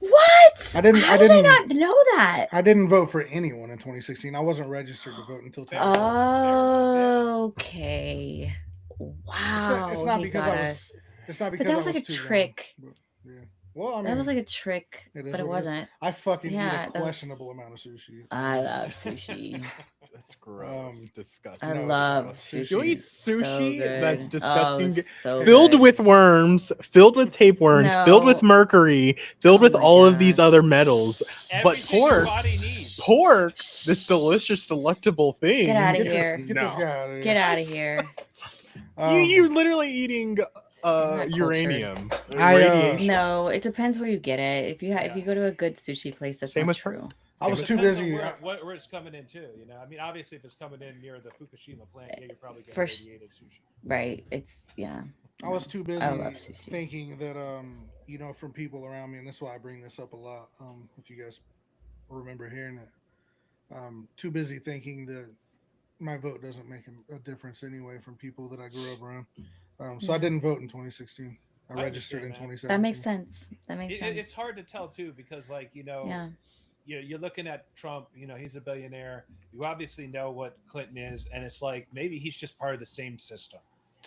What? I didn't- How I did didn't- not know that? I didn't vote for anyone in 2016. I wasn't registered to vote until 2016. Okay. Wow. It's not he because got I was. us. It's not But because that I was like a too young. trick. But, yeah. Well, I mean, That was like a trick, it is but it what it is. wasn't. I fucking Yeah, eat that a was- questionable amount of sushi. I love sushi. That's gross. Disgusting. I No, it's love not. sushi. You eat So sushi good. that's Oh, disgusting. so Filled good. with worms, filled with tapeworms, filled with No. mercury, filled Oh with my all of these gosh. other metals. But Everything your pork, body needs. this delicious, delectable thing. Get outta Get here. this guy out of here. Get out of here. You're literally eating Not uranium. I, radiation. No, it depends where you get it. If you go to a good sushi place, that's Same not with her. true. I was too Depends on busy. where it's coming in too. You know, I mean, obviously, if it's coming in near the Fukushima plant, yeah, you're probably getting First- radiated sushi. Right. It's yeah. I was too busy I love sushi. thinking that you know, from people around me, and that's why I bring this up a lot. If you guys remember hearing it, too busy thinking that my vote doesn't make a difference anyway from people that I grew up around. So I didn't vote in 2016. I I registered in understand 2017. That makes sense. That makes sense. It's hard to tell too because, like, you know, Yeah. you're looking at Trump. You know, he's a billionaire. You obviously know what Clinton is, and it's like maybe he's just part of the same system.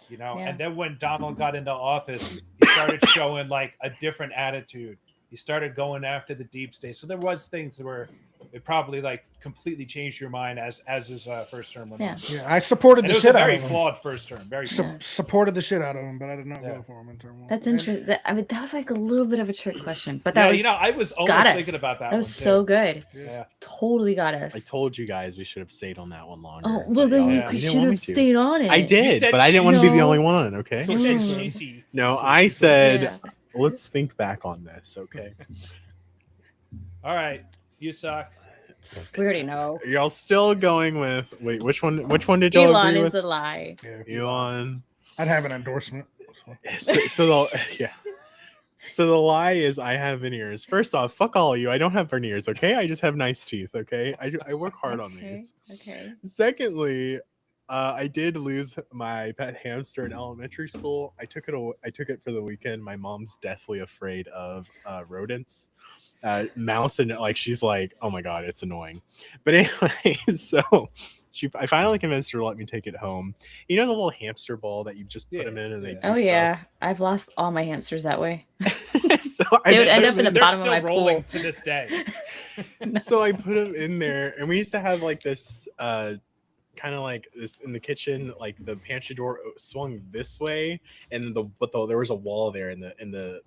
You know, Yeah. and then when Donald got into office, he started showing like a different attitude. He started going after the deep state. So there was things where it probably like completely changed your mind as his first term went on. Yeah. Yeah, I supported And the it was shit a out very of him. flawed first term. Very flawed. Supported the shit out of him, but I did not Yeah. vote for him in term one. That's And- interesting. I mean, that was like a little bit of a trick question, but that Yeah, was you know, I was got almost us. thinking about that. That was one, so too. good. Yeah. Totally got us. I told you guys we should have stayed on that one longer. Oh well, then y'all- you Yeah. could didn't should want me have to. stayed on it. I did, said but I didn't want to be the no. only one. Okay. So shit, Mm. shitty. No, I said Yeah. let's think back on this. Okay. All right, you suck. We already know. Y'all still going with which one? Which one did y'all Elon agree is with? a lie. Yeah, Elon. I'd have an endorsement. So the yeah. So the lie is I have veneers. First off, fuck all of you. I don't have veneers. Okay, I just have nice teeth. Okay, I work hard on Okay. these. Okay. Secondly, I did lose my pet hamster in elementary school. I took it for the weekend. My mom's deathly afraid of rodents, mouse, and like she's like, oh my god, it's annoying. But anyway, so I finally convinced her to let me take it home. You know the little hamster ball that you just put them in and they do Oh stuff? yeah, I've lost all my hamsters that way. So They would end They're- up in the they're bottom of still my rolling pool. to this day. So I put them in there, and we used to have like this kind of like this in the kitchen, like the pantry door swung this way, and there was a wall there, and the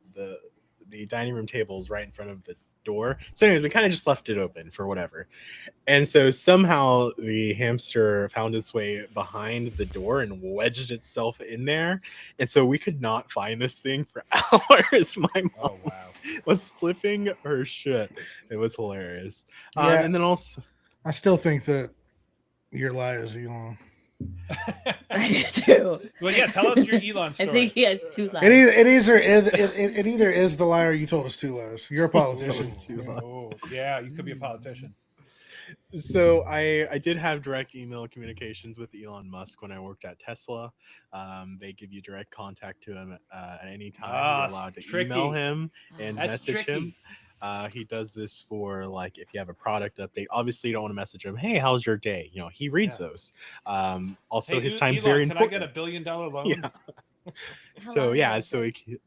dining room table is right in front of the door. So anyways, we kind of just left it open for whatever, and so somehow the hamster found its way behind the door and wedged itself in there, and so we could not find this thing for hours. My mom Oh wow. was flipping her shit. It was hilarious. Yeah. And then also I still think that your lie is Elon. I do too. Well, yeah. Tell us your Elon I story. think he has two lives. It either is the lie or you told us 2 lies. You're a politician. Oh, yeah, you could be a politician. So I did have direct email communications with Elon Musk when I worked at Tesla. They give you direct contact to him at any time. Ah, You're allowed to tricky. email him and That's message tricky. him. He does this for like if you have a product update. Obviously, you don't want to message him. Hey, how's your day? You know, he reads Yeah. those. Also, Hey, his Elon, time's very can I important. get $1 billion loan? Yeah. How So long yeah, ago so was he,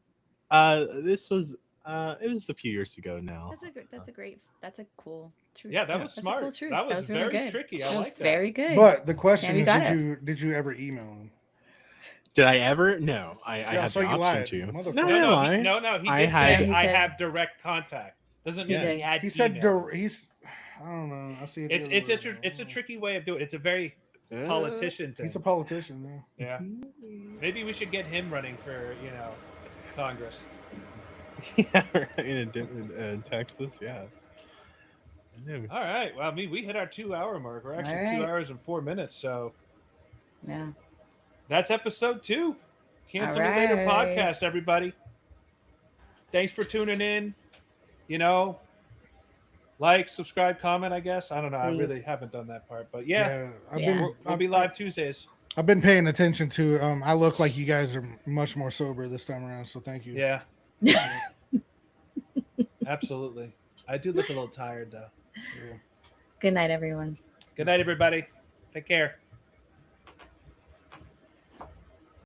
this was it was a few years ago now. That's a cool truth. Yeah, that was That's a smart. cool truth. That was really very good. tricky. I That was like that. very good. But the question Yeah, you is, got us. did you ever email him? Did I ever? No, I had so the you option lied, to. motherfucker. No, No, I he I did had- say He I said- have direct contact. Doesn't mean He he had. He said email. he's. I don't know. I see it. the other It's way. it's a tricky way of doing it. It's a very politician thing. He's a politician. Yeah. Yeah. Maybe we should get him running for Congress. Yeah, right, in Texas. Yeah. Yeah. All right. Well, I mean, we hit our 2-hour mark. We're actually All 2 right. hours and 4 minutes. So Yeah. that's episode 2. Cancel All Me Later right. podcast, everybody. Thanks for tuning in. You know, like, subscribe, comment, I guess. I don't know. I Please. really haven't done that part. But yeah, I've Yeah. been we'll be live Tuesdays. I've been paying attention to. I look like you guys are much more sober this time around, so thank you. Yeah. Absolutely. I do look a little tired, though. Yeah. Good night, everyone. Good night, everybody. Take care.